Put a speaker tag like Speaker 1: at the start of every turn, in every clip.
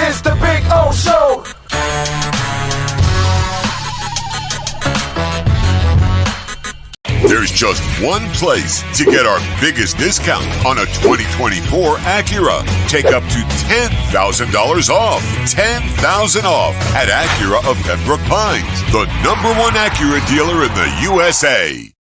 Speaker 1: is the Big O Show.
Speaker 2: There's just one place to get our biggest discount on a 2024 Acura. Take up to $10,000 off. $10,000 off at Acura of Pembroke Pines, the #1 Acura dealer in the USA.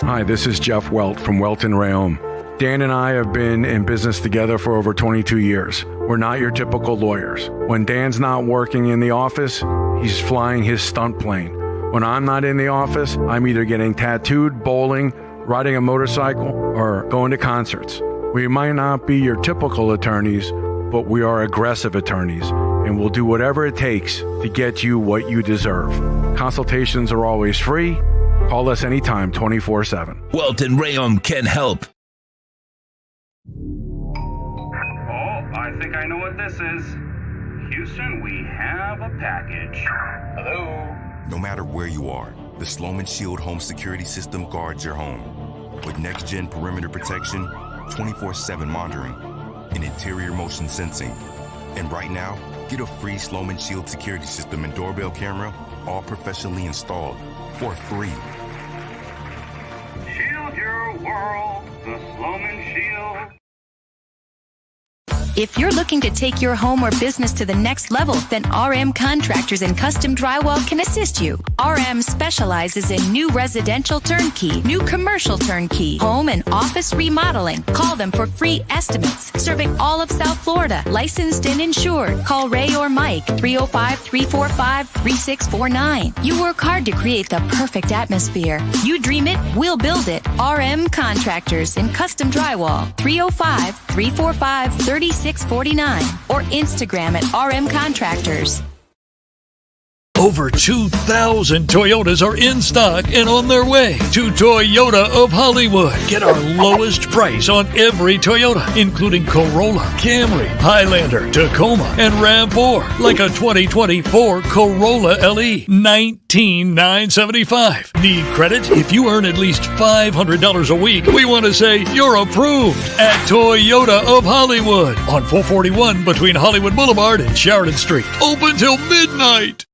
Speaker 3: Hi, this is Jeff Welt from Welton Rayom. Dan and I have been in business together for over 22 years. We're not your typical lawyers. When Dan's not working in the office, he's flying his stunt plane. When I'm not in the office, I'm either getting tattooed, bowling, riding a motorcycle, or going to concerts. We might not be your typical attorneys, but we are aggressive attorneys, and we'll do whatever it takes to get you what you deserve. Consultations are always free. Call us anytime, 24/7.
Speaker 4: Welton Rayom can help.
Speaker 5: I think I know what this is. Houston, we have a package. Hello?
Speaker 6: No matter where you are, the Sloman Shield home security system guards your home. With next-gen perimeter protection, 24/7 monitoring, and interior motion sensing. And right now, get a free Sloman Shield security system and doorbell camera, all professionally installed, for free.
Speaker 5: Shield your world, the Sloman Shield.
Speaker 7: If you're looking to take your home or business to the next level, then RM Contractors and Custom Drywall can assist you. RM specializes in new residential turnkey, new commercial turnkey, home and office remodeling. Call them for free estimates. Serving all of South Florida, licensed and insured. Call Ray or Mike, 305-345-3649. You work hard to create the perfect atmosphere. You dream it, we'll build it. RM Contractors and Custom Drywall, 305-345-3649 or Instagram at RM Contractors.
Speaker 8: Over 2,000 Toyotas are in stock and on their way to Toyota of Hollywood. Get our lowest price on every Toyota, including Corolla, Camry, Highlander, Tacoma, and RAV4. Like a 2024 Corolla LE, $19,975. Need credit? If you earn at least $500 a week, we want to say you're approved at Toyota of Hollywood on 441 between Hollywood Boulevard and Sheridan Street. Open till midnight.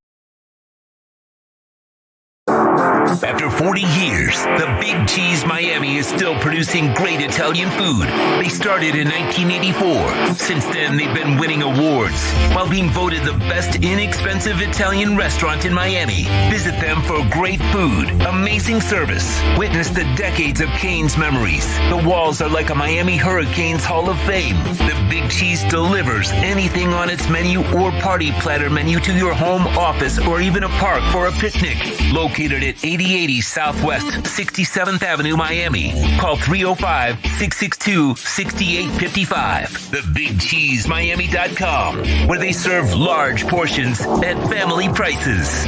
Speaker 4: After 40 years, the Big Cheese Miami is still producing great Italian food. They started in 1984. Since then, they've been winning awards while being voted the best inexpensive Italian restaurant in Miami. Visit them for great food, amazing service. Witness the decades of Cane's memories. The walls are like a Miami Hurricanes Hall of Fame. The Big Cheese delivers anything on its menu or party platter menu to your home, office, or even a park for a picnic. Located at 8080 Southwest 67th Avenue, Miami. Call 305-662-6855. TheBigCheeseMiami.com, where they serve large portions at family prices.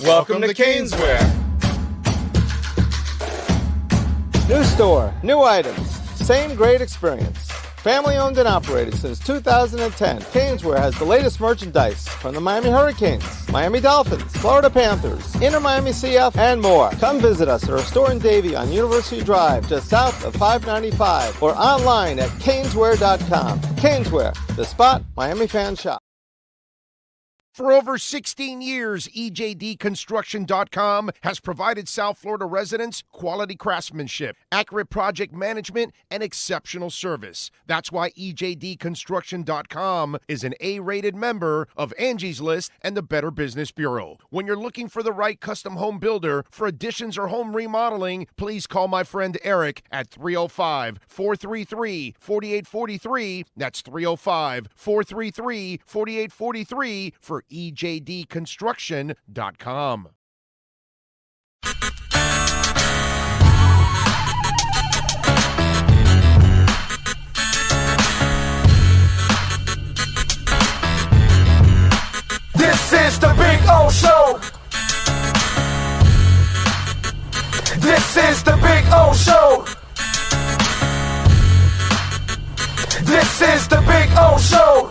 Speaker 9: Welcome to Caneswear. New store, new items, same great experience. Family owned and operated since 2010, Caneswear has the latest merchandise from the Miami Hurricanes, Miami Dolphins, Florida Panthers, Inter Miami CF, and more. Come visit us at our store in Davie on University Drive, just south of 595, or online at caneswear.com. Caneswear, the spot Miami fans shop.
Speaker 10: For over 16 years, EJDconstruction.com has provided South Florida residents quality craftsmanship, accurate project management, and exceptional service. That's why EJDconstruction.com is an A-rated member of Angie's List and the Better Business Bureau. When you're looking for the right custom home builder for additions or home remodeling, please call my friend Eric at 305-433-4843. That's 305-433-4843 for EJDconstruction.com.
Speaker 1: This is the Big O Show. This is the Big O Show. This is the Big O Show.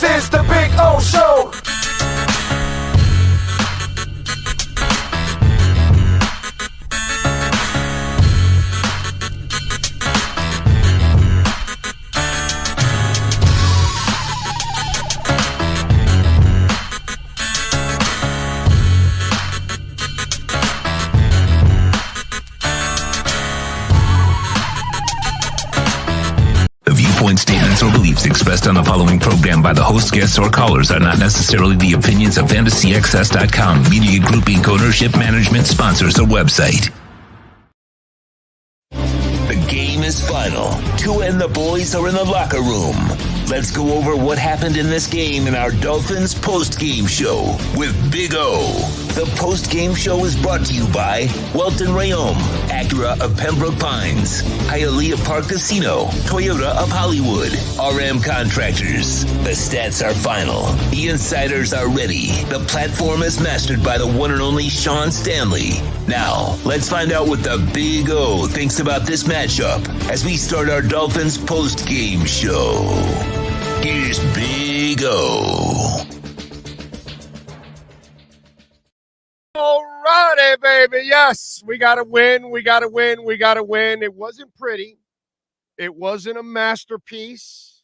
Speaker 1: This is the Big O Show.
Speaker 4: Statements or beliefs expressed on the following program by the host, guests, or callers are not necessarily the opinions of FantasyXS.com, Media Group Inc. ownership, management, sponsors, or website. The game is final. Tua and the boys are in the locker room. Let's go over what happened in this game in our Dolphins Postgame Show with Big O. The Postgame Show is brought to you by Welton Rayom, Acura of Pembroke Pines, Hialeah Park Casino, Toyota of Hollywood, RM Contractors. The stats are final. The insiders are ready. The platform is mastered by the one and only Sean Stanley. Now, let's find out what the Big O thinks about this matchup as we start our Dolphins Postgame Show. Here's Big O.
Speaker 10: All righty, baby. Yes, we got to win. We got to win. We got to win. It wasn't pretty. It wasn't a masterpiece.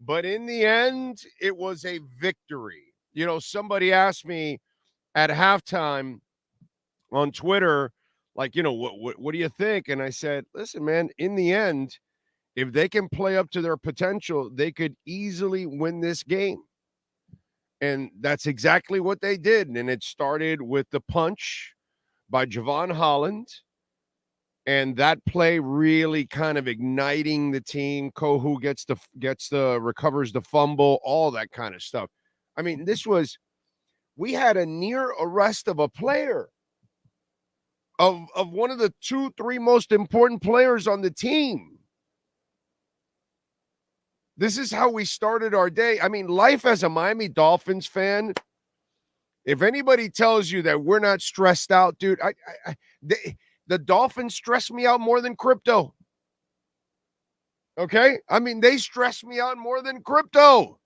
Speaker 10: But in the end, it was a victory. You know, somebody asked me at halftime on Twitter, like, you know, what do you think? And I said, listen, man, in the end, if they can play up to their potential, they could easily win this game. And that's exactly what they did. And it started with the punch by Javon Holland. And that play really kind of igniting the team. Kohu recovers the fumble, all that kind of stuff. I mean, we had a near arrest of a player, of one of the 2-3 most important players on the team. This is how we started our day. I mean, life as a Miami Dolphins fan, if anybody tells you that we're not stressed out, dude, the Dolphins stress me out more than crypto. Okay? I mean, they stress me out more than crypto. All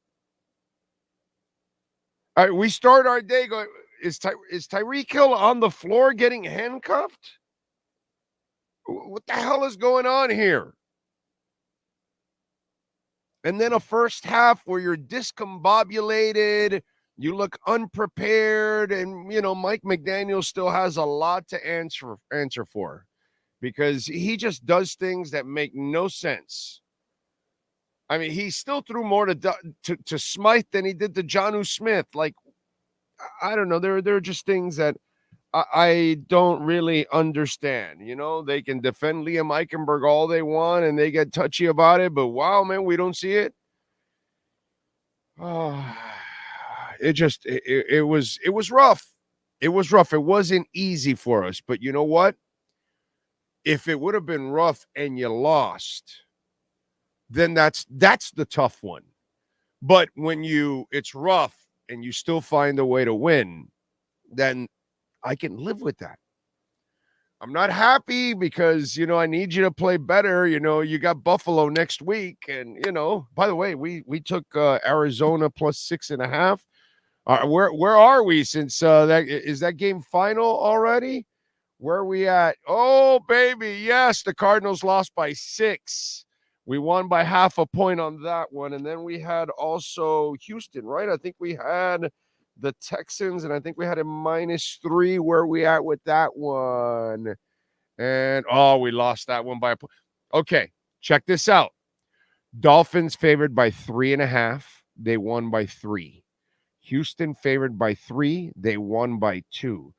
Speaker 10: right, we start our day going, is Tyreek Hill on the floor getting handcuffed? What the hell is going on here? And then a first half where you're discombobulated, you look unprepared, and, you know, Mike McDaniel still has a lot to answer for because he just does things that make no sense. I mean, he still threw more to Smythe than he did to Jonnu Smith. Like, I don't know. There are just things that I don't really understand. You know, they can defend Liam Eichenberg all they want and they get touchy about it, but wow, man, we don't see it. Oh, it was rough. It was rough. It wasn't easy for us, but you know what? If it would have been rough and you lost, then that's the tough one. But when it's rough and you still find a way to win, then I can live with that. I'm not happy because, you know, I need you to play better. You know, you got Buffalo next week. And, you know, by the way, we took Arizona plus 6.5. Where are we since that game final already? Where are we at? Oh, baby. Yes, the Cardinals lost by 6. We won by half a point on that one. And then we had also Houston, right? I think we had the Texans, and I think we had a -3. Where are we at with that one? And, we lost that one by a point. Okay, check this out. Dolphins favored by 3.5. They won by 3. Houston favored by 3. They won by 2.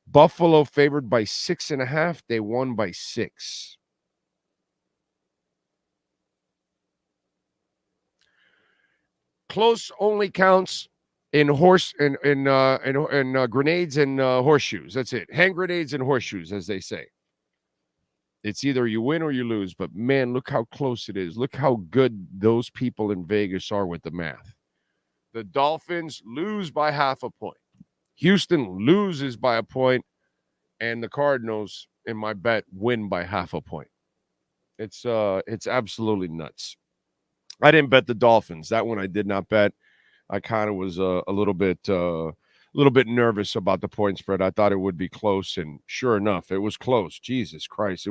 Speaker 10: Buffalo favored by 6.5. They won by 6. Close only counts in grenades and horseshoes. That's it. Hand grenades and horseshoes, as they say. It's either you win or you lose. But, man, look how close it is. Look how good those people in Vegas are with the math. The Dolphins lose by half a point. Houston loses by a point. And the Cardinals, in my bet, win by half a point. It's absolutely nuts. I didn't bet the Dolphins. That one I did not bet.
Speaker 11: I kind of was a little bit nervous about the point spread. I thought it would be close, and sure enough, it was close. Jesus Christ,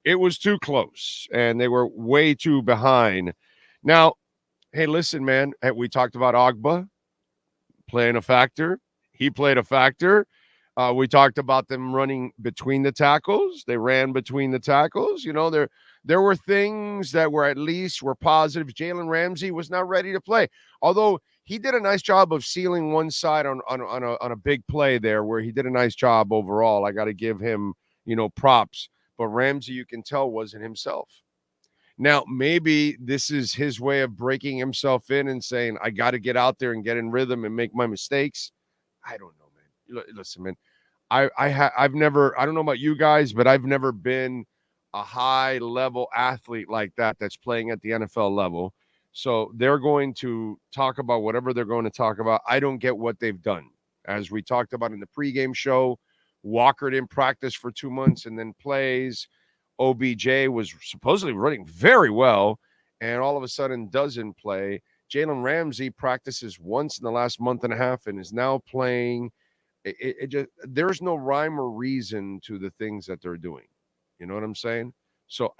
Speaker 11: it was too close, and they were way too behind. Now, hey, listen, man, we talked about Ogba playing a factor. He played a factor. We talked about them running between the tackles. They ran between the tackles. You know, there were things that were at least were positive. Jalen Ramsey was not ready to play, although he did a nice job of sealing one side on a big play there, where he did a nice job overall. I got to give him, props. But Ramsey, you can tell, wasn't himself. Now, maybe this is his way of breaking himself in and saying, I got to get out there and get in rhythm and make my mistakes. I don't know, man. Listen, man, I've never, I don't know about you guys, but I've never been a high-level athlete like that that's playing at the NFL level. So they're going to talk about whatever they're going to talk about. I don't get what they've done. As we talked about in the pregame show, Walker didn't practice for 2 months and then plays. OBJ was supposedly running very well and all of a sudden doesn't play. Jalen Ramsey practices once in the last month and a half and is now playing. It just, there's no rhyme or reason to the things that they're doing. You know what I'm saying? So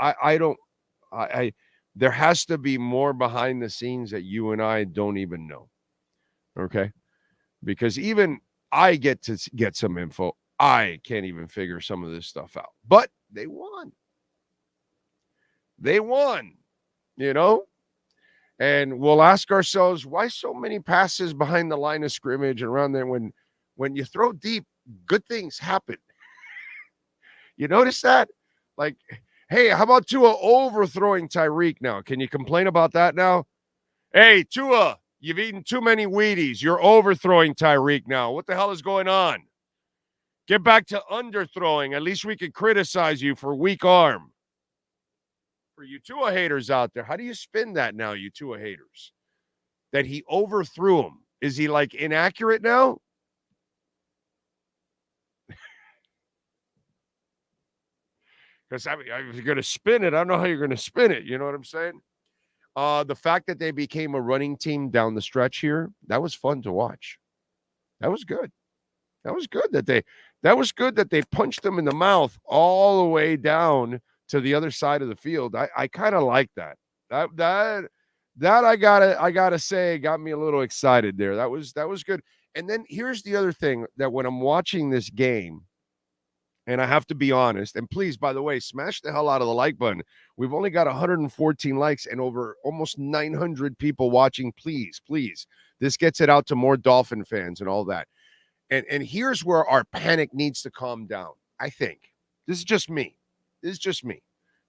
Speaker 11: there has to be more behind the scenes that you and I don't even know. Okay? Because even I get to get some info. I can't even figure some of this stuff out. But they won. They won, And we'll ask ourselves, why so many passes behind the line of scrimmage and around there? When you throw deep, good things happen. You notice that? Like, hey, how about Tua overthrowing Tyreek now? Can you complain about that now? Hey, Tua, you've eaten too many Wheaties. You're overthrowing Tyreek now. What the hell is going on? Get back to underthrowing. At least we could criticize you for weak arm. For you Tua haters out there, how do you spin that now, you Tua haters? That he overthrew him. Is he like inaccurate now? Because if you're going to spin it, I don't know how you're going to spin it. You know what I'm saying? The fact that they became a running team down the stretch here, that was fun to watch. That was good. That was good that they punched them in the mouth all the way down to the other side of the field. I kind of like that. That I gotta say got me a little excited there. That was good. And then here's the other thing, that when I'm watching this game, and I have to be honest, and please, by the way, smash the hell out of the like button. We've only got 114 likes and over almost 900 people watching. Please. This gets it out to more Dolphin fans and all that. And here's where our panic needs to calm down, I think. This is just me.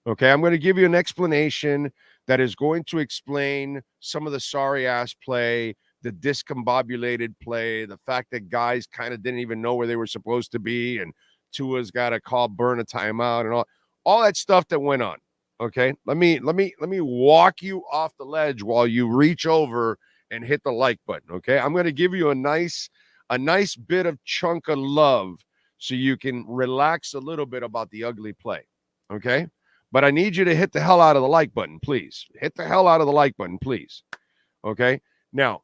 Speaker 11: Okay, I'm going to give you an explanation that is going to explain some of the sorry-ass play, the discombobulated play, the fact that guys kind of didn't even know where they were supposed to be, and Tua's got to burn a timeout, and all that stuff that went on. Okay, let me walk you off the ledge while you reach over and hit the like button. Okay, I'm going to give you a nice bit of chunk of love so you can relax a little bit about the ugly play. Okay, but I need you to hit the hell out of the like button, please. Hit the hell out of the like button, please. Okay, now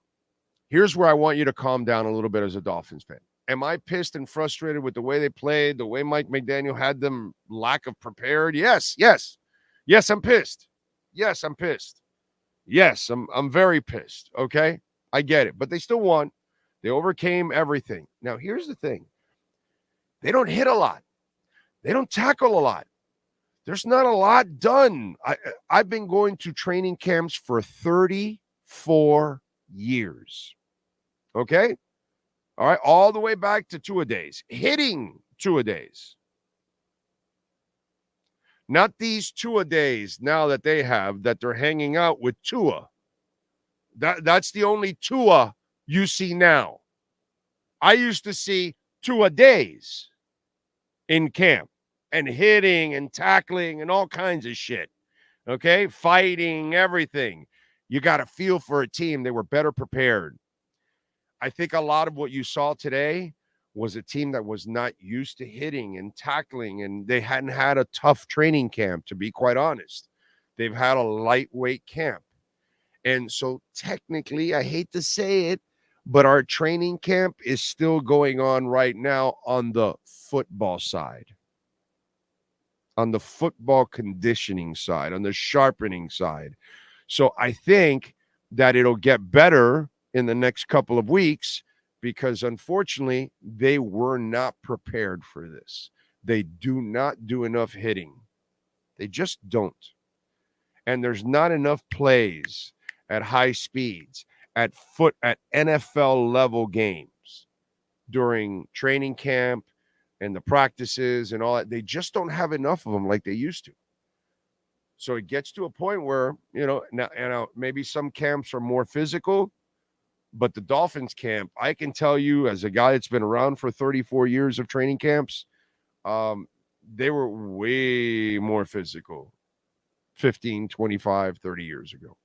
Speaker 11: here's where I want you to calm down a little bit as a Dolphins fan. Am I pissed and frustrated with the way they played, the way Mike McDaniel had them lack of prepared? Yes, I'm pissed. Yes, I'm pissed. Yes, I'm very pissed. Okay, I get it, but they still won. They overcame everything. Now, here's the thing. They don't hit a lot. They don't tackle a lot. There's not a lot done. I've been going to training camps for 34 years. Okay? All right, all the way back to two-a-days. Hitting two-a-days. Not these two-a-days now that they have, that they're hanging out with Tua. That's the only Tua you see now. I used to see two-a-days in camp and hitting and tackling and all kinds of shit. Okay? Fighting, everything. You got a feel for a team. They were better prepared. I think a lot of what you saw today was a team that was not used to hitting and tackling, and they hadn't had a tough training camp, to be quite honest. They've had a lightweight camp. And so technically, I hate to say it, but our training camp is still going on right now on the football side, on the football conditioning side, on the sharpening side. So I think that it'll get better in the next couple of weeks because, unfortunately, they were not prepared for this. They do not do enough hitting. They just don't. And there's not enough plays at high speeds, at NFL level games during training camp and the practices and all that. They just don't have enough of them like they used to. So it gets to a point where, now maybe some camps are more physical, but the Dolphins camp, I can tell you as a guy that's been around for 34 years of training camps, they were way more physical 15, 25, 30 years ago.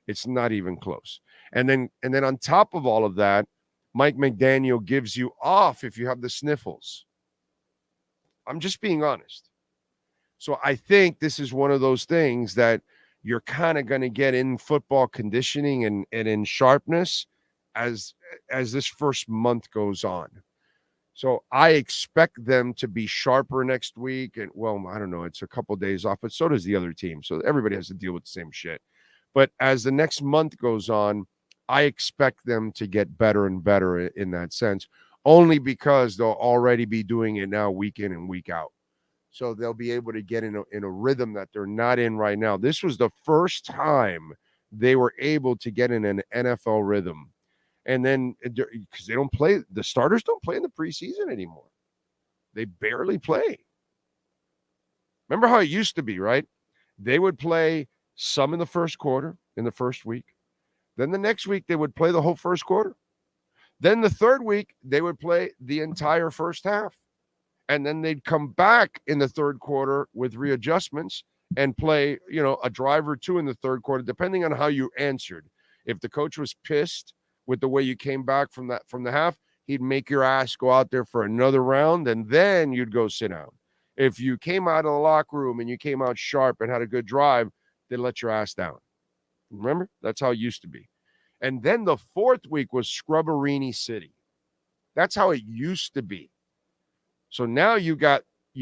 Speaker 11: It's not even close. And then on top of all of that, Mike McDaniel gives you off if you have the sniffles. I'm just being honest. So I think this is one of those things that you're kind of going to get in football conditioning and in sharpness as this first month goes on. So I expect them to be sharper next week. And, well, I don't know. It's a couple of days off, but so does the other team. So everybody has to deal with the same shit. But as the next month goes on, I expect them to get better and better in that sense, only because they'll already be doing it now week in and week out. So they'll be able to get in a rhythm that they're not in right now. This was the first time they were able to get in an NFL rhythm. And then because they don't play, the starters don't play in the preseason anymore. They barely play. Remember how it used to be, right? They would play some in the first quarter, in the first week. Then the next week, they would play the whole first quarter. Then the third week, they would play the entire first half. And then they'd come back in the third quarter with readjustments and play, a drive or two in the third quarter, depending on how you answered. If the coach was pissed with the way you came back from the half, he'd make your ass go out there for another round, and then you'd go sit down. If you came out of the locker room and you came out sharp and had a good drive, they'd let your ass down. Remember? That's how it used to be. And then the fourth week was Scrubberini City. That's how it used to be. So now you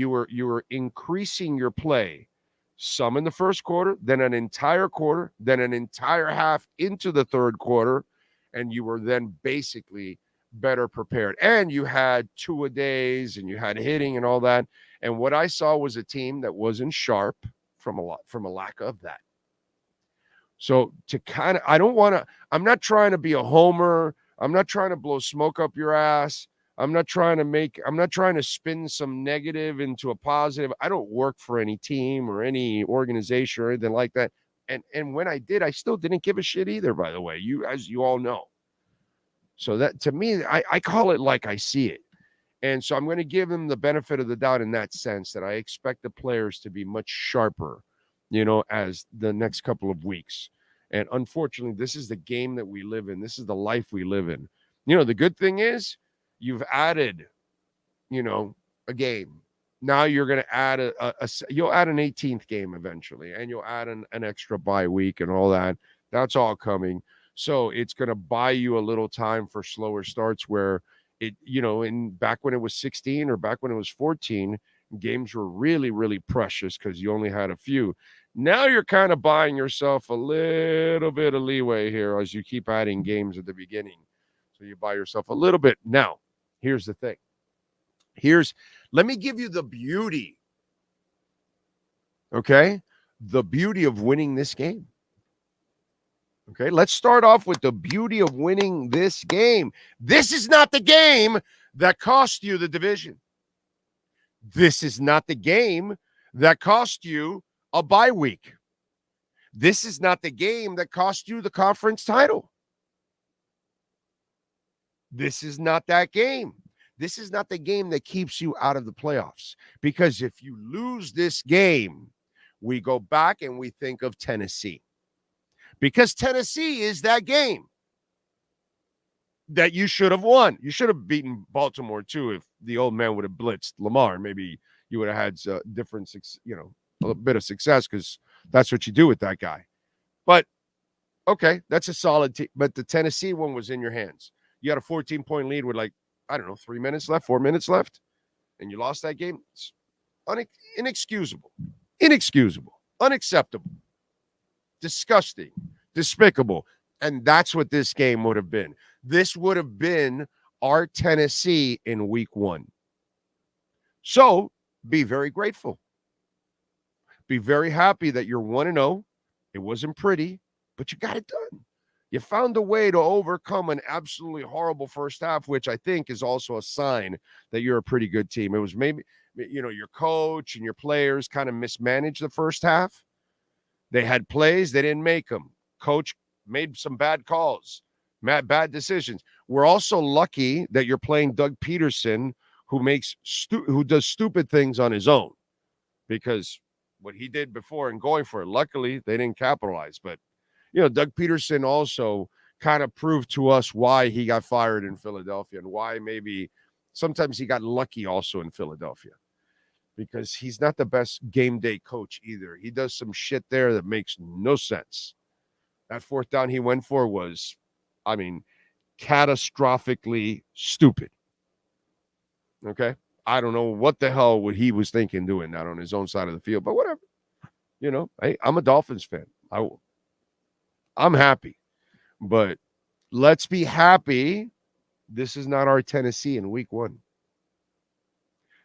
Speaker 11: were increasing your play, some in the first quarter, then an entire quarter, then an entire half into the third quarter, and you were then basically better prepared. And you had two-a-days and you had hitting and all that. And what I saw was a team that wasn't sharp from a lack of that. So I'm not trying to be a homer. I'm not trying to blow smoke up your ass. I'm not trying to spin some negative into a positive. I don't work for any team or any organization or anything like that. And when I did, I still didn't give a shit either, by the way, as you all know. So that, to me, I call it like I see it. And so I'm going to give them the benefit of the doubt in that sense, that I expect the players to be much sharper, as the next couple of weeks. And unfortunately, this is the game that we live in. This is the life we live in. The good thing is you've added, a game. Now you're going to add you'll add an 18th game eventually, and you'll add an extra bye week and all that. That's all coming. So it's going to buy you a little time for slower starts where it, back when it was 16 or back when it was 14, games were really, really precious because you only had a few. Now you're kind of buying yourself a little bit of leeway here as you keep adding games at the beginning. So you buy yourself a little bit. Now, here's the thing. Let me give you the beauty. Okay? The beauty of winning this game. Okay, let's start off with the beauty of winning this game. This is not the game that cost you the division. This is not the game that cost you a bye week. This is not the game that cost you the conference title. This is not that game. This is not the game that keeps you out of the playoffs. Because if you lose this game, we go back and we think of Tennessee. Because Tennessee is that game that you should have won. You should have beaten Baltimore, too, if the old man would have blitzed Lamar. Maybe you would have had a bit of success because that's what you do with that guy. But Okay, that's a solid team. But the Tennessee one was in your hands. You had a 14-point lead with 3 minutes left, 4 minutes left, and you lost that game. It's inexcusable, unacceptable, disgusting, despicable. And that's what this game would have been. This would have been our Tennessee in week 1. So be very grateful. Be very happy that you're 1-0. It wasn't pretty, but you got it done. You found a way to overcome an absolutely horrible first half, which I think is also a sign that you're a pretty good team. It was maybe, your coach and your players kind of mismanaged the first half. They had plays, they didn't make them. Coach made some bad calls, bad decisions. We're also lucky that you're playing Doug Peterson, who does stupid things on his own, because what he did before and going for it, luckily they didn't capitalize. But Doug Peterson also kind of proved to us why he got fired in Philadelphia and why maybe sometimes he got lucky also in Philadelphia, because he's not the best game day coach either. He does some shit there that makes no sense. That fourth down he went for was, catastrophically stupid. Okay? I don't know what the hell he was thinking doing that on his own side of the field, but whatever. Hey, I'm a Dolphins fan. I'm happy. But let's be happy this is not our Tennessee in week 1.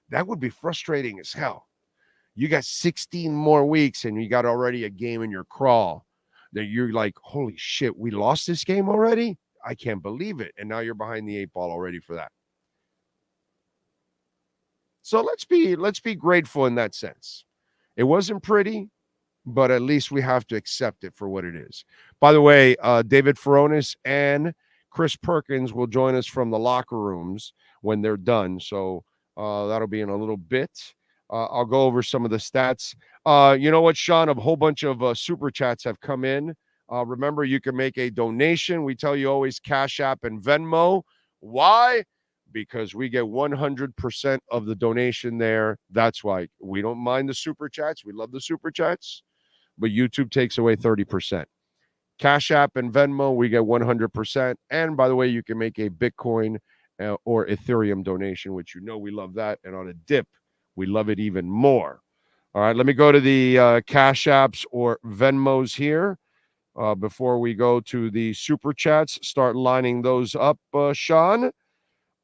Speaker 11: That would be frustrating as hell. You got 16 more weeks and you got already a game in your crawl that you're like, holy shit, we lost this game already? I can't believe it. And now you're behind the 8 ball already for that. So let's be grateful in that sense. It wasn't pretty, but at least we have to accept it for what it is. By the way, David Furones and Chris Perkins will join us from the locker rooms when they're done. So that'll be in a little bit. I'll go over some of the stats. You know what, Sean? A whole bunch of super chats have come in. Remember, you can make a donation. We tell you always Cash App and Venmo. Why? Because we get 100% of the donation there. That's why we don't mind the super chats. We love the super chats, but YouTube takes away 30%. Cash App and Venmo, we get 100%. And by the way, you can make a Bitcoin or Ethereum donation, which we love that. And on a dip, we love it even more. All right, let me go to the Cash Apps or Venmos here before we go to the super chats. Start lining those up, Sean.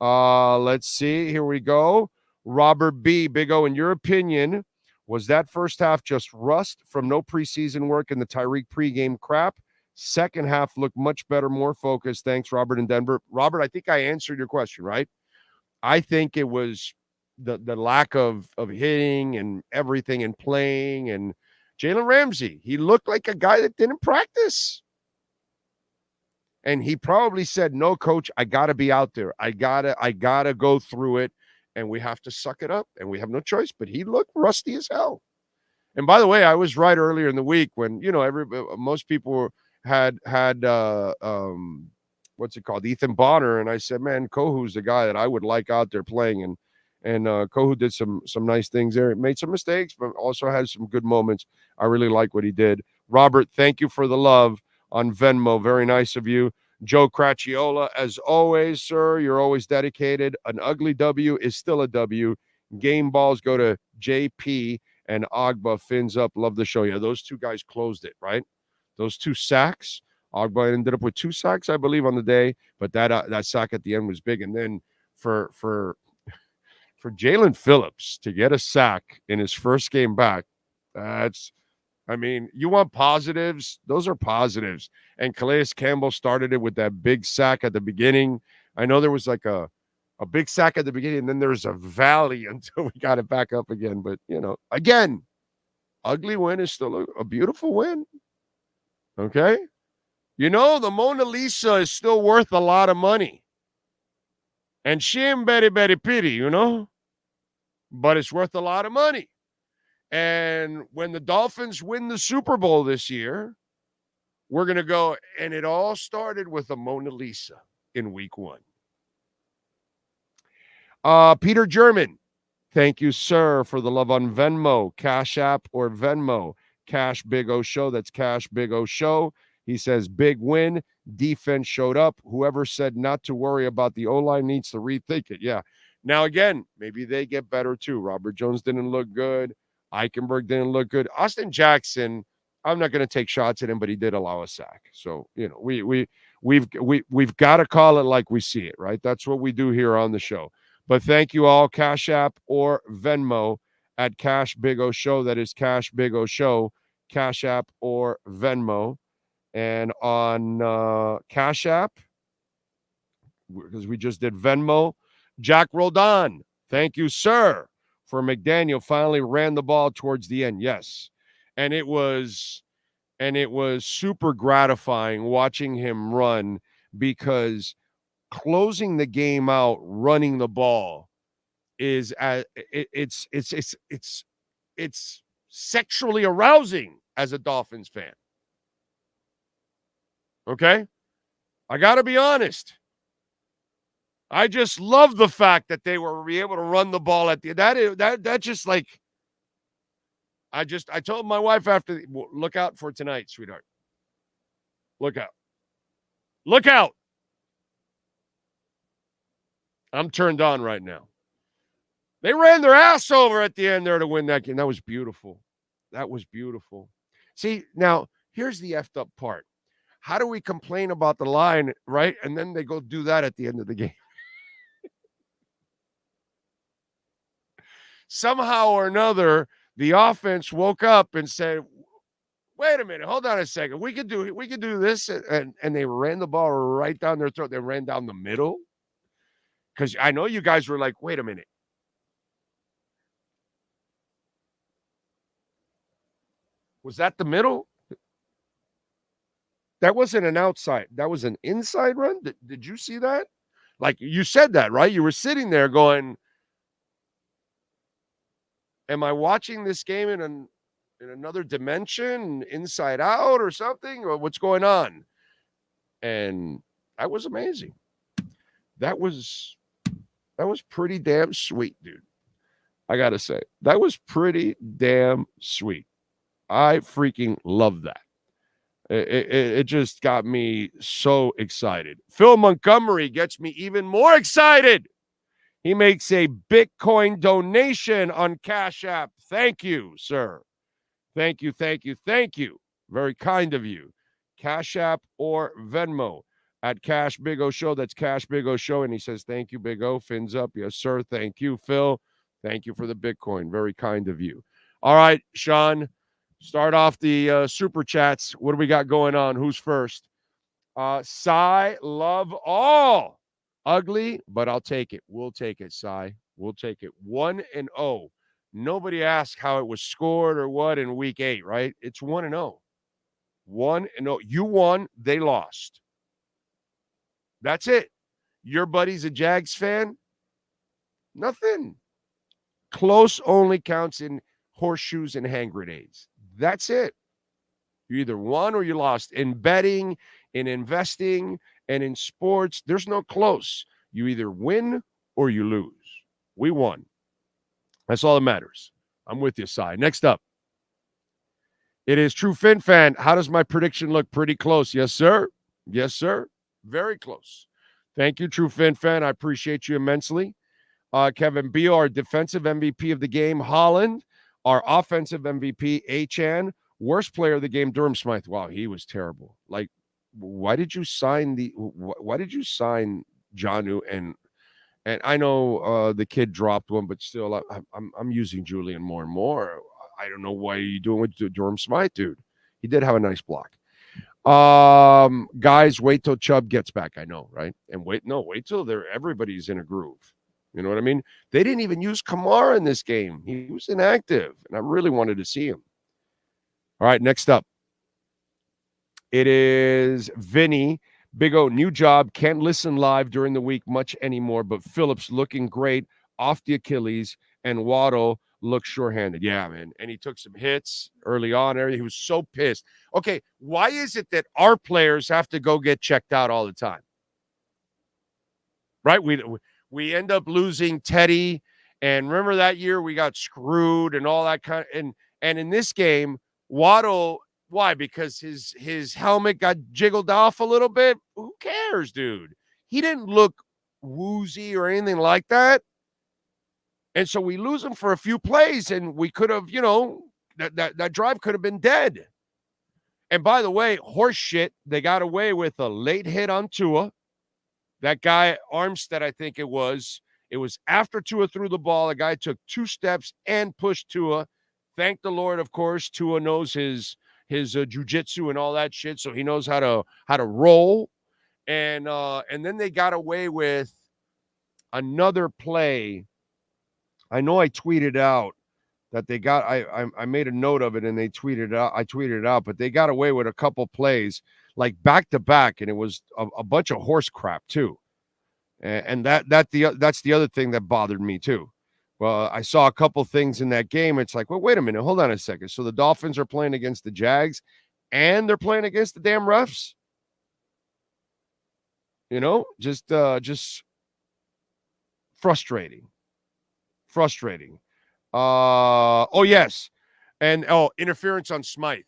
Speaker 11: Let's see. Here we go. Robert B. Big O, in your opinion, was that first half just rust from no preseason work and the Tyreek pregame crap? Second half looked much better, more focused. Thanks, Robert in Denver. Robert, I think I answered your question, right? I think it was the lack of hitting and everything and playing. And Jalen Ramsey, he looked like a guy that didn't practice. And he probably said, no, coach, I got to be out there. I gotta go through it, and we have to suck it up, and we have no choice. But he looked rusty as hell. And by the way, I was right earlier in the week when, most people had what's it called? Ethan Bonner. And I said, man, Kohu's the guy that I would like out there playing. And Kohu did some nice things there. It made some mistakes, but also had some good moments. I really like what he did. Robert, thank you for the love on Venmo. Very nice of you. Joe Cracchiola, as always, sir, you're always dedicated. An ugly W is still a W. Game balls go to JP and Agba. Fins up. Love the show. Yeah, those two guys closed it, right? Those 2 sacks. Agba ended up with 2 sacks, I believe, on the day, but that sack at the end was big. And then for Jalen Phillips to get a sack in his first game back, you want positives? Those are positives. And Calais Campbell started it with that big sack at the beginning. I know there was like a big sack at the beginning, and then there's a valley until we got it back up again. But, again, ugly win is still a beautiful win. Okay? The Mona Lisa is still worth a lot of money. And she ain't very, very pretty, But it's worth a lot of money. And when the Dolphins win the Super Bowl this year, we're going to go, and it all started with a Mona Lisa in week 1. Peter German, thank you, sir, for the love on Venmo, Cash App or Venmo. Cash Big O Show, that's Cash Big O Show. He says, big win. Defense showed up. Whoever said not to worry about the O-line needs to rethink it. Yeah. Now, again, maybe they get better too. Robert Jones didn't look good. Eichenberg didn't look good. Austin Jackson, I'm not going to take shots at him, but he did allow a sack. So, we've got to call it like we see it, right? That's what we do here on the show. But thank you all. Cash App or Venmo at Cash Big O Show. That is Cash Big O Show. Cash App or Venmo. And on Cash App, because we just did Venmo, Jack Roldan. Thank you, sir. For McDaniel finally ran the ball towards the end. Yes. And it was super gratifying watching him run, because closing the game out running the ball is it's sexually arousing as a Dolphins fan. Okay? I got to be honest. I just love the fact that they were able to run the ball at the that just like I told my wife after, look out for tonight, sweetheart. Look out. Look out. I'm turned on right now. They ran their ass over at the end there to win that game. That was beautiful. That was beautiful. See, now here's the effed up part. How do we complain about the line, right? And then they go do that at the end of the game. Somehow or another, the offense woke up and said, wait a minute, hold on a second. We could do this. And they ran the ball right down their throat. They ran down the middle. Because I know you guys were like, wait a minute. Was that the middle? That wasn't an outside. That was an inside run. Did you see that? Like you said that, right? You were sitting there going, am I watching this game in another dimension, inside out or something? Or what's going on? And that was amazing. That was pretty damn sweet, dude. I got to say, that was pretty damn sweet. I freaking love that. It just got me so excited. Phil Montgomery gets me even more excited. He makes a Bitcoin donation on Cash App. Thank you, sir. Thank you, thank you, thank you. Very kind of you. Cash App or Venmo at Cash Big O Show. That's Cash Big O Show. And he says, thank you, Big O. Fins up. Yes, sir. Thank you, Phil. Thank you for the Bitcoin. Very kind of you. All right, Sean, start off the super chats. What do we got going on? Who's first? Cy, love all. Ugly, but I'll take it. We'll take it, Cy. We'll take it. 1-0. Nobody asked how it was scored or what in week 8, right? It's 1-0. 1-0. You won. They lost. That's it. Your buddy's a Jags fan? Nothing. Close only counts in horseshoes and hand grenades. That's it. You either won or you lost. In betting, in investing, and in sports, there's no close. You either win or you lose. We won. That's all that matters. I'm with you, Cy. Next up. It is True Fin Fan. How does my prediction look? Pretty close. Yes, sir. Yes, sir. Very close. Thank you, True Fin Fan. I appreciate you immensely. Kevin B., our defensive MVP of the game. Holland, our offensive MVP. Achan, worst player of the game. Durham Smythe. Wow, he was terrible. Like, why did you sign Jonnu? And I know the kid dropped one, but still, I'm using Julian more and more. I don't know why you're doing with Durham Smythe, dude. He did have a nice block. Guys, wait till Chubb gets back. I know, right? And wait till everybody's in a groove. You know what I mean? They didn't even use Kamara in this game. He was inactive, and I really wanted to see him. All right, next up. It is Vinny. Big O, new job. Can't listen live during the week much anymore, but Phillips looking great off the Achilles, and Waddle looks shorthanded. Yeah, man. And he took some hits early on. He was so pissed. Okay, why is it that our players have to go get checked out all the time? Right? We end up losing Teddy, and remember that year we got screwed and all that kind of, and in this game, Waddle Why? Because his helmet got jiggled off a little bit? Who cares, dude? He didn't look woozy or anything like that. And so we lose him for a few plays, and we could have, that drive could have been dead. And by the way, horse shit, they got away with a late hit on Tua. That guy, Armstead, I think it was after Tua threw the ball. The guy took 2 steps and pushed Tua. Thank the Lord, of course. Tua knows his jiu-jitsu and all that shit, so he knows how to roll. And then they got away with another play. I know I tweeted out that they got, I made a note of it and they tweeted out. I tweeted it out, but they got away with a couple plays like back to back, and it was a bunch of horse crap too. And that's the other thing that bothered me too. Well, I saw a couple things in that game. It's like, well, wait a minute, hold on a second. So the Dolphins are playing against the Jags, and they're playing against the damn refs. Just frustrating. Oh, yes. And, interference on Smythe.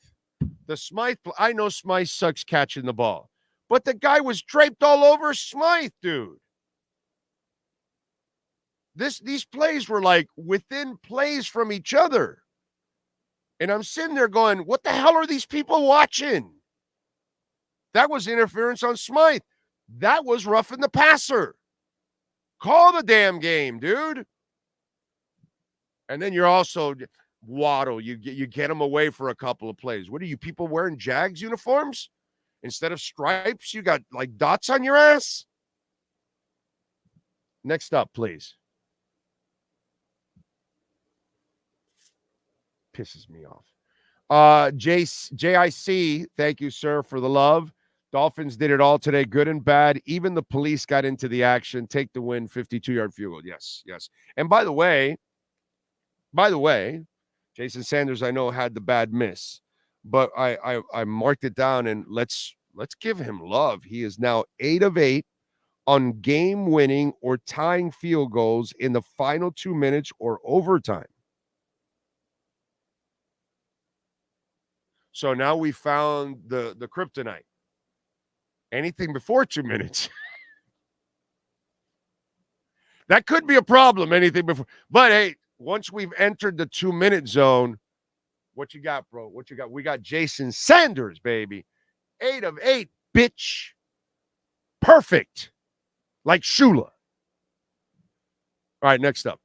Speaker 11: The Smythe, I know Smythe sucks catching the ball, but the guy was draped all over Smythe, dude. These plays were like within plays from each other. And I'm sitting there going, what the hell are these people watching? That was interference on Smythe. That was roughing the passer. Call the damn game, dude. And then you're also Waddle. You get them away for a couple of plays. What are you people wearing Jags uniforms? Instead of stripes, you got like dots on your ass? Next up, please. Pisses me off. JIC, thank you, sir, for the love. Dolphins did it all today, good and bad. Even the police got into the action. Take the win, 52-yard field goal. Yes. And by the way, Jason Sanders, I know, had the bad miss, but I marked it down, and let's give him love. He is now 8 of 8 on game-winning or tying field goals in the final 2 minutes or overtime. So now we found the kryptonite. Anything before 2 minutes. That could be a problem, anything before. But, hey, once we've entered the 2-minute zone, what you got, bro? What you got? We got Jason Sanders, baby. 8 of 8, bitch. Perfect. Like Shula. All right, next up.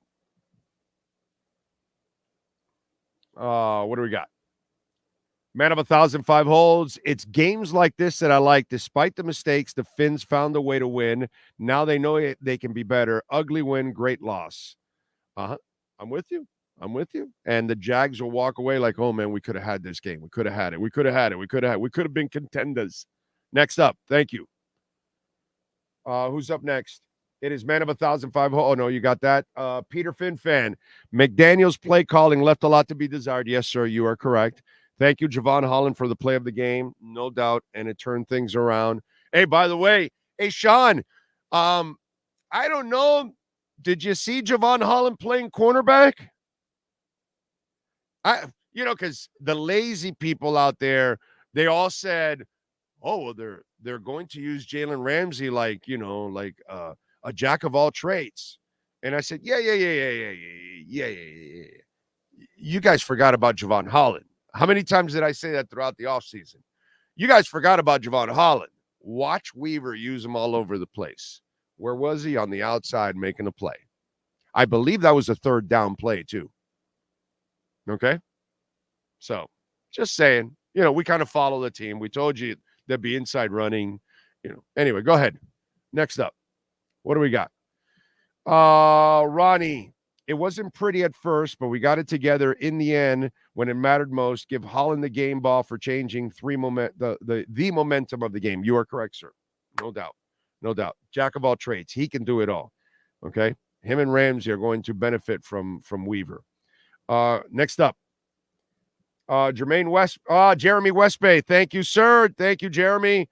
Speaker 11: What do we got? Man of 1,005 holds. It's games like this that I like. Despite the mistakes, the Finns found a way to win. Now they know they can be better. Ugly win, great loss. I'm with you. And the Jags will walk away like, oh, man, we could have had this game. We could have had it. We could have been contenders. Next up. Thank you. Who's up next? It is Man of 1,005. Oh, no, you got that. Peter Finn fan. McDaniel's play calling left a lot to be desired. Yes, sir, you are correct. Thank you, Javon Holland, for the play of the game. No doubt. And it turned things around. Hey, by the way, Sean, I don't know. Did you see Javon Holland playing cornerback? Because the lazy people out there, they all said, oh, well, they're going to use Jalen Ramsey like a jack of all trades. And I said, yeah. You guys forgot about Javon Holland. How many times did I say that throughout the offseason? You guys forgot about Javon Holland. Watch Weaver use him all over the place. Where was he? On the outside making a play. I believe that was a 3rd down play too. Okay? So, just saying, we kind of follow the team. We told you there'd be inside running. Anyway, go ahead. Next up. What do we got? Ronnie. It wasn't pretty at first, but we got it together in the end when it mattered most. Give Holland the game ball for changing the momentum of the game. You are correct, sir. No doubt. Jack of all trades. He can do it all. Okay? Him and Ramsey are going to benefit from Weaver. Next up. Jeremy Westbay. Thank you, sir. Thank you, Jeremy.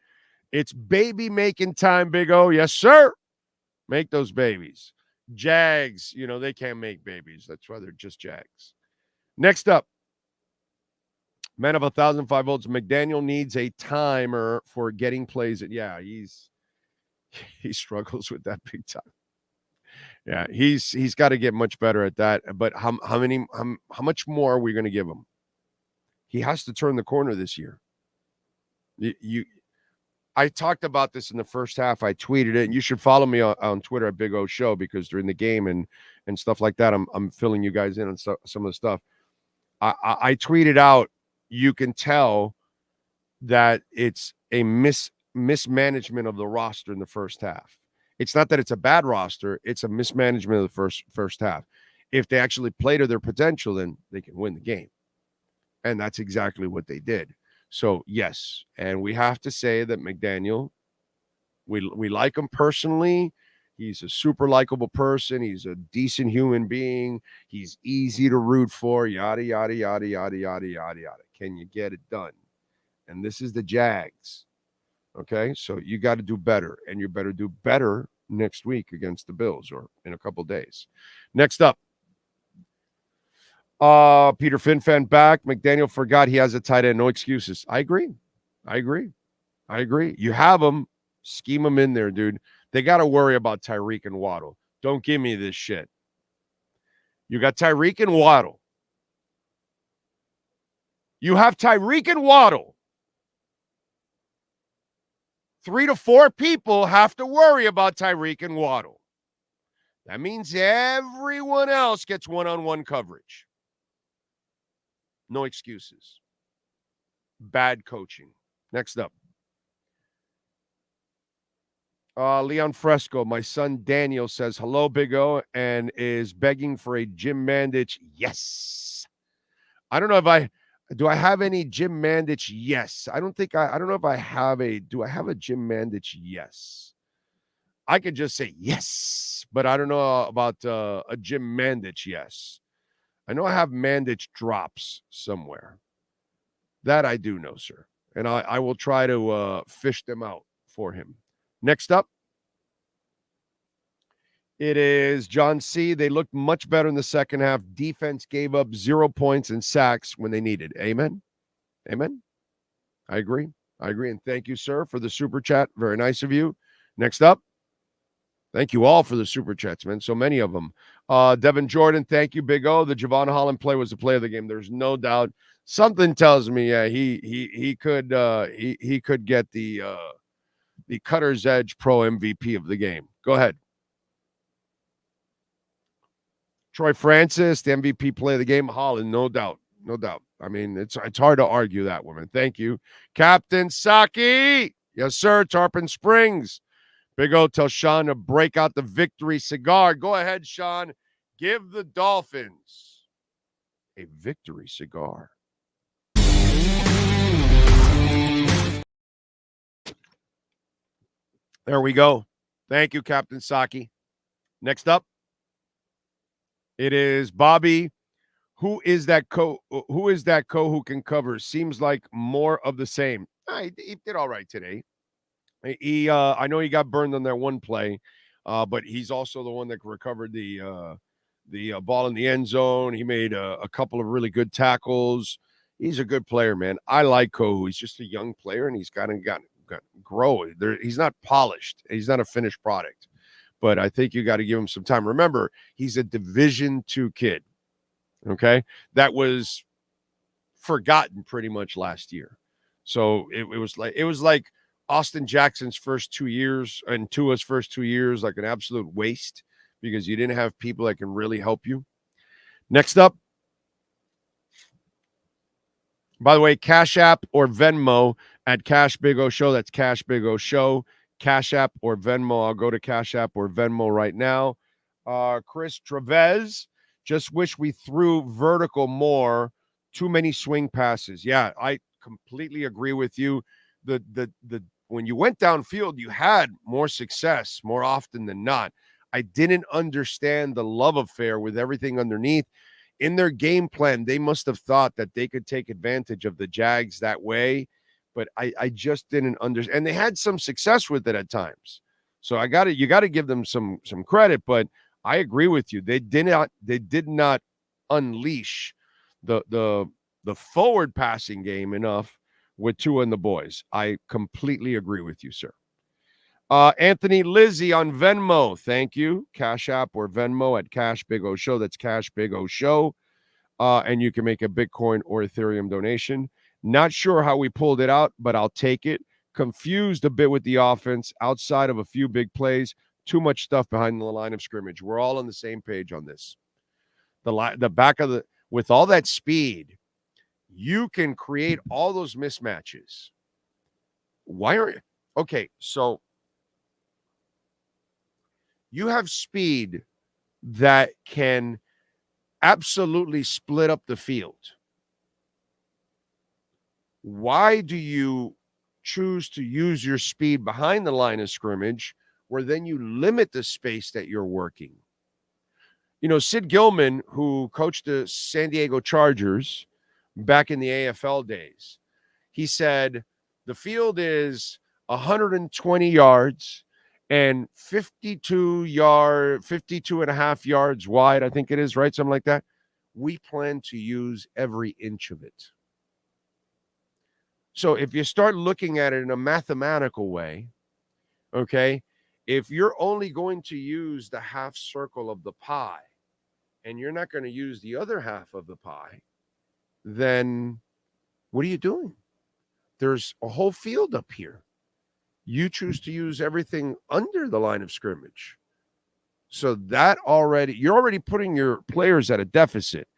Speaker 11: It's baby making time, Big O. Yes, sir. Make those babies. Jags, they can't make babies. That's why they're just Jags. Next up, Man of 1,005 volts. McDaniel needs a timer for getting plays. Yeah, he struggles with that big time. Yeah, he's got to get much better at that. But how much more are we going to give him? He has to turn the corner this year. I talked about this in the first half. I tweeted it, and you should follow me on Twitter at Big O Show, because during the game and stuff like that, I'm filling you guys in on some of the stuff. I tweeted out, you can tell that it's a mismanagement of the roster in the first half. It's not that it's a bad roster, it's a mismanagement of the first half. If they actually play to their potential, then they can win the game. And that's exactly what they did. So, yes, and we have to say that McDaniel, we like him personally. He's a super likable person. He's a decent human being. He's easy to root for, yada, yada, yada, yada, yada, yada, yada. Can you get it done? And this is the Jags. Okay, so you got to do better, and you better do better next week against the Bills, or in a couple days. Next up, Peter Finfan back. McDaniel forgot he has a tight end. No excuses. I agree. You have him. Scheme him in there, dude. They got to worry about Tyreek and Waddle. Don't give me this shit. You got Tyreek and Waddle. You have Tyreek and Waddle. 3 to 4 people have to worry about Tyreek and Waddle. That means everyone else gets one-on-one coverage. No excuses. Bad coaching. Next up. Leon Fresco, my son Daniel says, hello, Big O, and is begging for a Jim Mandich. Yes. I don't know if do I have any Jim Mandich? Yes. I don't know if I have do I have a Jim Mandich? Yes. I could just say yes, but I don't know about a Jim Mandich. Yes. I know I have Mandich drops somewhere. That I do know, sir. And I will try to fish them out for him. Next up, it is John C. They looked much better in the second half. Defense gave up 0 points and sacks when they needed. Amen. Amen. I agree. And thank you, sir, for the super chat. Very nice of you. Next up. Thank you all for the super chats, man. So many of them. Devin Jordan, thank you, Big O. The Javon Holland play was the play of the game. There's no doubt. Something tells me, yeah, he could get the Cutter's Edge Pro MVP of the game. Go ahead. Troy Francis, the MVP play of the game. Holland, no doubt. I mean, it's hard to argue that, woman. Thank you. Captain Saki. Yes, sir. Tarpon Springs. Big O, tell Sean to break out the victory cigar. Go ahead, Sean. Give the Dolphins a victory cigar. There we go. Thank you, Captain Saki. Next up, it is Bobby. Who is that who can cover? Seems like more of the same. He did all right today. I know he got burned on that one play, but he's also the one that recovered the ball in the end zone. He made a couple of really good tackles. He's a good player, man. I like Kohu. He's just a young player, and he's got to grow. He's not polished. He's not a finished product, but I think you got to give him some time. Remember, he's a Division II kid. Okay, that was forgotten pretty much last year. So it was like Austin Jackson's first 2 years and Tua's first 2 years, like an absolute waste because you didn't have people that can really help you. Next up, by the way, Cash App or Venmo at Cash Big O Show. That's Cash Big O Show. Cash App or Venmo. I'll go to Cash App or Venmo right now. Chris Trevez, just wish we threw vertical more. Too many swing passes. Yeah, I completely agree with you. The when you went downfield, you had more success more often than not. I didn't understand the love affair with everything underneath. In their game plan, they must have thought that they could take advantage of the Jags that way, but I just didn't understand. And they had some success with it at times. So you got to give them some credit, but I agree with you. They did not unleash the the forward passing game enough with Tua and the boys. I completely agree with you, sir. Anthony Lizzie on Venmo. Thank you. Cash App or Venmo at Cash Big O Show. That's Cash Big O Show. And you can make a Bitcoin or Ethereum donation. Not sure how we pulled it out, but I'll take it. Confused a bit with the offense outside of a few big plays. Too much stuff behind the line of scrimmage. We're all on the same page on this. The back of the, with all that speed, you can create all those mismatches. Why are you? Okay, so you have speed that can absolutely split up the field. Why do you choose to use your speed behind the line of scrimmage where then you limit the space that you're working? You know, Sid Gilman, who coached the San Diego Chargers back in the AFL days, he said the field is 120 yards and 52 and a half yards wide, I think it is, right? Something like that. We plan to use every inch of it. So if you start looking at it in a mathematical way, okay, if you're only going to use the half circle of the pie and you're not going to use the other half of the pie, then what are you doing? There's a whole field up here. You choose to use everything under the line of scrimmage. So that you're already putting your players at a deficit.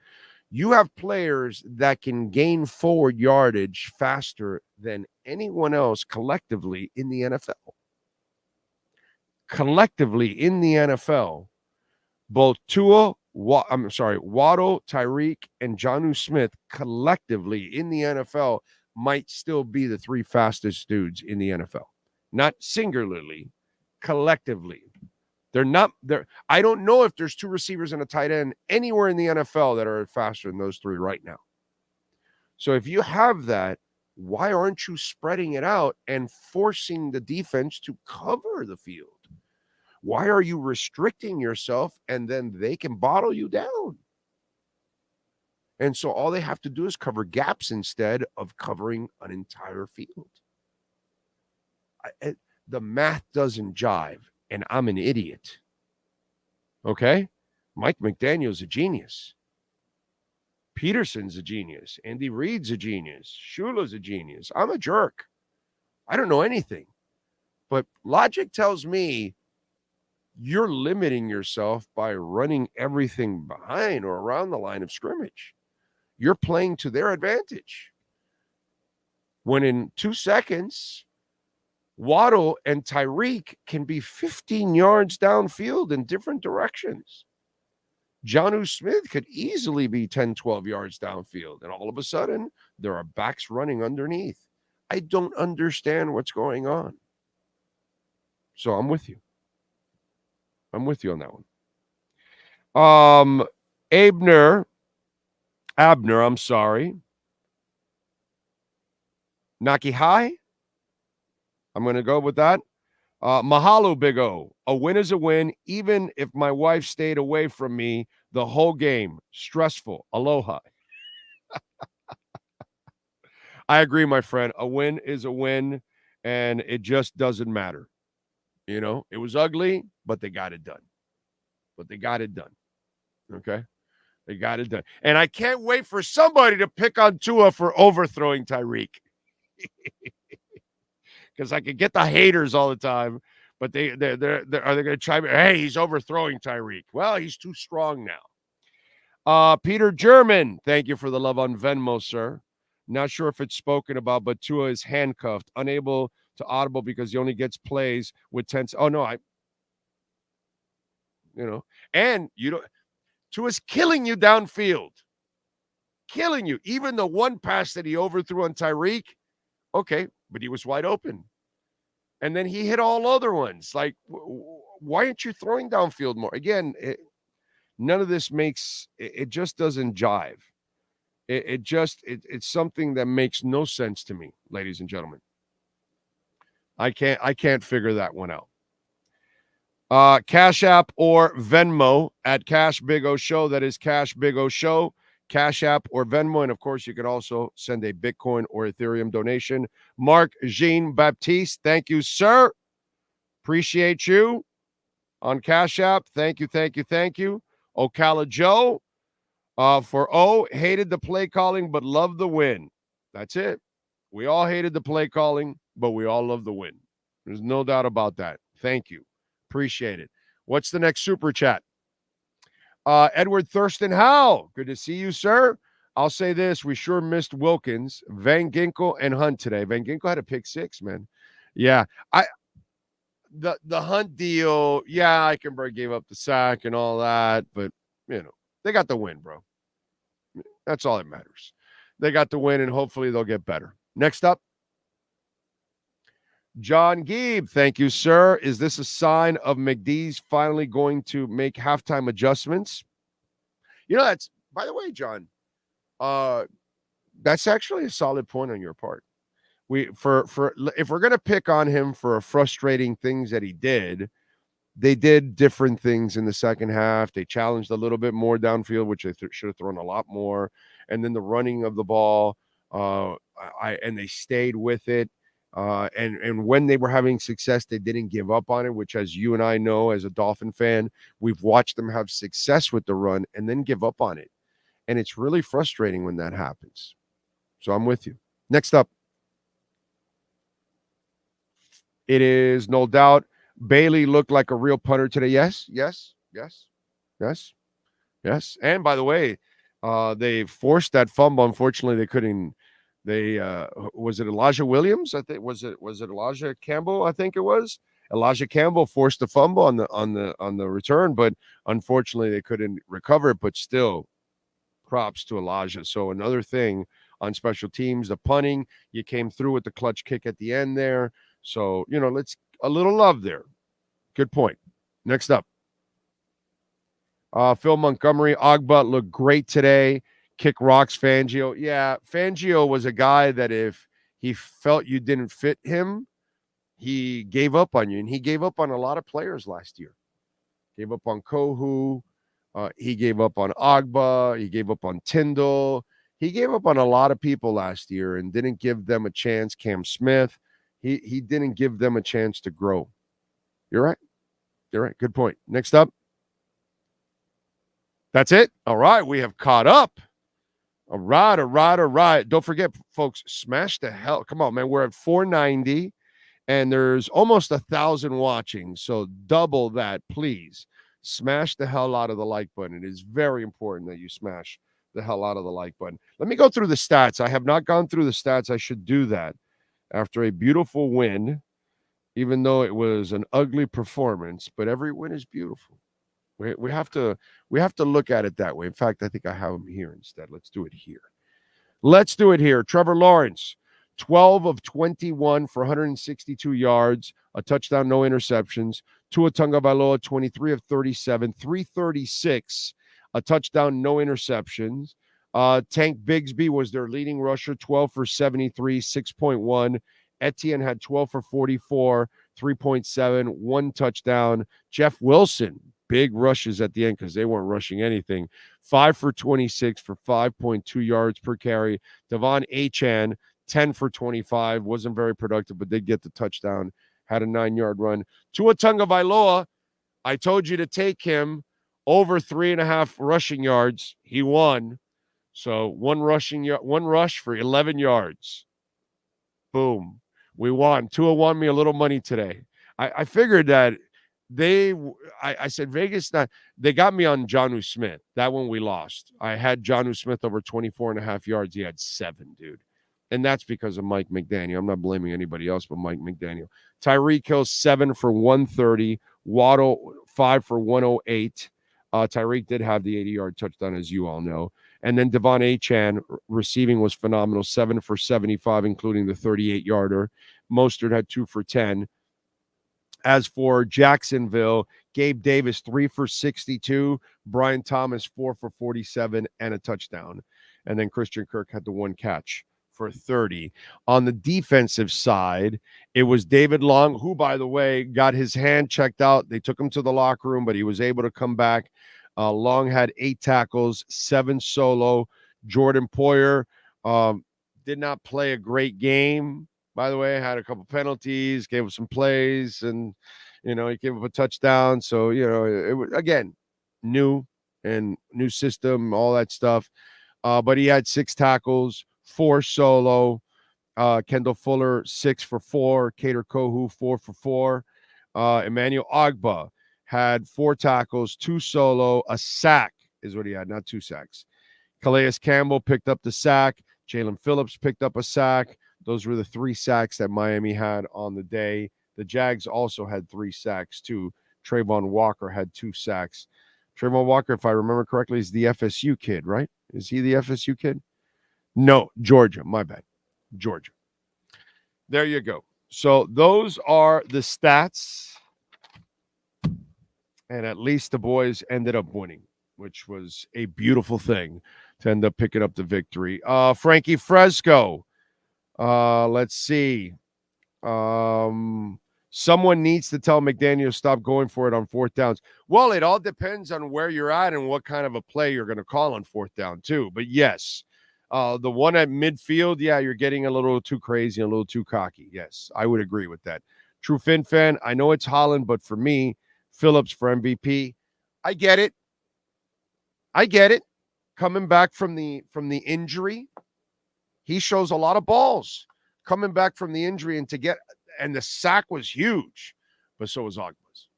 Speaker 11: You have players that can gain forward yardage faster than anyone else collectively in the NFL. Collectively in the NFL, both Waddle, Tyreek, and Jonnu Smith collectively in the NFL might still be the three fastest dudes in the NFL. Not singularly, collectively. They're not there. I don't know if there's two receivers and a tight end anywhere in the NFL that are faster than those three right now. So if you have that, why aren't you spreading it out and forcing the defense to cover the field? Why are you restricting yourself and then they can bottle you down? And so all they have to do is cover gaps instead of covering an entire field. The math doesn't jive, and I'm an idiot. Okay? Mike McDaniel's a genius. Peterson's a genius. Andy Reid's a genius. Shula's a genius. I'm a jerk. I don't know anything. But logic tells me you're limiting yourself by running everything behind or around the line of scrimmage. You're playing to their advantage. When in 2 seconds, Waddle and Tyreek can be 15 yards downfield in different directions. Jonnu Smith could easily be 10, 12 yards downfield. And all of a sudden, there are backs running underneath. I don't understand what's going on. So I'm with you. I'm with you on that one. Abner, I'm sorry. Naki High. I'm going to go with that. Mahalo, Big O. A win is a win, even if my wife stayed away from me the whole game. Stressful. Aloha. I agree, my friend. A win is a win, and it just doesn't matter. You know, it was ugly, but they got it done. Okay? They got it done. And I can't wait for somebody to pick on Tua for overthrowing Tyreek. Because I could get the haters all the time, but are they going to try? Hey, he's overthrowing Tyreek. Well, he's too strong now. Peter German, thank you for the love on Venmo, sir. Not sure if it's spoken about, but Tua is handcuffed, unable to audible because he only gets plays with 10. Oh no, and you don't. Tua's killing you downfield, killing you. Even the one pass that he overthrew on Tyreek. Okay, but he was wide open. And then he hit all other ones. Like, why aren't you throwing downfield more? Again, none of this it just doesn't jive. It's something that makes no sense to me, ladies and gentlemen. I can't figure that one out. Cash App or Venmo at Cash Big O Show. That is Cash Big O Show. Cash App, or Venmo. And, of course, you can also send a Bitcoin or Ethereum donation. Mark Jean Baptiste, thank you, sir. Appreciate you on Cash App. Thank you. Ocala Joe for hated the play calling but loved the win. That's it. We all hated the play calling, but we all love the win. There's no doubt about that. Thank you. Appreciate it. What's the next super chat? Edward Thurston Howe. Good to see you, sir. I'll say this. We sure missed Wilkins, Van Ginkel, and Hunt today. Van Ginkel had a pick 6, man. Yeah. The Hunt deal, yeah, Eichenberg gave up the sack and all that, but, they got the win, bro. That's all that matters. They got the win, and hopefully they'll get better. Next up, John Geeb. Thank you, sir. Is this a sign of McD's finally going to make halftime adjustments? That's, by the way, John, that's actually a solid point on your part. If we're going to pick on him for frustrating things that he did, they did different things in the second half. They challenged a little bit more downfield, which they should have thrown a lot more. And then the running of the ball, and they stayed with it. And when they were having success, they didn't give up on it, which, as you and I know, as a Dolphin fan, we've watched them have success with the run and then give up on it. And it's really frustrating when that happens. So I'm with you. Next up. It is no doubt Bailey looked like a real punter today. Yes. And by the way, they forced that fumble. Unfortunately, they couldn't. Was it Elijah Williams? I think was it Elijah Campbell? I think it was Elijah Campbell forced the fumble on the return, but unfortunately they couldn't recover it. But still, props to Elijah. So another thing on special teams, the punting, you came through with the clutch kick at the end there. So, let's a little love there. Good point. Next up. Phil Montgomery, Ogba looked great today. Kick rocks, Fangio. Yeah, Fangio was a guy that if he felt you didn't fit him, he gave up on you. And he gave up on a lot of players last year. Gave up on Kohu. He gave up on Ogba. He gave up on Tyndall. He gave up on a lot of people last year and didn't give them a chance. Cam Smith. He didn't give them a chance to grow. You're right. Good point. Next up. That's it. All right. We have caught up. All right. Don't forget, folks, smash the hell. Come on, man. We're at 490 and there's almost 1,000 watching. So double that, please. Smash the hell out of the like button. It is very important that you smash the hell out of the like button. Let me go through the stats. I have not gone through the stats. I should do that. After a beautiful win, even though it was an ugly performance, but every win is beautiful. We have to look at it that way. In fact, I think I have them here instead. Let's do it here. Trevor Lawrence, 12 of 21 for 162 yards, a touchdown, no interceptions. Tua Tagovailoa, 23 of 37, 336, a touchdown, no interceptions. Tank Bigsby was their leading rusher, 12 for 73, 6.1. Etienne had 12 for 44, 3.7, one touchdown. Jeff Wilson, big rushes at the end because they weren't rushing anything. 5 for 26 for 5.2 yards per carry. Devon Achane, 10 for 25, wasn't very productive, but did get the touchdown, had a 9-yard run. Tua Tagovailoa, I told you to take him over 3.5 rushing yards. He won. So one rush for 11 yards. Boom. We won. Tua won me a little money today. I figured that I said Vegas, they got me on Jonnu Smith. That one we lost. I had Jonnu Smith over 24.5 yards. He had 7, dude. And that's because of Mike McDaniel. I'm not blaming anybody else but Mike McDaniel. Tyreek Hill, 7 for 130. Waddle, 5 for 108. Tyreek did have the 80-yard touchdown, as you all know. And then Devon Achane receiving was phenomenal, 7 for 75, including the 38-yarder. Mostert had 2 for 10. As for Jacksonville, Gabe Davis, 3 for 62. Brian Thomas, 4 for 47 and a touchdown. And then Christian Kirk had the 1 catch for 30. On the defensive side, it was David Long, who, by the way, got his hand checked out. They took him to the locker room, but he was able to come back. Long had 8 tackles, 7 solo. Jordan Poyer did not play a great game, by the way. Had a couple penalties, gave up some plays, and, he gave up a touchdown. So, it was, again, new system, all that stuff. But he had 6 tackles, 4 solo. Kendall Fuller, 6 for 4. Kader Kohu, 4 for 4. Emmanuel Ogbah had 4 tackles, 2 solo, a sack is what he had, not 2 sacks. Calais Campbell picked up the sack. Jalen Phillips picked up a sack. Those were the 3 sacks that Miami had on the day. The Jags also had 3 sacks, too. Trayvon Walker had 2 sacks. Trayvon Walker, if I remember correctly, is the FSU kid, right? Is he the FSU kid? No, Georgia. My bad. Georgia. There you go. So those are the stats. And at least the boys ended up winning, which was a beautiful thing to end up picking up the victory. Frankie Fresco. Let's see. Someone needs to tell McDaniel stop going for it on 4th downs. Well, it all depends on where you're at and what kind of a play you're going to call on 4th down, too. But yes, the one at midfield, yeah, you're getting a little too crazy, a little too cocky. Yes, I would agree with that. True Fin fan, I know it's Holland, but for me, Phillips for MVP. I get it. Coming back from the injury, he shows a lot of balls. Coming back from the injury and the sack was huge, but so was Ogbah's.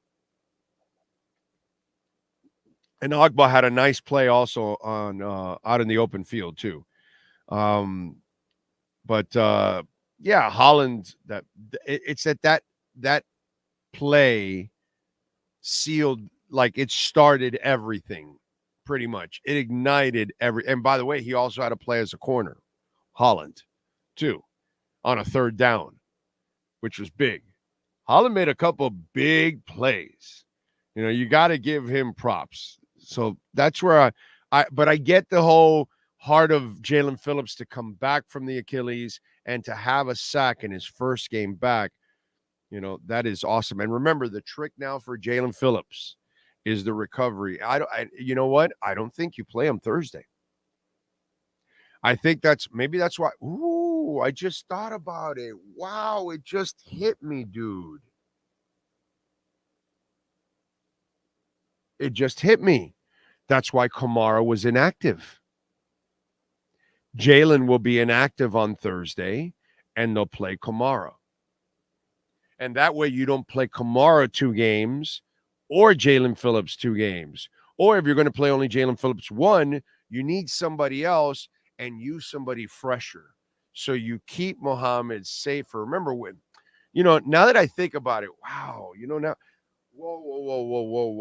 Speaker 11: And Ogbah had a nice play also on out in the open field too. Yeah, Holland. It's that play sealed, like it started everything pretty much. It ignited and by the way, he also had a play as a corner, Holland, too, on a 3rd down, which was big. Holland made a couple big plays. You got to give him props. So that's where but I get the whole heart of Jalen Phillips to come back from the Achilles and to have a sack in his first game back. That is awesome. And remember, the trick now for Jalen Phillips is the recovery. You know what? I don't think you play him Thursday. I think that's why. Ooh, I just thought about it. Wow, it just hit me, dude. It just hit me. That's why Kamara was inactive. Jalen will be inactive on Thursday, and they'll play Kamara. And that way you don't play Kamara 2 games or Jalen Phillips 2 games. Or if you're going to play only Jalen Phillips 1, you need somebody else and use somebody fresher. So you keep Mohammed safer. Remember when, now that I think about it, wow, now, whoa.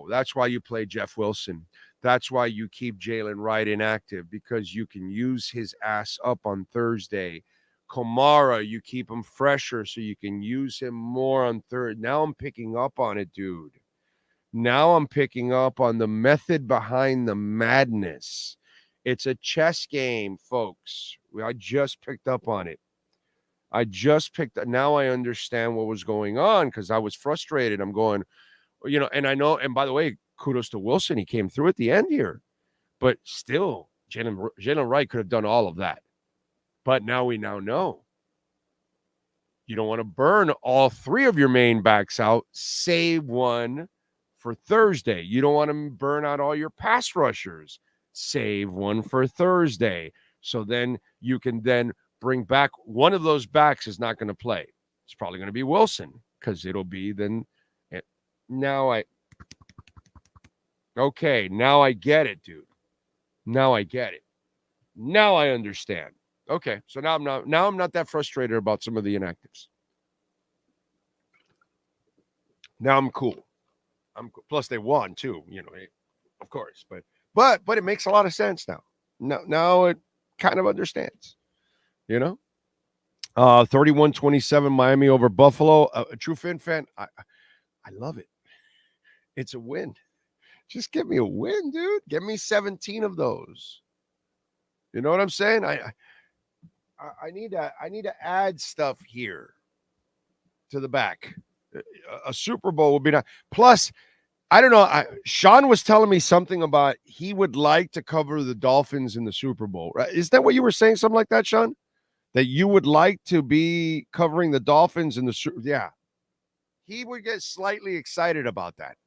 Speaker 11: That's why you play Jeff Wilson. That's why you keep Jalen Wright inactive, because you can use his ass up on Thursday. Kamara, you keep him fresher so you can use him more on third. Now I'm picking up on it, dude. Now I'm picking up on the method behind the madness. It's a chess game, folks. I just picked up on it. Now I understand what was going on because I was frustrated. I'm going, and I know, and by the way, kudos to Wilson. He came through at the end here. But still, Jalen Wright could have done all of that. But now we know. You don't want to burn all 3 of your main backs out. Save one for Thursday. You don't want to burn out all your pass rushers. Save one for Thursday. So then you can then bring back one of those backs is not going to play. It's probably going to be Wilson because it'll be then. Now I get it, dude. Now I get it. Now I understand. Okay, so now I'm not that frustrated about some of the inactives. Now I'm cool. Plus they won too, of course. But it makes a lot of sense now. Now it kind of understands, 31-27 Miami over Buffalo. A true Fin fan, I love it. It's a win. Just give me a win, dude. Give me 17 of those. You know what I'm saying? I need to add stuff here to the back. A Super Bowl would be nice. Plus, I don't know. Sean was telling me something about he would like to cover the Dolphins in the Super Bowl. Right? Is that what you were saying? Something like that, Sean? That you would like to be covering the Dolphins in the Super Bowl? Yeah. He would get slightly excited about that.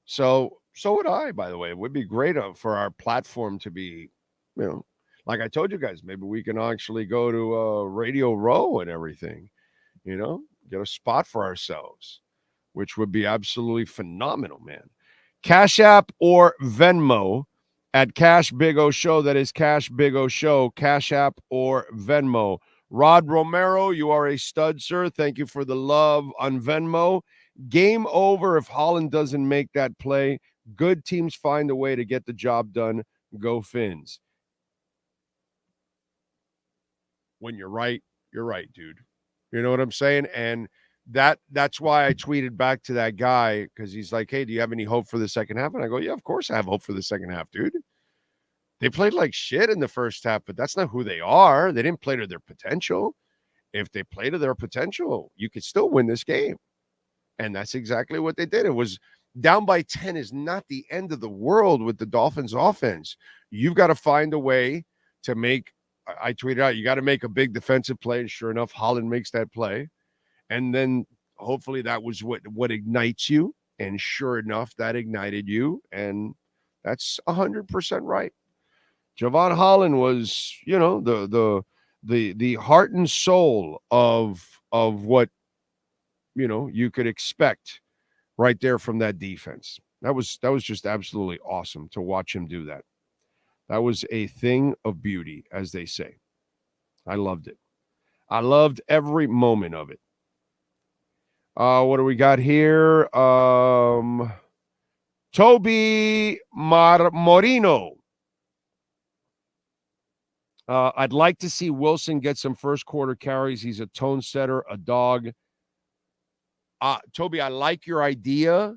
Speaker 11: So would I, by the way. It would be great for our platform to be, like I told you guys, maybe we can actually go to Radio Row and everything, get a spot for ourselves, which would be absolutely phenomenal, man. Cash App or Venmo at Cash Big O Show. That is Cash Big O Show, Cash App or Venmo. Rod Romero, you are a stud, sir. Thank you for the love on Venmo. Game over if Holland doesn't make that play. Good teams find a way to get the job done. Go Fins. When you're right, dude. You know what I'm saying? And that's why I tweeted back to that guy, because he's like, hey, do you have any hope for the second half? And I go, yeah, of course I have hope for the second half, dude. They played like shit in the first half, but that's not who they are. They didn't play to their potential. If they play to their potential, you could still win this game. And that's exactly what they did. It was down by 10 is not the end of the world with the Dolphins offense. You've got to find a way to make, I tweeted out, you got to make a big defensive play. And sure enough, Holland makes that play. And then hopefully that was what ignites you. And sure enough, that ignited you. And that's 100% right. Javon Holland was, the heart and soul of what, you could expect right there from that defense. That was just absolutely awesome to watch him do that. That was a thing of beauty, as they say. I loved it. I loved every moment of it. What do we got here? Toby Morino. I'd like to see Wilson get some first quarter carries. He's a tone setter, a dog. Toby, I like your idea.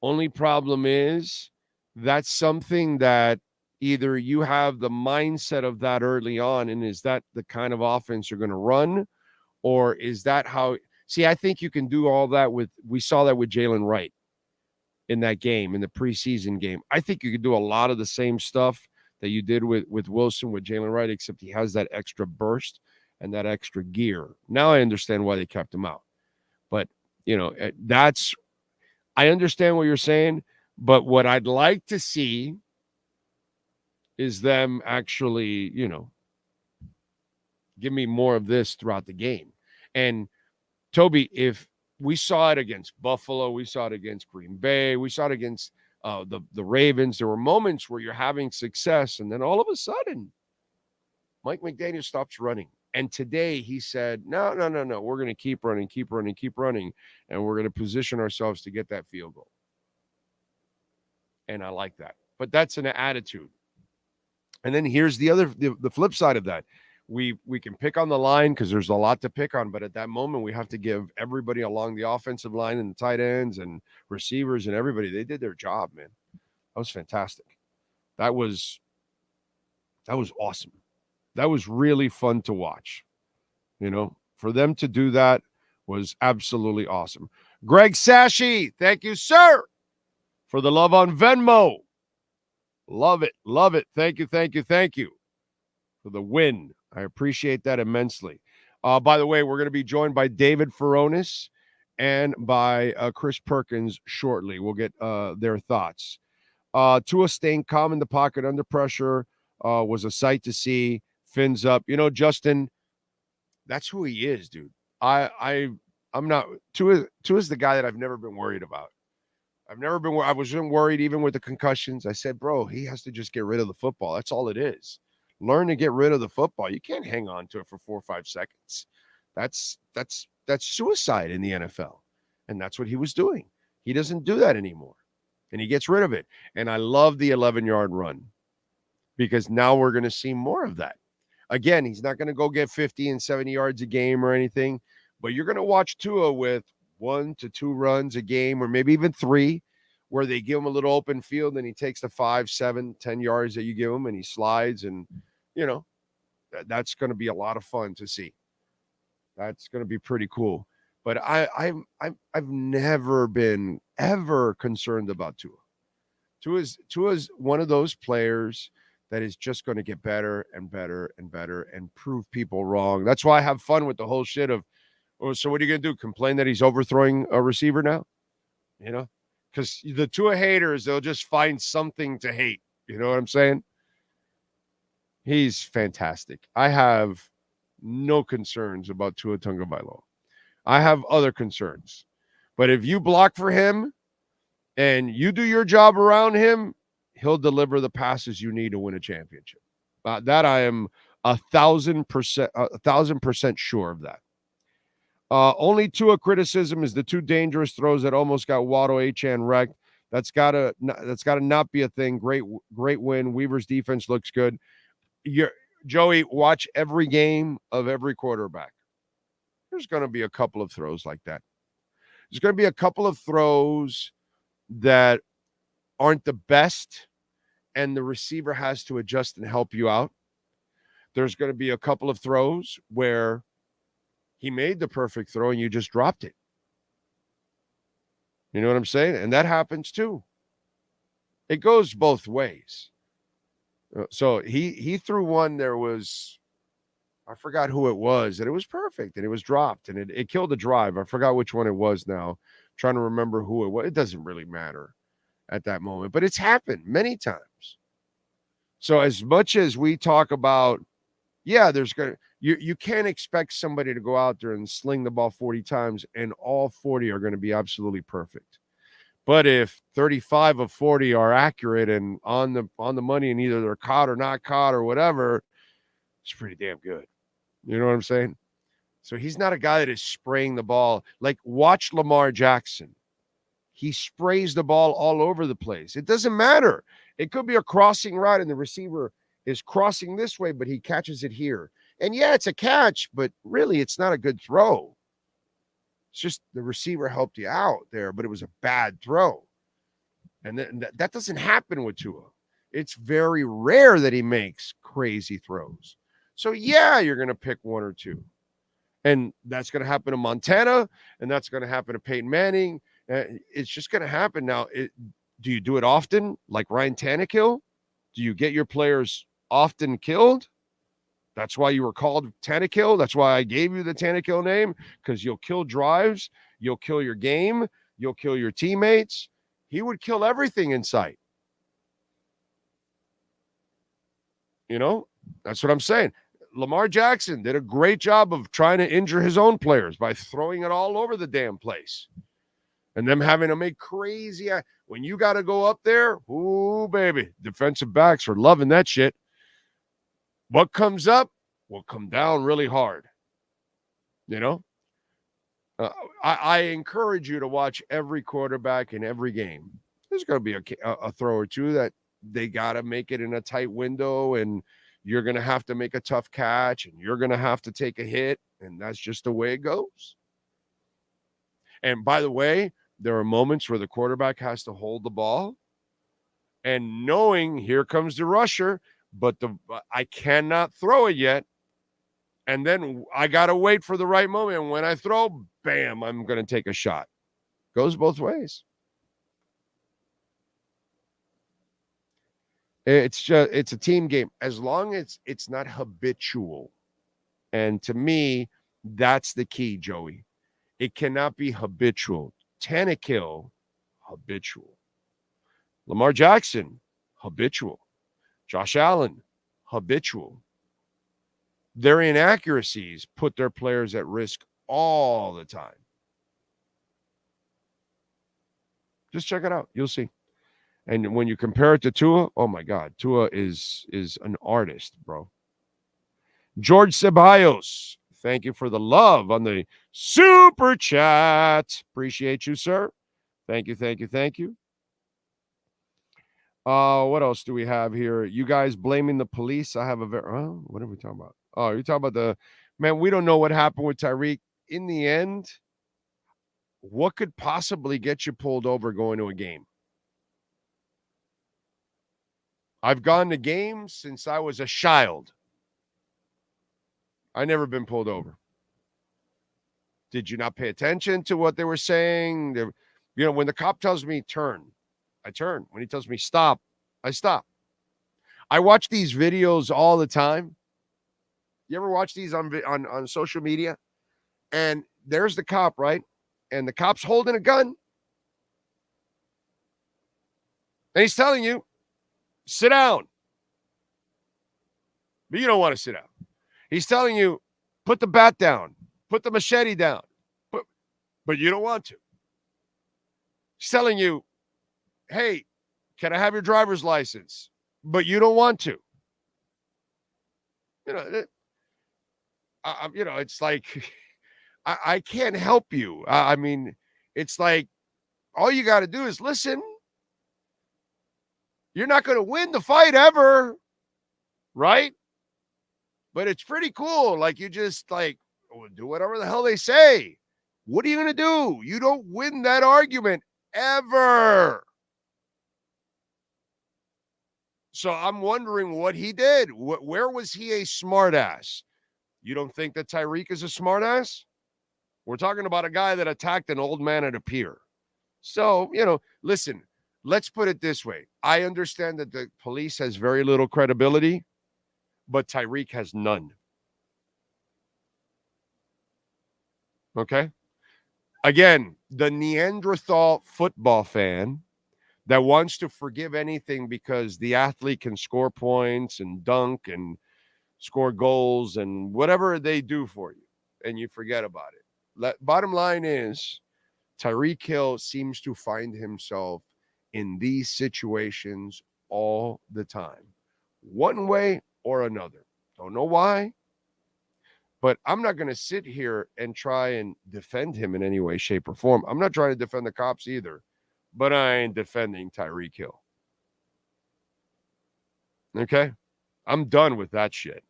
Speaker 11: Only problem is that's something that either you have the mindset of that early on, and is that the kind of offense you're going to run, or is that how? See, I think you can do all that we saw that with Jalen Wright in that game, in the preseason game. I think you could do a lot of the same stuff that you did with Wilson, with Jalen Wright, except he has that extra burst and that extra gear. Now I understand why they kept him out. But, I understand what you're saying, but what I'd like to see is them actually, give me more of this throughout the game. And Toby, if we saw it against Buffalo, we saw it against Green Bay, we saw it against the Ravens, there were moments where you're having success, and then all of a sudden, Mike McDaniel stops running. And today he said, no, we're going to keep running, and we're going to position ourselves to get that field goal. And I like that. But that's an attitude. And then here's the flip side of that. We can pick on the line because there's a lot to pick on, but at that moment we have to give everybody along the offensive line and the tight ends and receivers and everybody, they did their job, man. That was fantastic. That was awesome. That was really fun to watch. For them to do that was absolutely awesome. Greg Sashi, thank you, sir, for the love on Venmo. Love it. Thank you for the win. I appreciate that immensely. By the way, we're going to be joined by David Furones and by Chris Perkins shortly. We'll get their thoughts. Tua staying calm in the pocket under pressure was a sight to see. Fins up. Justin, that's who he is, dude. I'm not. Tua's the guy that I've never been worried about. I wasn't worried even with the concussions. I said, bro, he has to just get rid of the football. That's all it is. Learn to get rid of the football. You can't hang on to it for 4 or 5 seconds. That's suicide in the NFL. And that's what he was doing. He doesn't do that anymore. And he gets rid of it. And I love the 11-yard run because now we're going to see more of that. Again, he's not going to go get 50 and 70 yards a game or anything, but you're going to watch Tua with 1 to 2 runs a game, or maybe even 3, where they give him a little open field and he takes the 5, 7, 10 yards that you give him and he slides, and that's going to be a lot of fun to see. That's going to be pretty cool. But I've never been ever concerned about Tua. Tua's one of those players that is just going to get better and better and better and prove people wrong. That's why I have fun with the whole shit of, oh, so what are you going to do? Complain that he's overthrowing a receiver now? You know, because the Tua haters, they'll just find something to hate. You know what I'm saying? He's fantastic. I have no concerns about Tua Tagovailoa. I have other concerns. But if you block for him and you do your job around him, he'll deliver the passes you need to win a championship. That I am 1,000% sure of that. Only Tua criticism is the two dangerous throws that almost got Waddle Achane wrecked. That's gotta not be a thing. Great win. Weaver's defense looks good. Joey, watch every game of every quarterback. There's going to be a couple of throws like that. There's going to be a couple of throws that aren't the best, and the receiver has to adjust and help you out. There's going to be a couple of throws where he made the perfect throw and you just dropped it. You know what I'm saying? And that happens too. It goes both ways. So he threw one, there was, I forgot who it was, and it was perfect, and it was dropped, and it killed the drive. I forgot which one it was now. I'm trying to remember who it was. It doesn't really matter at that moment, but it's happened many times. So as much as we talk about, yeah, you can't expect somebody to go out there and sling the ball 40 times, and all 40 are going to be absolutely perfect. But if 35 of 40 are accurate and on the money, and either they're caught or not caught or whatever, it's pretty damn good. You know what I'm saying? So he's not a guy that is spraying the ball. Like, watch Lamar Jackson. He sprays the ball all over the place. It doesn't matter. It could be a crossing route and the receiver is crossing this way, but he catches it here. And yeah, it's a catch, but really it's not a good throw. It's just the receiver helped you out there, but it was a bad throw. And that doesn't happen with Tua. It's very rare that he makes crazy throws. So yeah, you're going to pick one or two. And that's going to happen to Montana, and that's going to happen to Peyton Manning. It's just going to happen. Now, do you do it often, like Ryan Tannehill? Do you get your players often killed? That's why you were called Tannehill. That's why I gave you the Tannehill name, because you'll kill drives, you'll kill your game, you'll kill your teammates. He would kill everything in sight. You know, that's what I'm saying. Lamar Jackson did a great job of trying to injure his own players by throwing it all over the damn place. And them having to make crazy. When you got to go up there, ooh, baby, defensive backs are loving that shit. What comes up will come down really hard. You know? I encourage you to watch every quarterback in every game. There's going to be a throw or two that they got to make it in a tight window, and you're going to have to make a tough catch, and you're going to have to take a hit, and that's just the way it goes. And by the way, there are moments where the quarterback has to hold the ball and knowing here comes the rusher, but I cannot throw it yet. And then I got to wait for the right moment. And when I throw, bam, I'm going to take a shot. Goes both ways. It's a team game. As long as it's not habitual. And to me, that's the key, Joey. It cannot be habitual. Tannehill, habitual. Lamar Jackson, habitual. Josh Allen, habitual. Their inaccuracies put their players at risk all the time. Just check it out. You'll see. And when you compare it to Tua, oh my God, Tua is an artist, bro. George Ceballos, thank you for the love on the super chat. Appreciate you, sir. Thank you, thank you, thank you. What else do we have here? You guys blaming the police? I have a what are we talking about? Oh, you're talking about man, we don't know what happened with Tyreek. In the end, what could possibly get you pulled over going to a game? I've gone to games since I was a child. I never been pulled over. Did you not pay attention to what they were saying? When the cop tells me turn, I turn. When he tells me stop, I stop. I watch these videos all the time. You ever watch these on social media? And there's the cop, right? And the cop's holding a gun. And he's telling you, sit down. But you don't want to sit down. He's telling you, put the bat down. Put the machete down. But you don't want to. He's telling you, hey, can I have your driver's license? But you don't want to. It's like, I can't help you. It's like, all you got to do is listen. You're not going to win the fight ever, right? But it's pretty cool. Like, you just, like, do whatever the hell they say. What are you going to do? You don't win that argument ever. So I'm wondering what he did. Where was he a smartass? You don't think that Tyreek is a smartass? We're talking about a guy that attacked an old man at a pier. So, listen, let's put it this way. I understand that the police has very little credibility, but Tyreek has none. Okay? Again, the Neanderthal football fan that wants to forgive anything because the athlete can score points and dunk and score goals and whatever they do for you, and you forget about it. Bottom line is, Tyreek Hill seems to find himself in these situations all the time, one way or another. Don't know why, but I'm not going to sit here and try and defend him in any way, shape, or form. I'm not trying to defend the cops either, but I ain't defending Tyreek Hill. Okay? I'm done with that shit.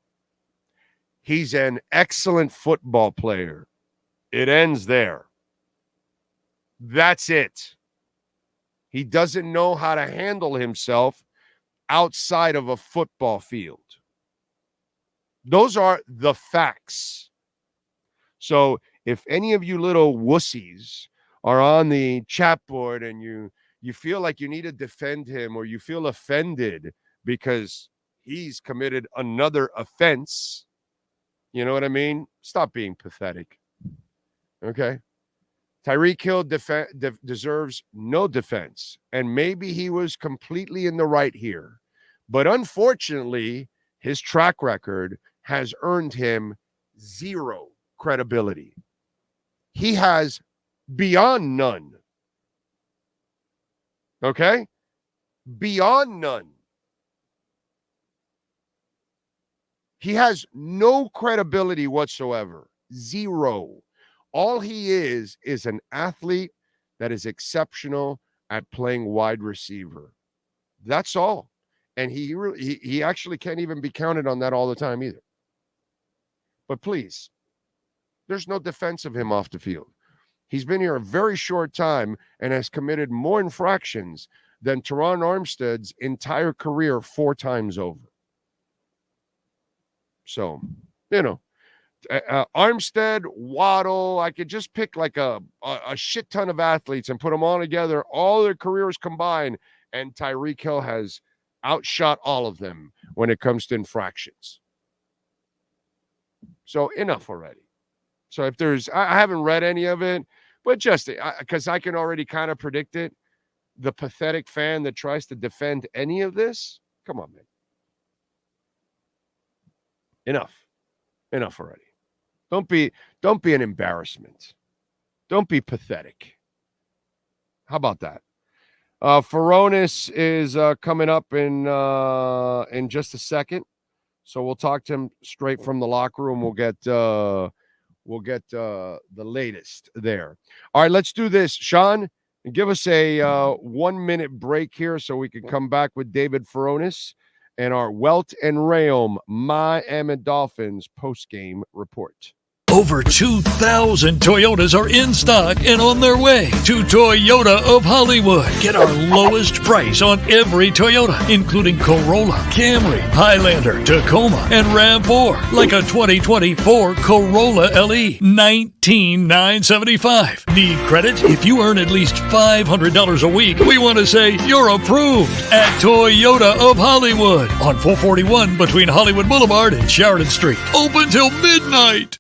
Speaker 11: He's an excellent football player. It ends there. That's it. He doesn't know how to handle himself outside of a football field. Those are the facts. So if any of you little wussies are on the chat board and you feel like you need to defend him, or you feel offended because he's committed another offense, you know what I mean? Stop being pathetic. Okay? Tyreek Hill deserves no defense, and maybe he was completely in the right here. But unfortunately, his track record has earned him zero credibility. He has beyond none. Okay? Beyond none. He has no credibility whatsoever. Zero. All he is an athlete that is exceptional at playing wide receiver. That's all. And he actually can't even be counted on that all the time either. But please, there's no defense of him off the field. He's been here a very short time and has committed more infractions than Teron Armstead's entire career 4 times over. So, Armstead, Waddle, I could just pick like a shit ton of athletes and put them all together, all their careers combined, and Tyreek Hill has outshot all of them when it comes to infractions. So enough already. So if there's, I haven't read any of it, but just because I can already kind of predict it, the pathetic fan that tries to defend any of this, come on, man. Enough already. Don't be an embarrassment. Don't be pathetic. How about that? Furones is coming up in just a second, so we'll talk to him straight from the locker room. We'll get the latest there. All right, let's do this, Sean. Give us a 1-minute break here so we can come back with David Furones and our Welt and Rayom Miami Dolphins postgame report.
Speaker 8: Over 2,000 Toyotas are in stock and on their way to Toyota of Hollywood. Get our lowest price on every Toyota, including Corolla, Camry, Highlander, Tacoma, and RAV4. Like a 2024 Corolla LE, $19,975. Need credit? If you earn at least $500 a week, we want to say you're approved at Toyota of Hollywood on 441 between Hollywood Boulevard and Sheridan Street. Open till midnight.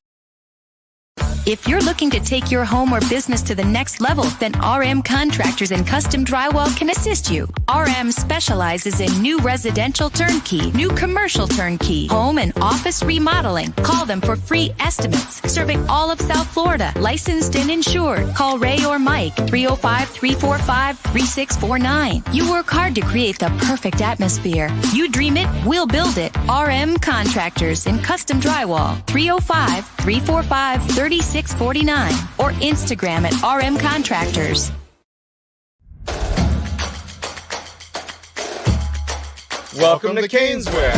Speaker 7: If you're looking to take your home or business to the next level, then RM Contractors and Custom Drywall can assist you. RM specializes in new residential turnkey, new commercial turnkey, home and office remodeling. Call them for free estimates. Serving all of South Florida, licensed and insured. Call Ray or Mike, 305-345-3649. You work hard to create the perfect atmosphere. You dream it, we'll build it. RM Contractors and Custom Drywall, 305-345-3649 or Instagram at RM Contractors.
Speaker 9: Welcome to Caneswear.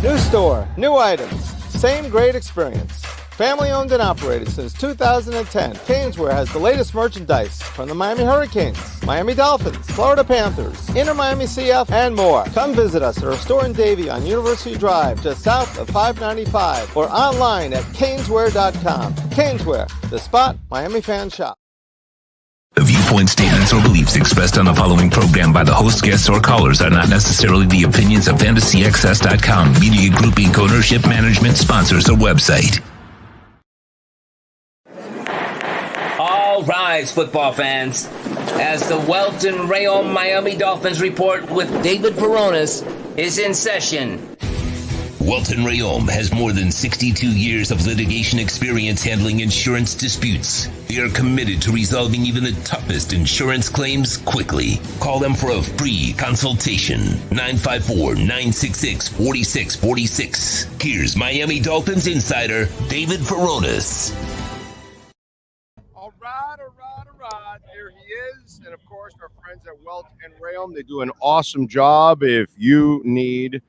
Speaker 9: New store, new items, same great experience. Family owned and operated since 2010, Caneswear has the latest merchandise from the Miami Hurricanes, Miami Dolphins, Florida Panthers, Inter Miami CF, and more. Come visit us at our store in Davie on University Drive, just south of 595, or online at caneswear.com. Caneswear, the spot Miami fans shop.
Speaker 4: The viewpoint, statements, or beliefs expressed on the following program by the host, guests, or callers are not necessarily the opinions of FantasyXS.com, Media Group Inc. ownership, management, sponsors, or website.
Speaker 12: All rise, football fans, as the Welton Rayon Miami Dolphins report with David Furones is in session.
Speaker 4: Welton Rayon has more than 62 years of litigation experience handling insurance disputes. They are committed to resolving even the toughest insurance claims quickly. Call them for a free consultation. 954-966-4646. Here's Miami Dolphins insider David Furones.
Speaker 11: All right. There he is. And, of course, our friends at Welton and Rayon, they do an awesome job. If you need...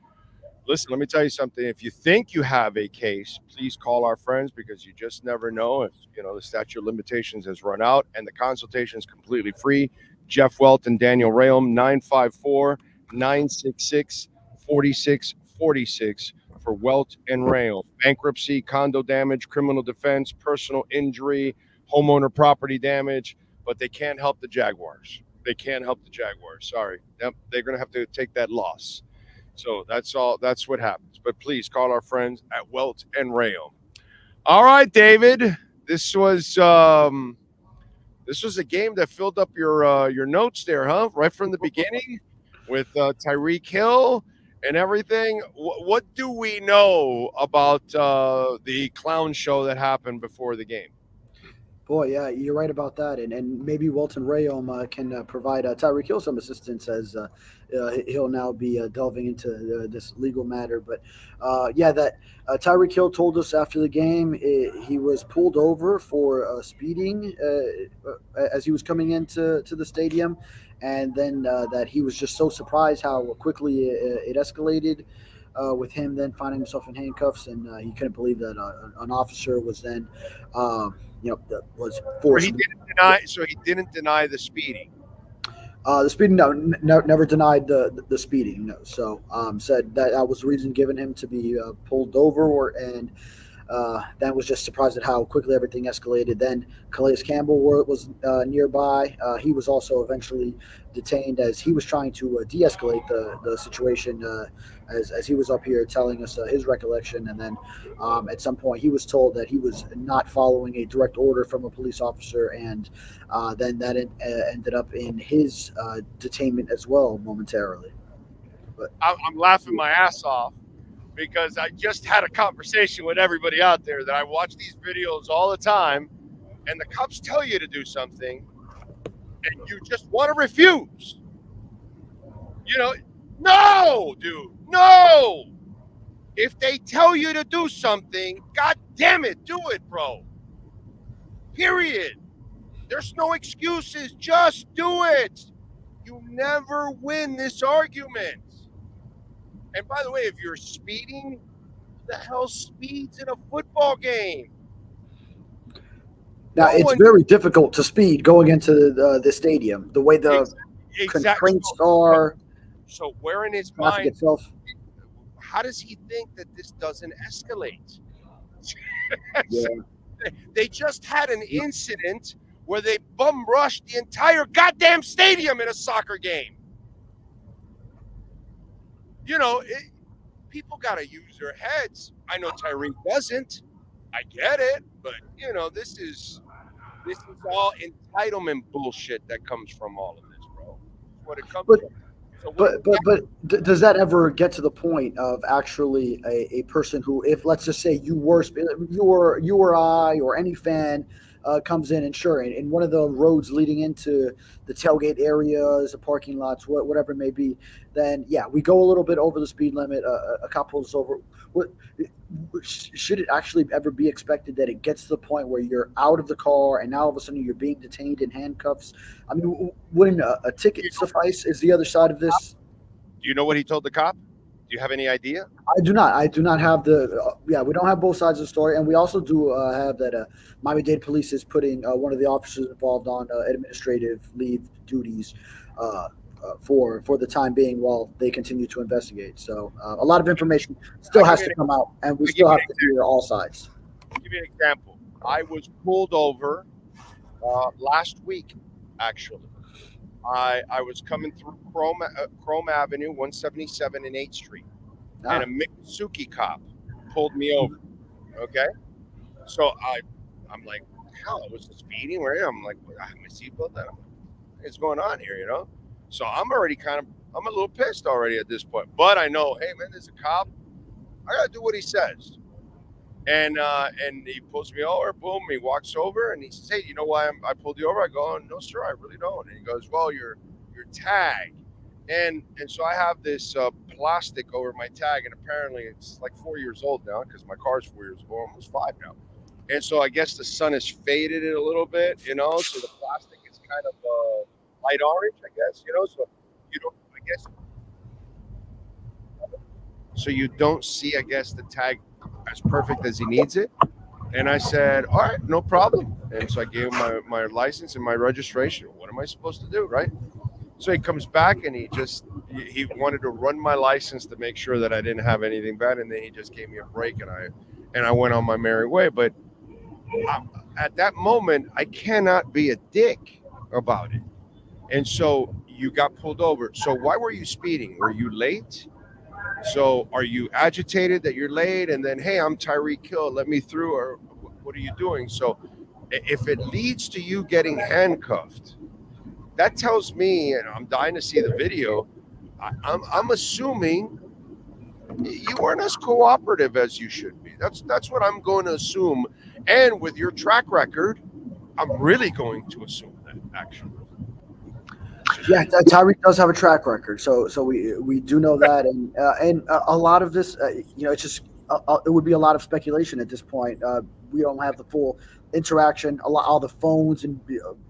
Speaker 11: Listen, let me tell you something. If you think you have a case, please call our friends because you just never know if, the statute of limitations has run out and the consultation is completely free. Jeff Welt and Daniel Rayon, 954-966-4646 for Welt and Rayon. Bankruptcy, condo damage, criminal defense, personal injury, homeowner property damage, but they can't help the Jaguars. Sorry. Yep, they're going to have to take that loss. So that's all. That's what happens. But please call our friends at Welt and Rayon. All right, David. This was a game that filled up your notes there, huh? Right from the beginning with Tyreek Hill and everything. What do we know about the clown show that happened before the game?
Speaker 13: Boy, yeah, you're right about that. And maybe Welton Rayon can provide Tyreek Hill some assistance as he'll now be delving into this legal matter. But, that Tyreek Hill told us after the game he was pulled over for speeding as he was coming into the stadium. And then that he was just so surprised how quickly it escalated. With him then finding himself in handcuffs, and he couldn't believe that an officer was then, was forced.
Speaker 11: So he didn't deny the speeding.
Speaker 13: The speeding, never denied the speeding. No, so said that was the reason given him to be pulled over, and then was just surprised at how quickly everything escalated. Then Calais Campbell was nearby. He was also eventually detained as he was trying to de-escalate the situation as he was up here telling us his recollection. And then at some point he was told that he was not following a direct order from a police officer, and then that ended up in his detainment as well momentarily. But
Speaker 11: I'm laughing my ass off because I just had a conversation with everybody out there that I watch these videos all the time, and the cops tell you to do something and you just want to refuse. No, dude, no. If they tell you to do something, God damn it, do it, bro. Period. There's no excuses. Just do it. You never win this argument. And by the way, if you're speeding, the hell speeds in a football game?
Speaker 13: Now, it's very difficult to speed going into the stadium, the way the constraints are.
Speaker 11: So where in his
Speaker 13: traffic
Speaker 11: mind,
Speaker 13: itself.
Speaker 11: how does he think that this doesn't escalate?
Speaker 13: Yeah.
Speaker 11: They just had an incident where they bum rushed the entire goddamn stadium in a soccer game. You know, people got to use their heads. I know Tyreek doesn't. I get it, but you know, this is all entitlement bullshit that comes from all of this, bro. That's what it comes from. So
Speaker 13: But does that ever get to the point of actually a person who, if let's just say you or I or any fan comes in, and sure, in one of the roads leading into the tailgate areas, the parking lots, whatever it may be, then yeah, we go a little bit over the speed limit. A cop pulls us over. Should it actually ever be expected that it gets to the point where you're out of the car and now all of a sudden you're being detained in handcuffs? I mean, wouldn't a ticket suffice? Is the other side of this?
Speaker 11: Do you know what he told the cop? Do you have any idea?
Speaker 13: I do not. I do not have the. We don't have both sides of the story, and we also do have that. Miami-Dade Police is putting one of the officers involved on administrative leave duties for the time being while they continue to investigate. So a lot of information still has to come out, and we still have to hear all sides.
Speaker 11: I'll give you an example. I was pulled over last week, actually. I was coming through Chrome Avenue, 177 and 8th Street, and a Mitsuki cop pulled me over. Okay, so I'm like, hell, I was speeding. Where I'm like, I have my seatbelt on. What's going on here? You know? So I'm already I'm a little pissed already at this point. But I know, hey man, there's a cop. I gotta do what he says. And he pulls me over, boom, he walks over and he says, hey, you know why I pulled you over? I go, oh, no, sir, I really don't. And he goes, well, your tag. And so I have this plastic over my tag, and apparently it's like 4 years old now because my car's 4 years old, almost 5 now. And so I guess the sun has faded it a little bit, you know, so the plastic is kind of light orange, I guess, you know, so you don't, I guess. So you don't see, I guess, the tag as perfect as he needs it. And I said, all right, no problem. And so I gave him my license and my registration. What am I supposed to do, right? So he comes back and he wanted to run my license to make sure that I didn't have anything bad. And then he just gave me a break and I went on my merry way. But at that moment, I cannot be a dick about it. And so you got pulled over. So why were you speeding? Were you late? So are you agitated that you're late? And then, hey, I'm Tyreek Hill, let me through, or what are you doing? So if it leads to you getting handcuffed, that tells me, and I'm dying to see the video, I'm assuming you weren't as cooperative as you should be. That's what I'm going to assume. And with your track record, I'm really going to assume that, actually.
Speaker 13: Yeah, Tyreek does have a track record, so we do know that, and a lot of this, it's just it would be a lot of speculation at this point. We don't have the full interaction. All the phones and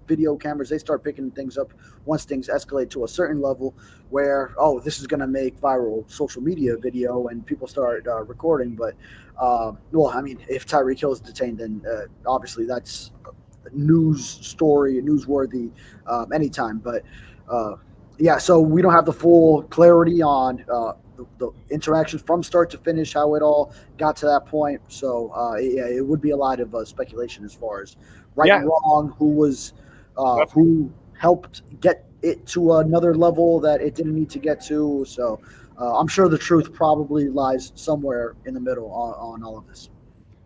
Speaker 13: video cameras, they start picking things up once things escalate to a certain level where, oh, this is going to make viral social media video and people start recording. But well, I mean, if Tyreek Hill is detained, then obviously that's a news story, newsworthy anytime. But yeah, so we don't have the full clarity on the interaction from start to finish, how it all got to that point. So yeah, it would be a lot of speculation as far as right and wrong, who helped get it to another level that it didn't need to get to. So I'm sure the truth probably lies somewhere in the middle on all of this.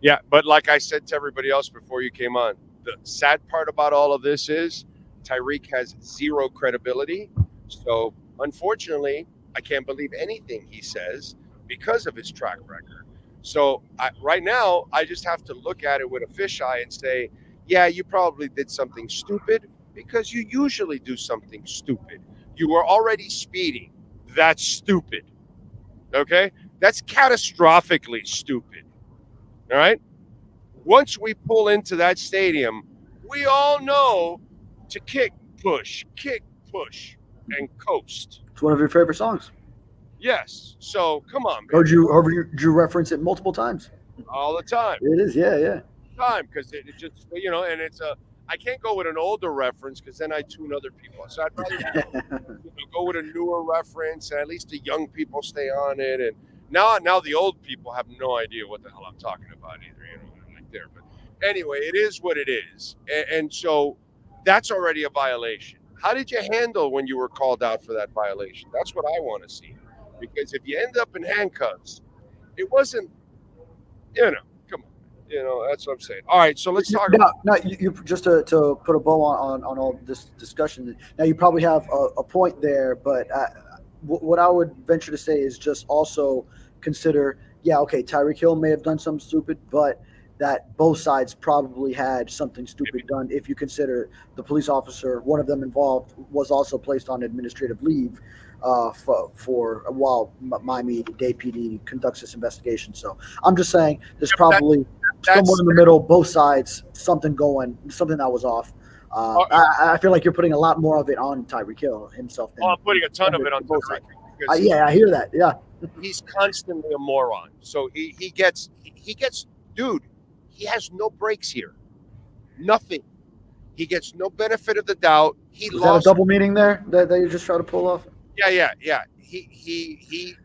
Speaker 11: Yeah, but like I said to everybody else before you came on, the sad part about all of this is Tyreek has zero credibility. So unfortunately, I can't believe anything he says because of his track record. So right now, I just have to look at it with a fisheye and say, yeah, you probably did something stupid because you usually do something stupid. You were already speeding. That's stupid. Okay? That's catastrophically stupid. All right? Once we pull into that stadium, we all know to kick, push, and coast.
Speaker 13: It's one of your favorite songs.
Speaker 11: Yes. So come on, man.
Speaker 13: Heard you reference it multiple times.
Speaker 11: All the time.
Speaker 13: It is, yeah.
Speaker 11: Time because it just and it's I can't go with an older reference because then I tune other people. So I'd rather go with a newer reference, and at least the young people stay on it. And now the old people have no idea what the hell I'm talking about either. I'm like there, but anyway, it is what it is, and so that's already a violation. How did you handle when you were called out for that violation? That's what I want to see, because if you end up in handcuffs, it wasn't, come on, that's what I'm saying. All right, so let's talk about.
Speaker 13: Now, you just to put a bow on all this discussion. Now, you probably have a point there, but what I would venture to say is just also consider, Tyreek Hill may have done something stupid, but that both sides probably had something stupid done. If you consider the police officer, one of them involved, was also placed on administrative leave for while Miami-Dade PD conducts this investigation. So I'm just saying there's probably somewhere in the middle, both sides, something that was off. I feel like you're putting a lot more of it on Tyreek Hill himself.
Speaker 11: I'm putting a ton of it on both sides.
Speaker 13: I hear that. Yeah,
Speaker 11: he's constantly a moron. So he gets, dude. He has no breaks here. Nothing. He gets no benefit of the doubt.
Speaker 13: Was that a double meaning there that you just try to pull off?
Speaker 11: Yeah. He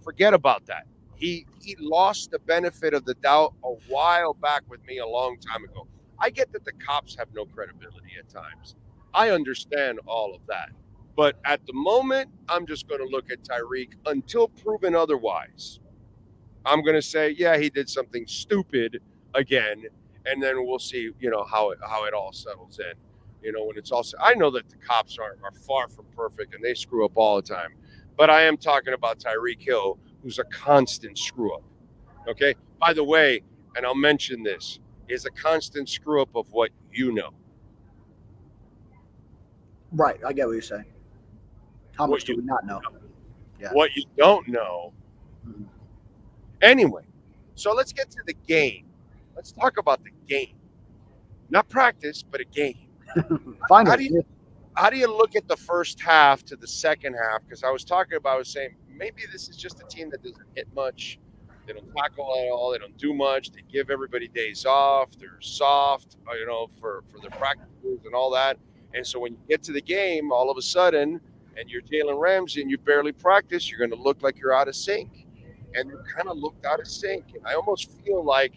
Speaker 11: forget about that. He lost the benefit of the doubt a while back with me a long time ago. I get that the cops have no credibility at times. I understand all of that. But at the moment, I'm just going to look at Tyreek until proven otherwise. I'm going to say, he did something stupid again, and then we'll see, how it all settles in. When it's all I know that the cops are far from perfect and they screw up all the time. But I am talking about Tyreek Hill, who's a constant screw up. Okay? By the way, and I'll mention this, is a constant screw up of what you know.
Speaker 13: Right, I get what you're saying. How much do we not know?
Speaker 11: Yeah. What you don't know. Mm-hmm. Anyway, so let's get to the game. Let's talk about the game. Not practice, but a game. How do you look at the first half to the second half? Because I was saying, maybe this is just a team that doesn't hit much. They don't tackle at all. They don't do much. They give everybody days off. They're soft, for their practices and all that. And so when you get to the game, all of a sudden, and you're Jalen Ramsey and you barely practice, you're going to look like you're out of sync. And you kind of looked out of sync. And I almost feel like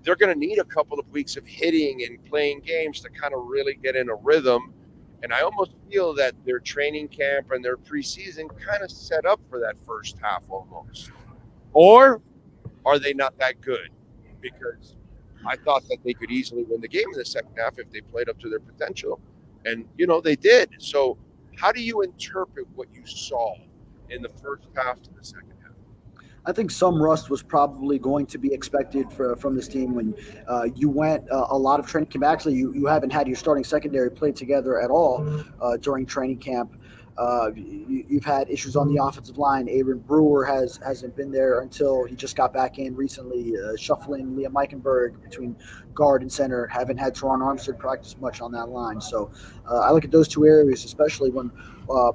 Speaker 11: they're going to need a couple of weeks of hitting and playing games to kind of really get in a rhythm. And I almost feel that their training camp and their preseason kind of set up for that first half almost. Or are they not that good? Because I thought that they could easily win the game in the second half if they played up to their potential. And, they did. So how do you interpret what you saw in the first half to the second half?
Speaker 13: I think some rust was probably going to be expected from this team when you went a lot of training camp. Actually, you haven't had your starting secondary play together at all during training camp. You've had issues on the offensive line. Aaron Brewer hasn't been there until he just got back in recently, shuffling Liam Eichenberg between guard and center. Haven't had Teron Armstead practice much on that line. So I look at those two areas, especially when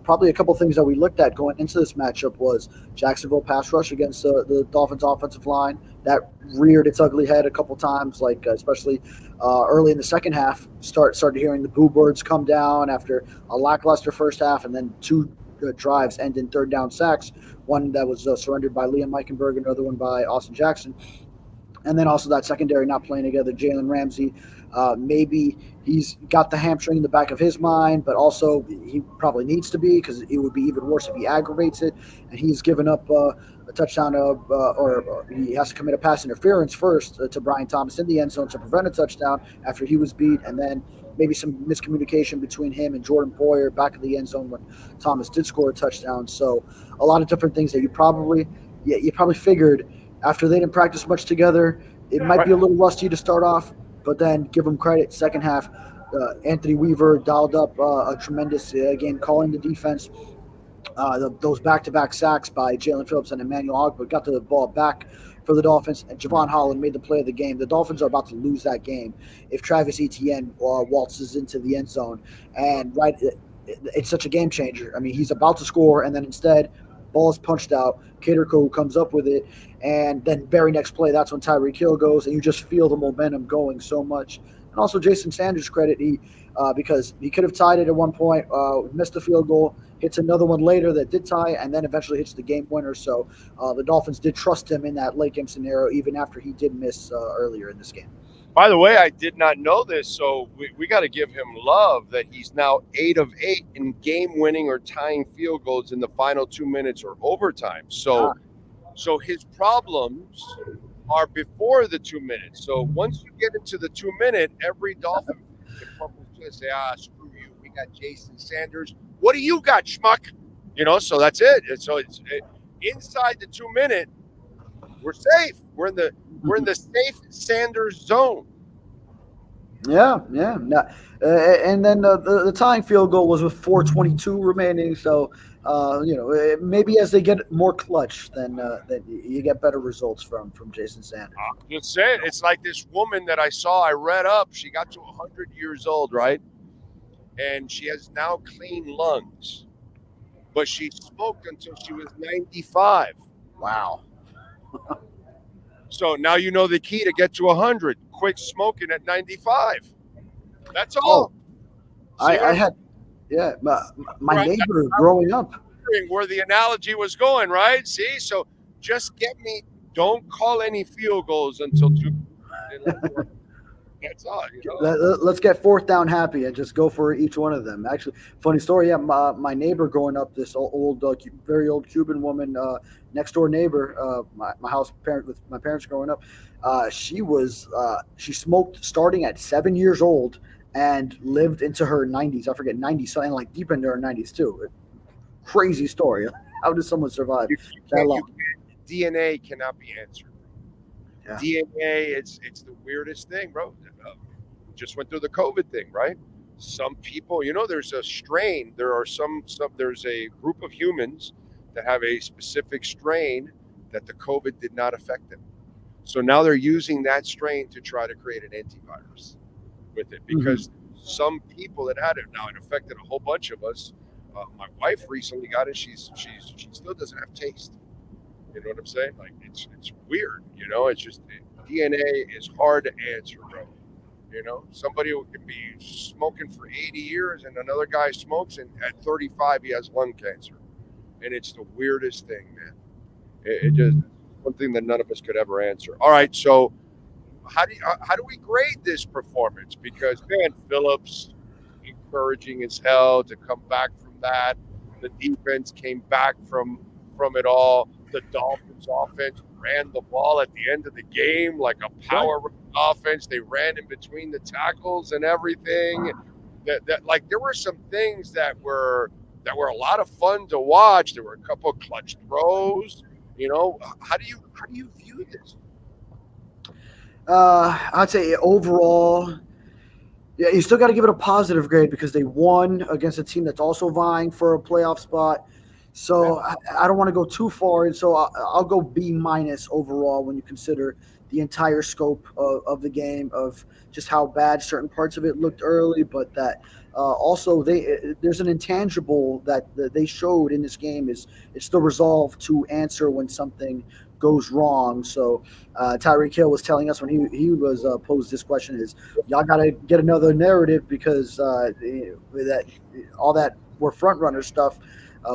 Speaker 13: probably a couple things that we looked at going into this matchup was Jacksonville pass rush against the Dolphins offensive line. That reared its ugly head a couple times, especially early in the second half. Started hearing the boo birds come down after a lackluster first half, and then two drives end in third down sacks. One that was surrendered by Liam Eichenberg, another one by Austin Jackson. And then also that secondary not playing together, Jalen Ramsey. Maybe he's got the hamstring in the back of his mind, but also he probably needs to be, because it would be even worse if he aggravates it. And he's given up a touchdown or he has to commit a pass interference first to Brian Thomas in the end zone to prevent a touchdown after he was beat. And then maybe some miscommunication between him and Jordan Poyer back in the end zone when Thomas did score a touchdown. So a lot of different things that you probably figured after they didn't practice much together, it might be a little rusty to start off, but then give them credit. Second half, Anthony Weaver dialed up a tremendous game calling the defense. Those back-to-back sacks by Jalen Phillips and Emmanuel Ogbah got the ball back for the Dolphins, and Javon Holland made the play of the game. The Dolphins are about to lose that game if Travis Etienne waltzes into the end zone. And it's such a game changer. I mean, he's about to score, and then instead Ball's punched out. Caterco comes up with it, and then very next play, that's when Tyreek Hill goes, and you just feel the momentum going so much. And also Jason Sanders' credit, because he could have tied it at one point, missed a field goal, hits another one later that did tie, and then eventually hits the game winner. So the Dolphins did trust him in that late game scenario, even after he did miss earlier in this game.
Speaker 11: By the way, I did not know this, so we got to give him love that he's now 8 of 8 in game-winning or tying field goals in the final 2 minutes or overtime. So his problems are before the 2 minutes. So once you get into the 2 minute, every Dolphin can pump his chest, say, screw you. We got Jason Sanders. What do you got, schmuck? So that's it. And so it's inside the 2 minute, we're safe. We're in the safe Sanders zone.
Speaker 13: Yeah. And then the tying field goal was with 4:22 remaining. So, maybe as they get more clutch, then you get better results from Jason Sanders.
Speaker 11: Just saying, it's like this woman that I read up. She got to 100 years old, right? And she has now clean lungs. But she smoked until she was 95.
Speaker 13: Wow.
Speaker 11: So now you know the key to get to 100. Quit smoking at 95. That's all.
Speaker 13: I had, my neighbor growing up.
Speaker 11: Where the analogy was going, right? See? So just don't call any field goals until 2. That's all.
Speaker 13: Let's get fourth down happy and just go for each one of them. Actually, funny story. Yeah, my neighbor growing up, this very old Cuban woman, next door neighbor, my house parent with my parents growing up. She smoked starting at 7 years old and lived into her 90s. I forget 90 something, like deep into her 90s too. Crazy story. How does someone survive that long?
Speaker 11: DNA cannot be answered. Yeah. DNA, it's the weirdest thing, bro. Just went through the COVID thing, right? Some people, there's a strain. There's a group of humans that have a specific strain that the COVID did not affect them. So now they're using that strain to try to create an antivirus with it, because some people that had it, now it affected a whole bunch of us. My wife recently got it. She still doesn't have taste. You know what I'm saying? Like it's weird. It's just DNA is hard to answer, bro. Somebody who can be smoking for 80 years and another guy smokes, and at 35 he has lung cancer, and it's the weirdest thing, man. It just one thing that none of us could ever answer. All right, so how do we grade this performance? Because man, Phillips encouraging as hell to come back from that. The defense came back from it all. The Dolphins offense ran the ball at the end of the game like a power offense. They ran in between the tackles and everything. That like there were some things that were a lot of fun to watch. There were a couple of clutch throws. How do you view this?
Speaker 13: I'd say overall, yeah, you still got to give it a positive grade because they won against a team that's also vying for a playoff spot. So I don't want to go too far, and so I'll go B- overall when you consider the entire scope of the game, of just how bad certain parts of it looked early, but that also there's an intangible that they showed in this game is it's the resolve to answer when something goes wrong. So Tyreek Hill was telling us when he was posed this question is y'all got to get another narrative because that all that were front runner stuff.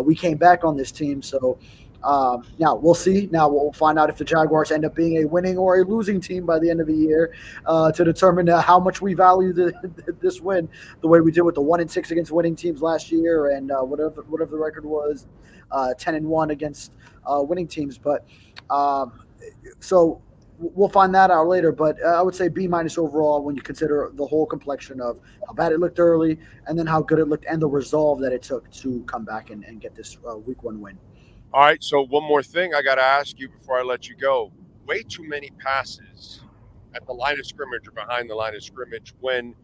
Speaker 13: We came back on this team, so now we'll see. Now we'll find out if the Jaguars end up being a winning or a losing team by the end of the year to determine how much we value this win, the way we did with the 1-6 against winning teams last year, and whatever the record was, 10-1 against winning teams. But so we'll find that out later. But I would say B- overall when you consider the whole complexion of how bad it looked early and then how good it looked and the resolve that it took to come back and get this week 1 win.
Speaker 11: All right, so one more thing I got to ask you before I let you go. Way too many passes at the line of scrimmage or behind the line of scrimmage when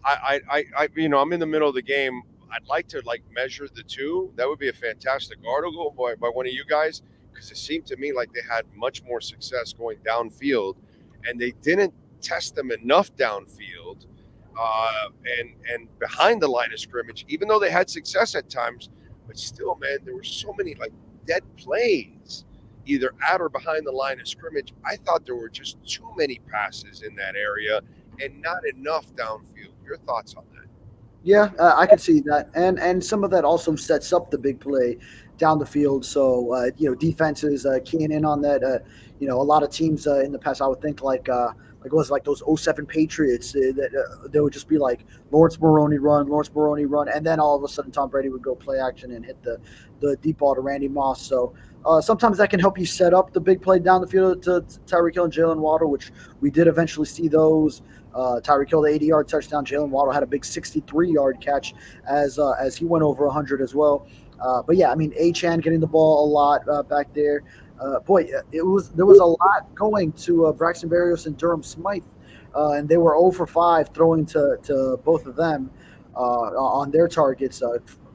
Speaker 11: I'm in the middle of the game. I'd like to measure the two. That would be a fantastic article by one of you guys, because it seemed to me like they had much more success going downfield, and they didn't test them enough downfield and behind the line of scrimmage, even though they had success at times. But still, man, there were so many dead plays, either at or behind the line of scrimmage. I thought there were just too many passes in that area and not enough downfield. Your thoughts on that?
Speaker 13: Yeah, I can see that, and some of that also sets up the big play down the field. So defenses keying in on that. A lot of teams in the past, I would think like it was like those 07 Patriots that they would just be like Lawrence Maroney run, and then all of a sudden Tom Brady would go play action and hit the deep ball to Randy Moss. So sometimes that can help you set up the big play down the field to Tyreek Hill and Jalen Waddle, which we did eventually see those. Tyreek Hill, the 80-yard touchdown. Jalen Waddle had a big 63-yard catch as he went over 100 as well. But yeah, I mean, Achane getting the ball a lot back there. There was a lot going to Braxton Berrios and Durham Smythe, and they were 0 for 5 throwing to both of them on their targets.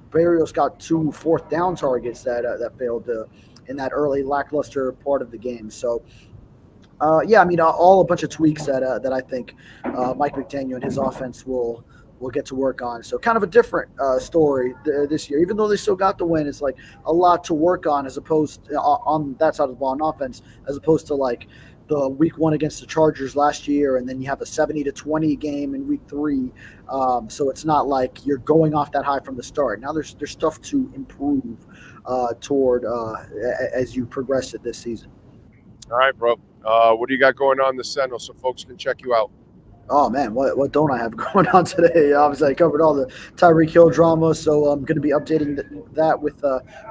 Speaker 13: Berrios got 2 fourth down targets that failed in that early lackluster part of the game. So. All a bunch of tweaks that I think Mike McDaniel and his offense will get to work on. So kind of a different story this year. Even though they still got the win, it's like a lot to work on as opposed to, on that side of the ball on offense, as opposed to like the week 1 against the Chargers last year, and then you have a 70-20 game in week 3. So it's not like you're going off that high from the start. Now there's stuff to improve toward as you progress it this season.
Speaker 11: All right, bro. What do you got going on the Sentinel so folks can check you out?
Speaker 13: Oh, man, what don't I have going on today? Obviously, I covered all the Tyreek Hill drama, so I'm going to be updating that with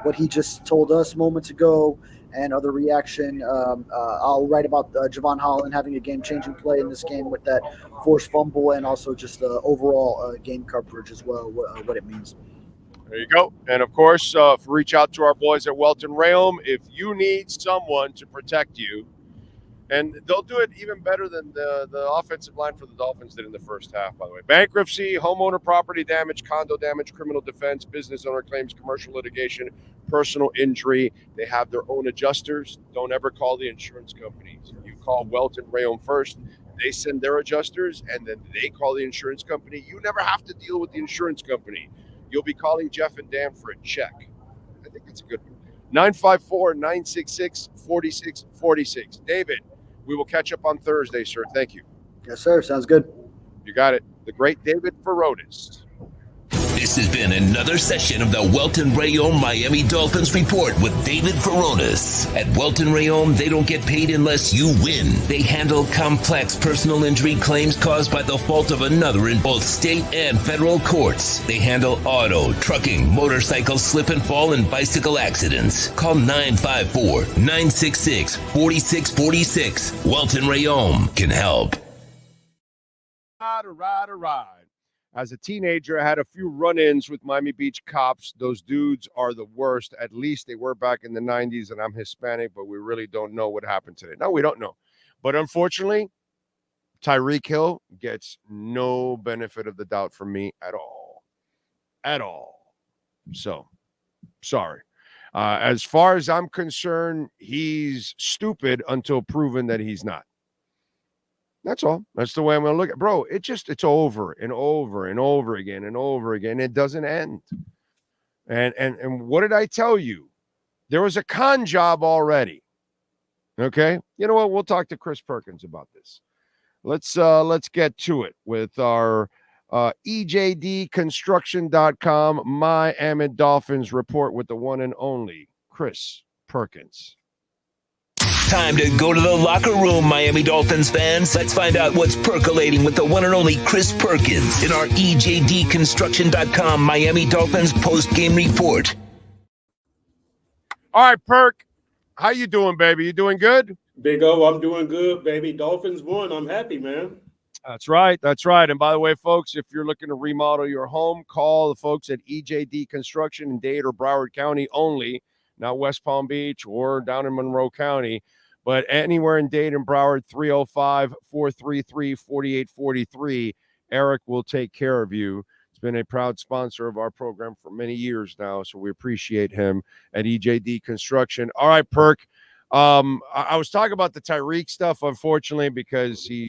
Speaker 13: what he just told us moments ago and other reaction. I'll write about Javon Holland having a game-changing play in this game with that forced fumble, and also just the overall game coverage as well, what it means.
Speaker 11: There you go. And, of course, reach out to our boys at Welton Realm. If you need someone to protect you, and they'll do it even better than the offensive line for the Dolphins did in the first half, by the way. Bankruptcy, homeowner property damage, condo damage, criminal defense, business owner claims, commercial litigation, personal injury. They have their own adjusters. Don't ever call the insurance companies. You call Welton Realm first. They send their adjusters, and then they call the insurance company. You never have to deal with the insurance company. You'll be calling Jeff and Dan for a check. I think that's a good one. 954-966-4646. David, we will catch up on Thursday, sir. Thank you.
Speaker 13: Yes, sir. Sounds good.
Speaker 11: You got it. The great David Furones.
Speaker 4: This has been another session of the Welton Rayom Miami Dolphins Report with David Furones. At Welton Rayom, they don't get paid unless you win. They handle complex personal injury claims caused by the fault of another in both state and federal courts. They handle auto, trucking, motorcycle slip and fall, and bicycle accidents. Call 954-966-4646. Welton Rayom can help.
Speaker 11: Ride. As a teenager, I had a few run-ins with Miami Beach cops. Those dudes are the worst. At least they were back in the 90s, and I'm Hispanic, but we really don't know what happened today. No, we don't know. But unfortunately, Tyreek Hill gets no benefit of the doubt from me at all. At all. So, sorry. As far as I'm concerned, he's stupid until proven that he's not. That's all. That's the way I'm going to look at it. Bro, it's over and over and over again and over again. It doesn't end. And what did I tell you? There was a con job already. Okay? You know what? We'll talk to Chris Perkins about this. Let's get to it with our EJDconstruction.com Miami Dolphins report with the one and only Chris Perkins.
Speaker 4: Time to go to the locker room, Miami Dolphins fans. Let's find out what's percolating with the one and only Chris Perkins in our EJDconstruction.com Miami Dolphins postgame report.
Speaker 11: All right, Perk. How you doing, baby? You doing good?
Speaker 14: Big O, I'm doing good, baby. Dolphins won. I'm happy, man.
Speaker 11: That's right. That's right. And by the way, folks, if you're looking to remodel your home, call the folks at EJD Construction in Dade or Broward County only, not West Palm Beach or down in Monroe County. But anywhere in Dade and Broward, 305-433-4843. Eric will take care of you. He's been a proud sponsor of our program for many years now, so we appreciate him at EJD Construction. All right, Perk. I was talking about the Tyreek stuff, unfortunately, because he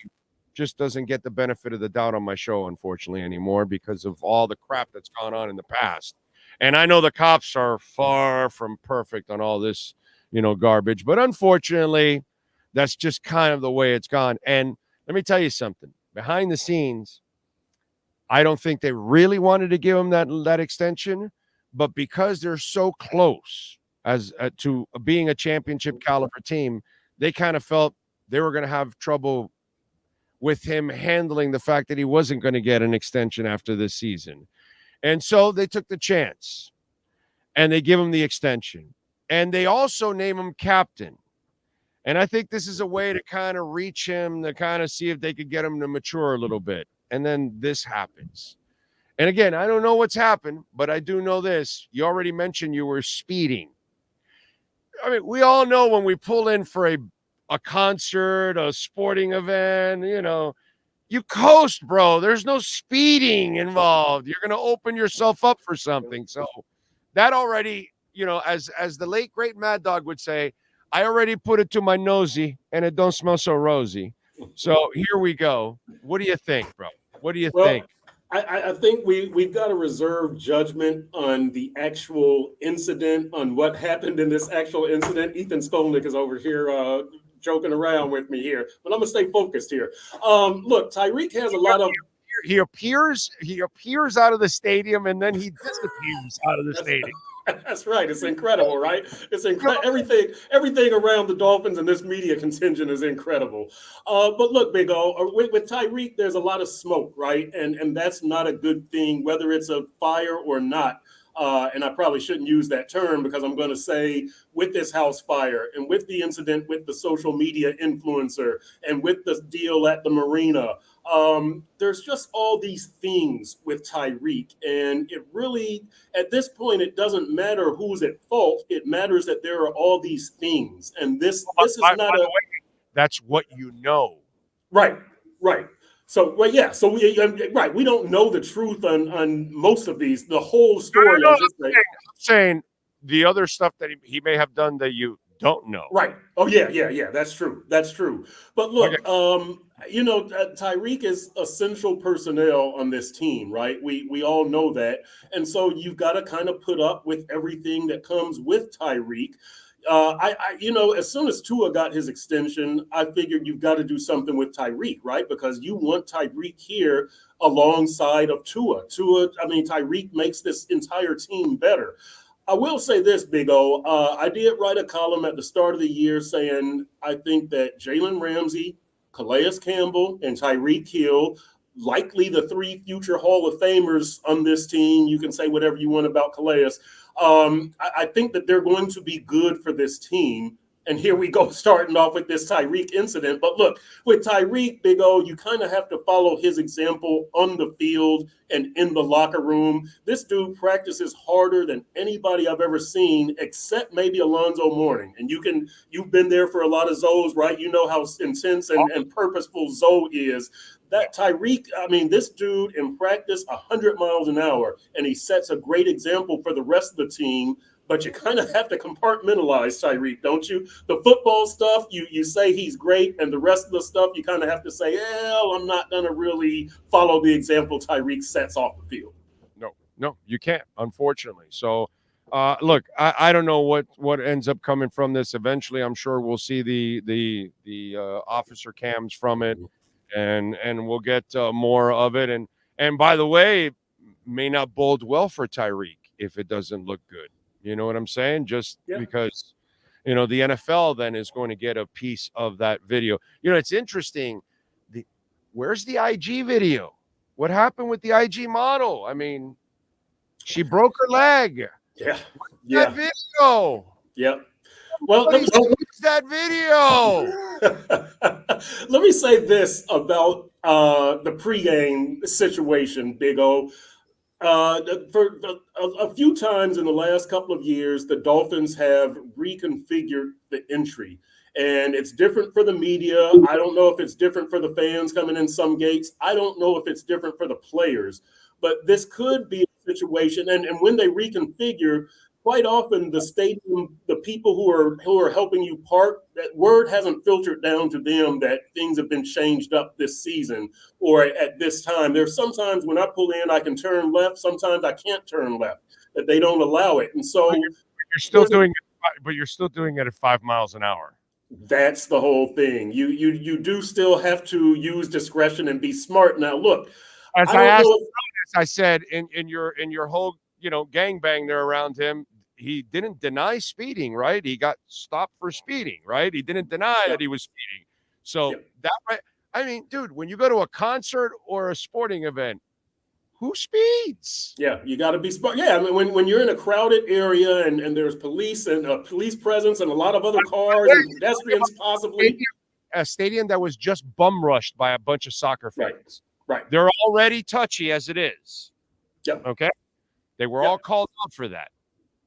Speaker 11: just doesn't get the benefit of the doubt on my show, unfortunately, anymore because of all the crap that's gone on in the past. And I know the cops are far from perfect on all this, garbage. But unfortunately, that's just kind of the way it's gone. And let me tell you something. Behind the scenes, I don't think they really wanted to give him that extension. But because they're so close as to being a championship caliber team, they kind of felt they were going to have trouble with him handling the fact that he wasn't going to get an extension after this season. And so they took the chance and they give him the extension. And they also name him captain. And I think this is a way to kind of reach him, to kind of see if they could get him to mature a little bit. And then this happens. And again, I don't know what's happened, but I do know this. You already mentioned you were speeding. I mean, we all know when we pull in for a concert, a sporting event, you coast, bro. There's no speeding involved. You're going to open yourself up for something. So that already, as the late, great Mad Dog would say, I already put it to my nosy and it don't smell so rosy. So here we go. What do you think, bro? What do you think?
Speaker 14: I think we've got to reserve judgment on the actual incident, on what happened in this actual incident. Ethan Skolnick is over here joking around with me here, but I'm gonna stay focused here. Look, Tyreek has a lot of.
Speaker 11: He appears out of the stadium and then he disappears out of the stadium.
Speaker 14: That's right. It's incredible, right? It's incredible. Everything around the Dolphins and this media contingent is incredible. But look, Big O, with Tyreek, there's a lot of smoke, right? And that's not a good thing, whether it's a fire or not. And I probably shouldn't use that term because I'm going to say with this house fire and with the incident with the social media influencer and with the deal at the marina, there's just all these things with Tyreek. And it really, at this point, it doesn't matter who's at fault. It matters that there are all these things. And this is not a...
Speaker 11: Way, that's what you know.
Speaker 14: Right. So, well, yeah. So we don't know the truth on most of these. The whole story.
Speaker 11: I'm saying the other stuff that he may have done that you don't know.
Speaker 14: Right. Oh yeah. That's true. But look, okay. Tyreek is essential personnel on this team, right? We all know that, and so you've got to kind of put up with everything that comes with Tyreek. As soon as Tua got his extension, I figured you've got to do something with Tyreek, right? Because you want Tyreek here alongside of Tua. Tyreek makes this entire team better. I will say this, Big O. I did write a column at the start of the year saying I think that Jalen Ramsey, Calais Campbell, and Tyreek Hill, likely the three future Hall of Famers on this team. You can say whatever you want about Calais. I think that they're going to be good for this team. And here we go, starting off with this Tyreek incident. But look, with Tyreek, Big O, you kind of have to follow his example on the field and in the locker room. This dude practices harder than anybody I've ever seen, except maybe Alonzo Mourning. And you've been there for a lot of Zoes, right? You know how intense and purposeful Zoe is. That Tyreek, this dude in practice 100 miles an hour, and he sets a great example for the rest of the team. But you kind of have to compartmentalize Tyreek, don't you? The football stuff, you say he's great, and the rest of the stuff, you kind of have to say, I'm not going to really follow the example Tyreek sets off the field.
Speaker 11: No, you can't, unfortunately. So, look, I don't know what ends up coming from this. Eventually, I'm sure we'll see the officer cams from it, and we'll get more of it. And by the way, may not bode well for Tyreek if it doesn't look good. You know what I'm saying? Because, the NFL then is going to get a piece of that video. It's interesting. Where's the IG video? What happened with the IG model? She broke her leg.
Speaker 14: Yeah.
Speaker 11: That video.
Speaker 14: Yep. Well,
Speaker 11: what's that video?
Speaker 14: Let me say this about the pregame situation, Big O. For a few times in the last couple of years, the Dolphins have reconfigured the entry. And it's different for the media. I don't know if it's different for the fans coming in some gates. I don't know if it's different for the players. But this could be a situation. And when they reconfigure, quite often the stadium, the people who are helping you park, that word hasn't filtered down to them that things have been changed up this season or at this time. There's sometimes when I pull in, I can turn left. Sometimes I can't turn left. that they don't allow it. And so
Speaker 11: you're still doing it, but you're still doing it at 5 miles an hour.
Speaker 14: That's the whole thing. You do still have to use discretion and be smart. Now, look,
Speaker 11: as I said in your whole gangbang there around him, he didn't deny speeding, right? He got stopped for speeding, right? He didn't deny that he was speeding. So that, I mean, dude, when you go to a concert or a sporting event, who speeds?
Speaker 14: Yeah, you got to be smart. Yeah, I mean, when you're in a crowded area and there's police and police presence and a lot of other cars and pedestrians possibly.
Speaker 11: A stadium that was just bum rushed by a bunch of soccer fans.
Speaker 14: Right.
Speaker 11: They're already touchy as it is.
Speaker 14: Yep.
Speaker 11: Okay. They were all called out for that.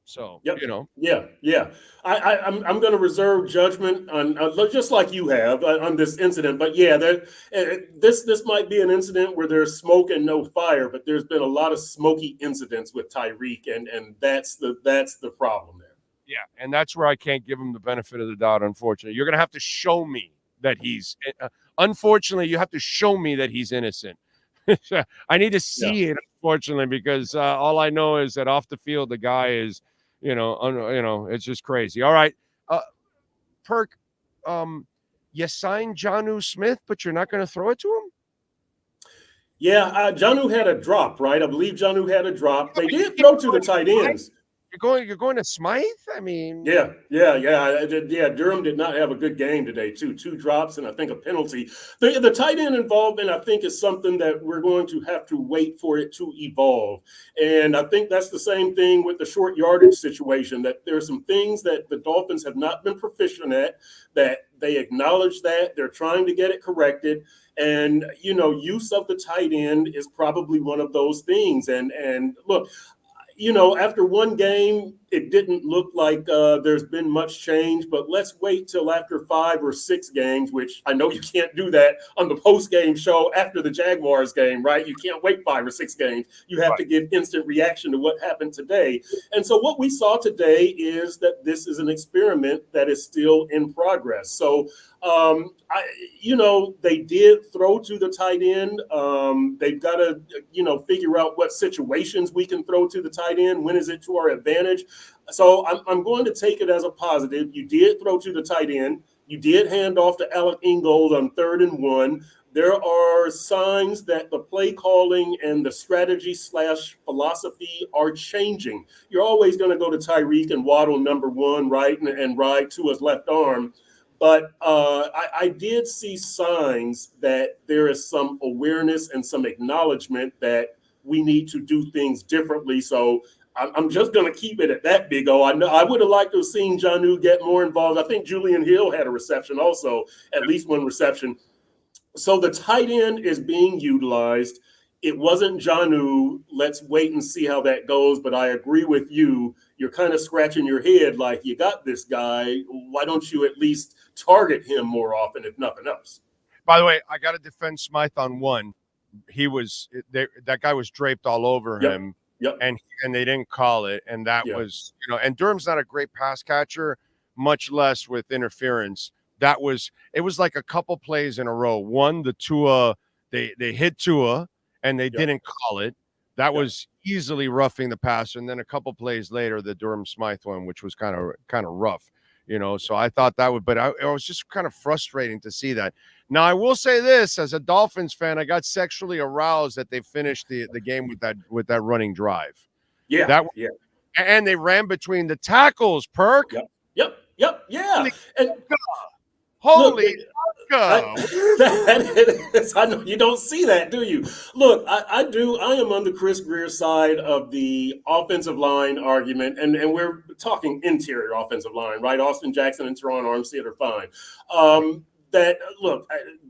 Speaker 11: So,
Speaker 14: Yeah. I'm going to reserve judgment on just like you have on this incident. But yeah, this might be an incident where there's smoke and no fire, but there's been a lot of smoky incidents with Tyreek, and that's the problem there.
Speaker 11: Yeah, and that's where I can't give him the benefit of the doubt. Unfortunately, you're going to have to show me that he's. Unfortunately, you have to show me that he's innocent. I need to see it, unfortunately, because all I know is that off the field, the guy is. It's just crazy. All right. Perk, you signed Jonnu Smith, but you're not going to throw it to him?
Speaker 14: Yeah, Jonnu had a drop, right? I believe Jonnu had a drop. They did throw to the tight ends.
Speaker 11: You're going to Smythe? I mean,
Speaker 14: yeah. Durham did not have a good game today, too. 2 drops and I think a penalty. The tight end involvement, I think, is something that we're going to have to wait for it to evolve. And I think that's the same thing with the short yardage situation, that there are some things that the Dolphins have not been proficient at, that they acknowledge that they're trying to get it corrected. And, use of the tight end is probably one of those things. And look, after one game, it didn't look like there's been much change, but let's wait till after 5 or 6 games, which I know you can't do that on the post-game show after the Jaguars game, right? You can't wait 5 or 6 games. You have to give instant reaction to what happened today. And so what we saw today is that this is an experiment that is still in progress. So, they did throw to the tight end. They've got to, figure out what situations we can throw to the tight end. When is it to our advantage? So I'm going to take it as a positive. You did throw to the tight end. You did hand off to Alec Ingold on 3rd and 1. There are signs that the play calling and the strategy / philosophy are changing. You're always going to go to Tyreek and Waddle number 1, right, and ride to his left arm. But I did see signs that there is some awareness and some acknowledgement that we need to do things differently. So I'm just going to keep it at that, Big O. I know I would have liked to have seen Jonnu get more involved. I think Julian Hill had a reception also, at least one reception. So the tight end is being utilized. It wasn't Jonnu. Let's wait and see how that goes. But I agree with you. You're kind of scratching your head like, you got this guy. Why don't you at least target him more often, if nothing else?
Speaker 11: By the way, I got to defend Smythe on one. That guy was draped all over him.
Speaker 14: Yep.
Speaker 11: And they didn't call it. And that was, and Durham's not a great pass catcher, much less with interference. It was like a couple plays in a row. One, the Tua, they hit Tua and they didn't call it. That was easily roughing the passer. And then a couple plays later, the Durham Smythe one, which was kind of rough, So I thought that would, but it was just kind of frustrating to see that. Now, I will say this, as a Dolphins fan, I got sexually aroused that they finished the game with that running drive.
Speaker 14: Yeah.
Speaker 11: And they ran between the tackles, Perk.
Speaker 14: Yep. Yeah. And
Speaker 11: holy
Speaker 14: I know you don't see that, do you? Look, I do. I am on the Chris Greer side of the offensive line argument, and we're talking interior offensive line, right? Austin Jackson and Teron Armstead are fine.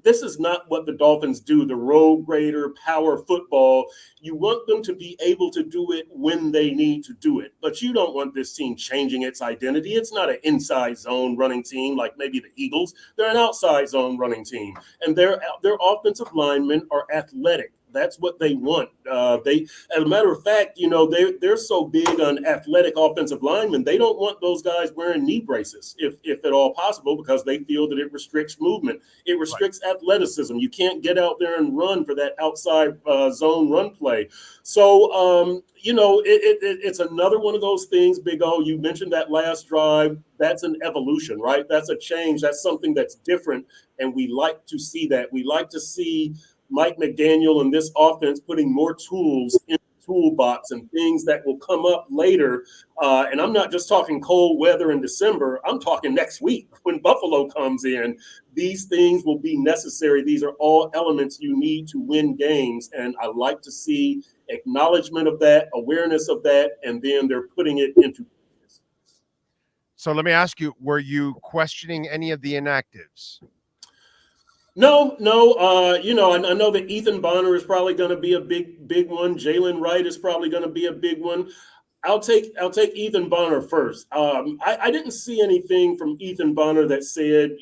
Speaker 14: This is not what the Dolphins do, the road grader, power football. You want them to be able to do it when they need to do it. But you don't want this team changing its identity. It's not an inside zone running team like maybe the Eagles. They're an outside zone running team. And their offensive linemen are athletic. That's what they want. As a matter of fact, they're so big on athletic offensive linemen. They don't want those guys wearing knee braces, if at all possible, because they feel that it restricts movement. It restricts athleticism. You can't get out there and run for that outside zone run play. So, it's another one of those things, Big O. You mentioned that last drive. That's an evolution, right? That's a change. That's something that's different. And we like to see that. We like to see Mike McDaniel and this offense putting more tools in the toolbox and things that will come up later. And I'm not just talking cold weather in December. I'm talking next week when Buffalo comes in. These things will be necessary. These are all elements you need to win games. And I like to see acknowledgement of that, awareness of that, and then they're putting it into practice.
Speaker 11: So let me ask you, were you questioning any of the inactives?
Speaker 14: No. I know that Ethan Bonner is probably going to be a big one. Jalen Wright is probably going to be a big one. I'll take Ethan Bonner first. I didn't see anything from Ethan Bonner that said,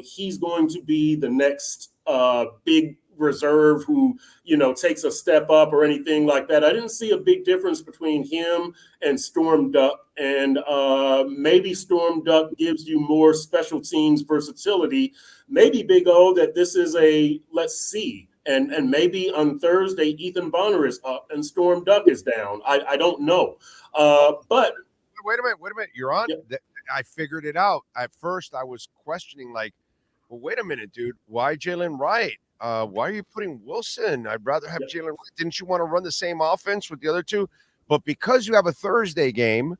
Speaker 14: he's going to be the next big reserve who, takes a step up or anything like that. I didn't see a big difference between him and Storm Duck. And maybe Storm Duck gives you more special teams versatility. Maybe, Big O, that this is a let's see. And maybe on Thursday, Ethan Bonner is up and Storm Duck is down. I don't know. But
Speaker 11: wait a minute. You're on. Yeah. I figured it out. At first, I was questioning, well, wait a minute, dude. Why Jalen Wright? Why are you putting Wilson? I'd rather have Jalen Wright. Didn't you want to run the same offense with the other two? But because you have a Thursday game,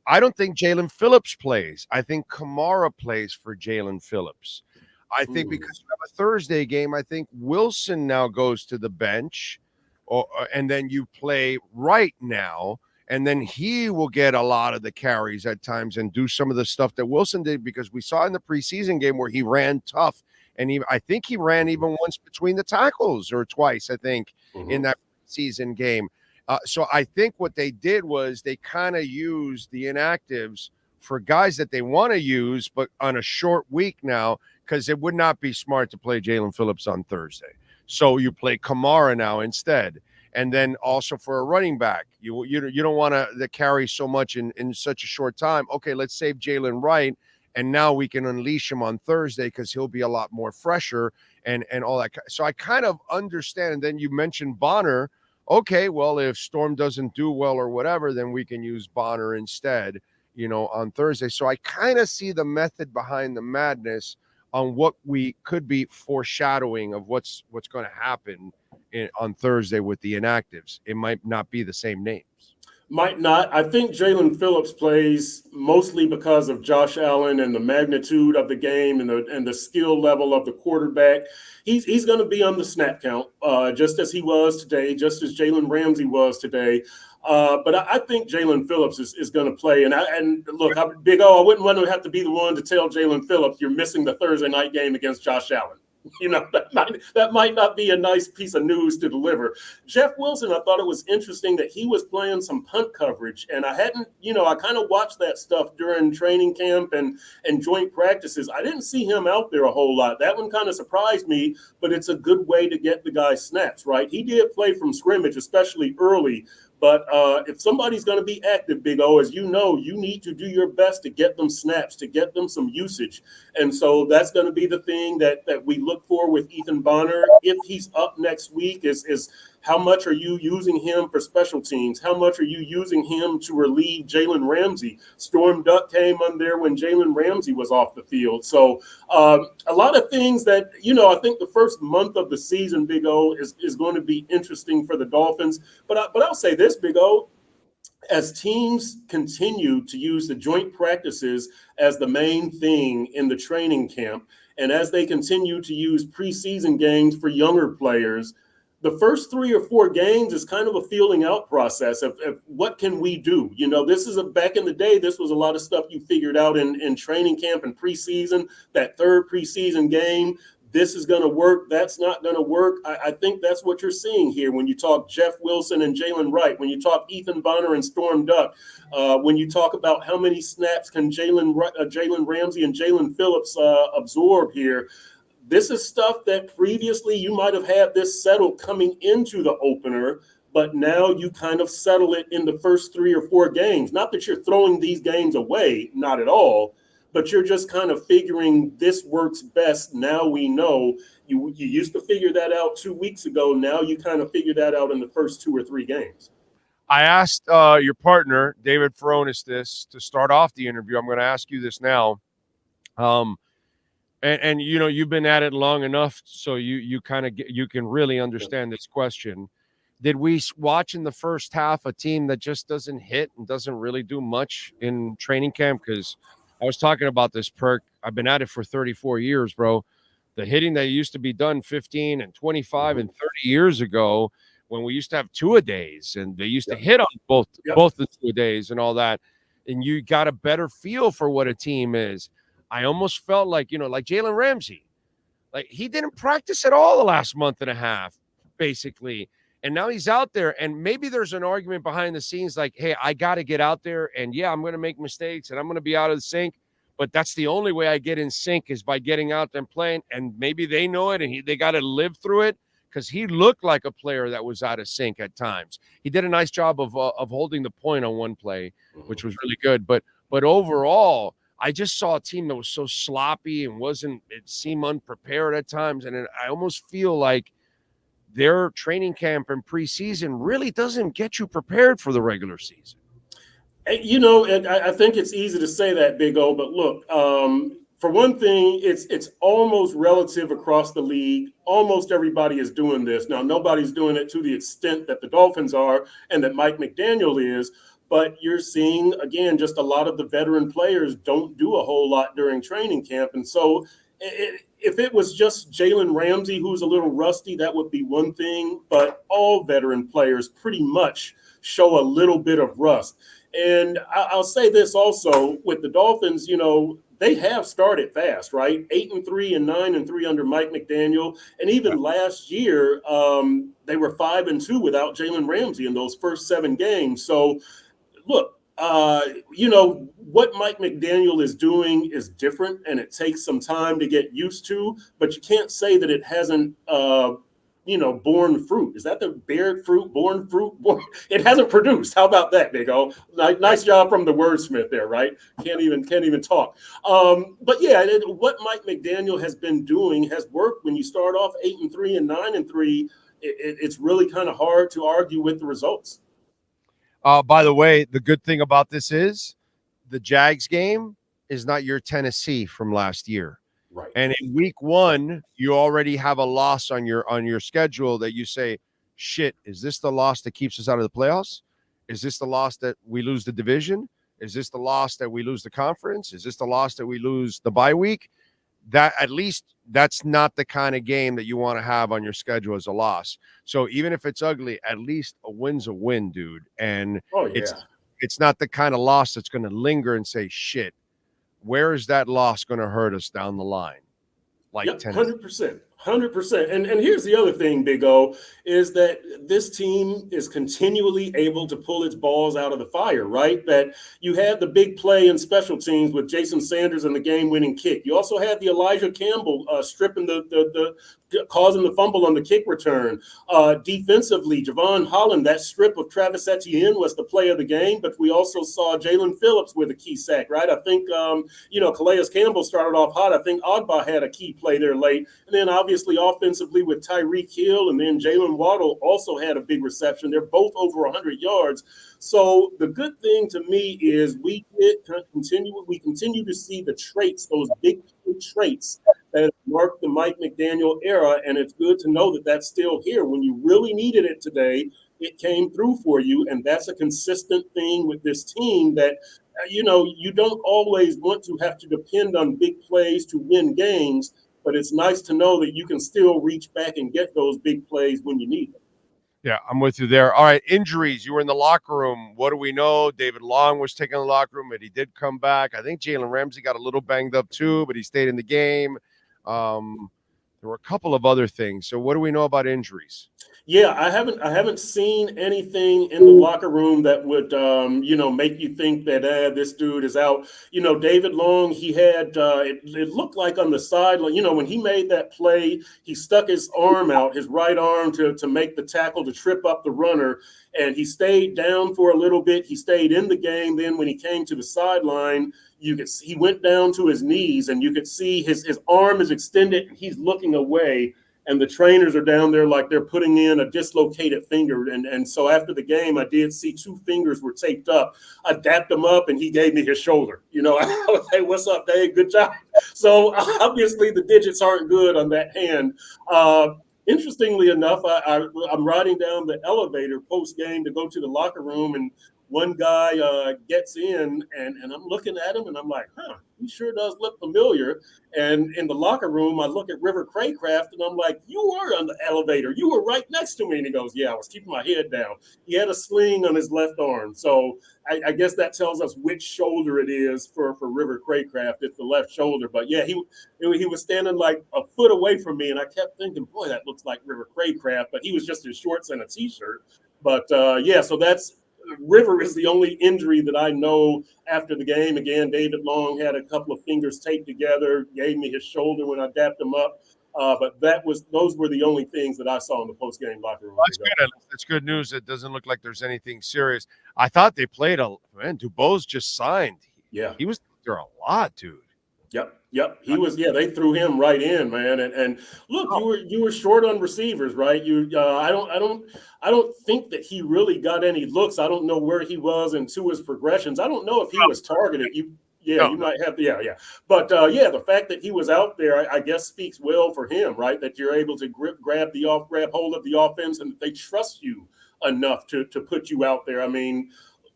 Speaker 11: I don't think Jalen Phillips plays. I think Kamara plays for Jalen Phillips. I think because you have a Thursday game, I think Wilson now goes to the bench, and then you play Wright now, and then he will get a lot of the carries at times and do some of the stuff that Wilson did, because we saw in the preseason game where he ran tough. And I think he ran even once between the tackles or twice, I think, in that season game. So I think what they did was they kind of used the inactives for guys that they want to use, but on a short week now, because it would not be smart to play Jalen Phillips on Thursday. So you play Kamara now instead. And then also for a running back, you don't want to carry so much in such a short time. Okay, let's save Jalen Wright. And now we can unleash him on Thursday because he'll be a lot more fresher and all that. So I kind of understand. And then you mentioned Bonner. Okay, well, if Storm doesn't do well or whatever, then we can use Bonner instead, on Thursday. So I kind of see the method behind the madness on what we could be foreshadowing of what's going to happen on Thursday with the inactives. It might not be the same names.
Speaker 14: Might not. I think Jalen Phillips plays mostly because of Josh Allen and the magnitude of the game and the skill level of the quarterback. He's going to be on the snap count, just as he was today, just as Jalen Ramsey was today. But I think Jalen Phillips is going to play. And look, Big O, I wouldn't want to have to be the one to tell Jalen Phillips you're missing the Thursday night game against Josh Allen. That might not be a nice piece of news to deliver. Jeff Wilson, I thought it was interesting that he was playing some punt coverage, and I hadn't, I kind of watched that stuff during training camp and joint practices. I didn't see him out there a whole lot. That one kind of surprised me, but it's a good way to get the guy snaps, right? He did play from scrimmage, especially early. But if somebody's going to be active, Big O, as you know, you need to do your best to get them snaps, to get them some usage. And so that's going to be the thing that we look for with Ethan Bonner. If he's up next week is how much are you using him for special teams? How much are you using him to relieve Jalen Ramsey? Storm Duck came on there when Jalen Ramsey was off the field. So a lot of things that, I think the first month of the season, Big O, is going to be interesting for the Dolphins. But I'll say this, Big O, as teams continue to use the joint practices as the main thing in the training camp, and as they continue to use preseason games for younger players, the first 3 or 4 games is kind of a feeling out process of what can we do? This is back in the day, this was a lot of stuff you figured out in training camp and preseason, that third preseason game. This is going to work. That's not going to work. I think that's what you're seeing here when you talk Jeff Wilson and Jalen Wright, when you talk Ethan Bonner and Storm Duck, when you talk about how many snaps can Jalen Ramsey and Jalen Phillips absorb here. This is stuff that previously you might have had this settled coming into the opener, but now you kind of settle it in the first 3 or 4 games. Not that you're throwing these games away, not at all, but you're just kind of figuring this works best. Now we know. You used to figure that out 2 weeks ago. Now you kind of figure that out in the first 2 or 3 games.
Speaker 11: I asked your partner, David Furones, this to start off the interview. I'm going to ask you this now. And you know, you've been at it long enough, so you kind of you can really understand this question. Did we watch in the first half a team that just doesn't hit and doesn't really do much in training camp? Because I was talking about this, Perk. I've been at it for 34 years, bro. The hitting that used to be done 15 and 25 and 30 years ago, when we used to have 2-a-days, and they used to hit on both the 2-a-days and all that, and you got a better feel for what a team is. I almost felt like, you know, like Jalen Ramsey. Like, he didn't practice at all the last month and a half, basically. And now he's out there, and maybe there's an argument behind the scenes like, hey, I got to get out there, and yeah, I'm going to make mistakes, and I'm going to be out of the sync, but that's the only way I get in sync is by getting out there and playing, and maybe they know it, and they got to live through it, because he looked like a player that was out of sync at times. He did a nice job of holding the point on one play, which was really good, but overall, I just saw a team that was so sloppy and it seemed unprepared at times, and I almost feel like their training camp and preseason really doesn't get you prepared for the regular season.
Speaker 14: You know, and I think it's easy to say that, Big O, but look, for one thing, it's almost relative across the league. Almost everybody is doing this. Now, nobody's doing it to the extent that the Dolphins are and that Mike McDaniel is, but you're seeing, again, just a lot of the veteran players don't do a whole lot during training camp. And so if it was just Jalen Ramsey, who's a little rusty, that would be one thing. But all veteran players pretty much show a little bit of rust. And I'll say this also with the Dolphins, you know, they have started fast, right? 8-3 and 9-3 under Mike McDaniel. And even last year, they were 5-2 without Jalen Ramsey in those first 7 games. So, look, you know, what Mike McDaniel is doing is different, and it takes some time to get used to, but you can't say that it hasn't, you know, borne fruit. Is that the bared fruit, borne fruit? It hasn't produced. How about that, Big O? Nice job from the wordsmith there, right? Can't even talk. But yeah, what Mike McDaniel has been doing has worked. When you start off 8-3 and 9-3, it's really kind of hard to argue with the results.
Speaker 11: By the way, the good thing about this is the Jags game is not your Tennessee from last year.
Speaker 14: Right.
Speaker 11: And in week 1, you already have a loss on your schedule that you say, shit, is this the loss that keeps us out of the playoffs? Is this the loss that we lose the division? Is this the loss that we lose the conference? Is this the loss that we lose the bye week? That, at least, that's not the kind of game that you want to have on your schedule as a loss. So even if it's ugly, at least a win's a win, dude. And it's not the kind of loss that's going to linger and say, shit, where is that loss going to hurt us down the line? Like
Speaker 14: 100%. 100%. And here's the other thing, Big O, is that this team is continually able to pull its balls out of the fire, right? That you had the big play in special teams with Jason Sanders and the game-winning kick. You also had the Elijah Campbell stripping causing the fumble on the kick return. Defensively, Javon Holland, that strip of Travis Etienne was the play of the game, but we also saw Jalen Phillips with a key sack, right? I think, you know, Calais Campbell started off hot. I think Ogbah had a key play there late. And then obviously offensively with Tyreek Hill, and then Jalen Waddle also had a big reception. They're both over 100 yards. So the good thing to me is we continue to see the traits, those big traits that marked the Mike McDaniel era, and it's good to know that that's still here. When you really needed it today, it came through for you, and that's a consistent thing with this team that, you know, you don't always want to have to depend on big plays to win games, but it's nice to know that you can still reach back and get those big plays when you need them.
Speaker 11: Yeah, I'm with you there. All right, injuries. You were in the locker room. What do we know? David Long was taken in the locker room, but he did come back. I think Jalen Ramsey got a little banged up too, but he stayed in the game. There were a couple of other things. So what do we know about injuries?
Speaker 14: Yeah, I haven't seen anything in the locker room that would make you think that this dude is out. David Long, he had it looked like on the sideline, when he made that play, he stuck his arm out, his right arm to make the tackle to trip up the runner, and he stayed down for a little bit. He stayed in the game. Then when he came to the sideline, he went down to his knees, and you could see his arm is extended. He's looking away. And the trainers are down there like they're putting in a dislocated finger. And so after the game, I did see 2 fingers were taped up. I dapped him up, and he gave me his shoulder. I was like, "What's up, Dave? Good job." So obviously the digits aren't good on that hand. Interestingly enough, I'm riding down the elevator post-game to go to the locker room, and one guy gets in, and I'm looking at him, and I'm like, he sure does look familiar. And in the locker room, I look at River Craycraft, and I'm like, "You were on the elevator. You were right next to me." And he goes, "Yeah, I was keeping my head down." He had a sling on his left arm. So I guess that tells us which shoulder it is for River Craycraft. It's the left shoulder. But yeah, he was standing like a foot away from me, and I kept thinking, boy, that looks like River Craycraft. But he was just in shorts and a T-shirt. But yeah, so that's River is the only injury that I know after the game. Again, David Long had a couple of fingers taped together, gave me his shoulder when I dapped him up. But those were the only things that I saw in the post-game locker room.
Speaker 11: That's good. That's good news. It doesn't look like there's anything serious. I thought they played Dubose just signed.
Speaker 14: Yeah.
Speaker 11: He was there a lot, dude.
Speaker 14: Yep. He was. Yeah, they threw him right in, man. And look, you were short on receivers, right? I don't think that he really got any looks. I don't know where he was in Tua's progressions. I don't know if he was targeted. You might have. Yeah. But the fact that he was out there, I guess, speaks well for him, right? That you're able to grab hold of the offense, and that they trust you enough to put you out there. I mean,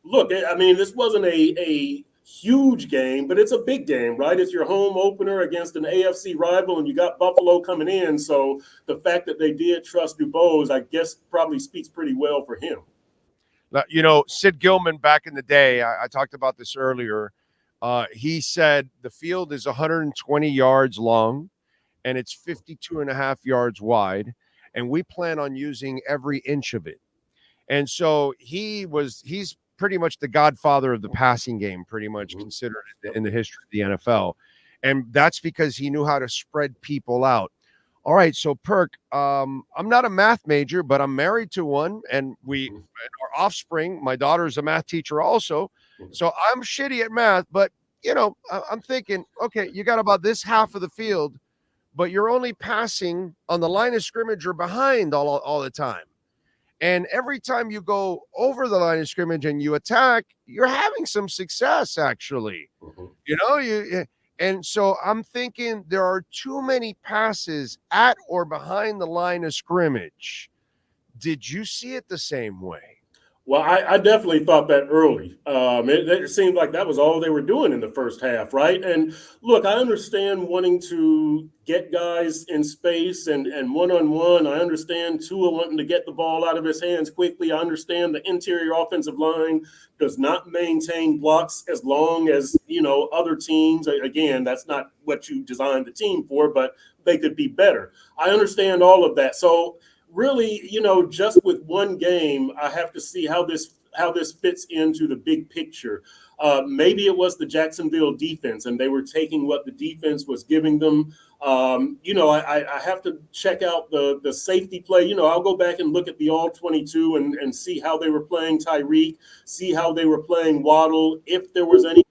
Speaker 14: look, this wasn't a huge game, but it's a big game, right? It's your home opener against an AFC rival, and you got Buffalo coming in. So the fact that they did trust Dubose, I guess, probably speaks pretty well for him.
Speaker 11: Now, Sid Gilman back in the day, I talked about this earlier. He said the field is 120 yards long, and it's 52.5 yards wide, and we plan on using every inch of it. And so he's pretty much the godfather of the passing game, pretty much considered in the history of the NFL. And that's because he knew how to spread people out. All right, so Perk, I'm not a math major, but I'm married to one, and our offspring, my daughter is a math teacher also. So I'm shitty at math, but, I'm thinking, okay, you got about this half of the field, but you're only passing on the line of scrimmage or behind all the time. And every time you go over the line of scrimmage and you attack, you're having some success, actually. And so I'm thinking there are too many passes at or behind the line of scrimmage. Did you see it the same way?
Speaker 14: Well, I definitely thought that early. It seemed like that was all they were doing in the first half, right? And look, I understand wanting to get guys in space and one-on-one. I understand Tua wanting to get the ball out of his hands quickly. I understand the interior offensive line does not maintain blocks as long as, other teams. Again, that's not what you designed the team for, but they could be better. I understand all of that. So really, just with one game, I have to see how this fits into the big picture. Maybe it was the Jacksonville defense, and they were taking what the defense was giving them. I have to check out the safety play. I'll go back and look at the all-22 and see how they were playing Tyreek, see how they were playing Waddle, if there was anything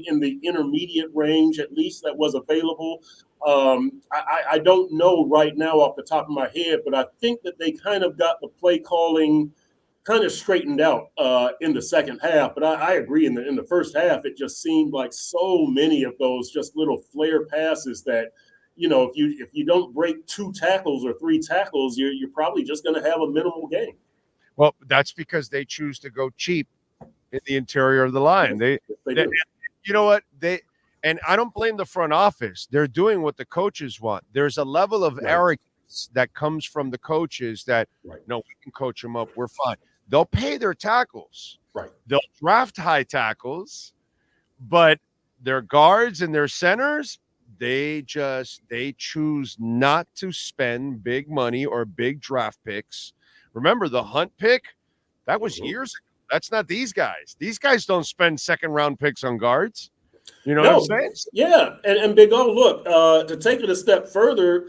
Speaker 14: in the intermediate range, at least, that was available. I don't know right now off the top of my head, but I think that they kind of got the play calling kind of straightened out in the second half. But I agree, in the first half, it just seemed like so many of those just little flare passes that, if you don't break 2 tackles or 3 tackles, you're probably just going to have a minimal game.
Speaker 11: Well, that's because they choose to go cheap in the interior of the line. They do. You know what? And I don't blame the front office. They're doing what the coaches want. There's a level of arrogance that comes from the coaches that, no, we can coach them up. We're fine. They'll pay their tackles.
Speaker 14: Right.
Speaker 11: They'll draft high tackles, but their guards and their centers, they choose not to spend big money or big draft picks Remember the Hunt pick? That was years ago. That's not these guys. These guys don't spend second-round picks on guards. You know what I'm saying?
Speaker 14: Yeah, and Big O, look, to take it a step further,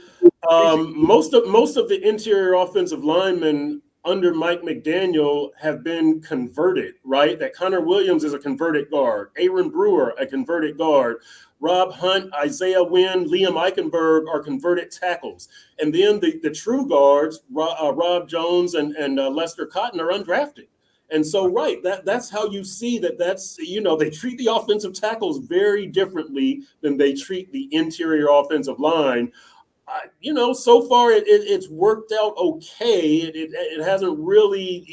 Speaker 14: most of the interior offensive linemen under Mike McDaniel have been converted, right? That Connor Williams is a converted guard, Aaron Brewer, a converted guard, Rob Hunt, Isaiah Wynn, Liam Eichenberg are converted tackles. And then the true guards, Rob Jones and Lester Cotton are undrafted. And so, right, that's how you see that's, they treat the offensive tackles very differently than they treat the interior offensive line. So far it's worked out okay. It hasn't really,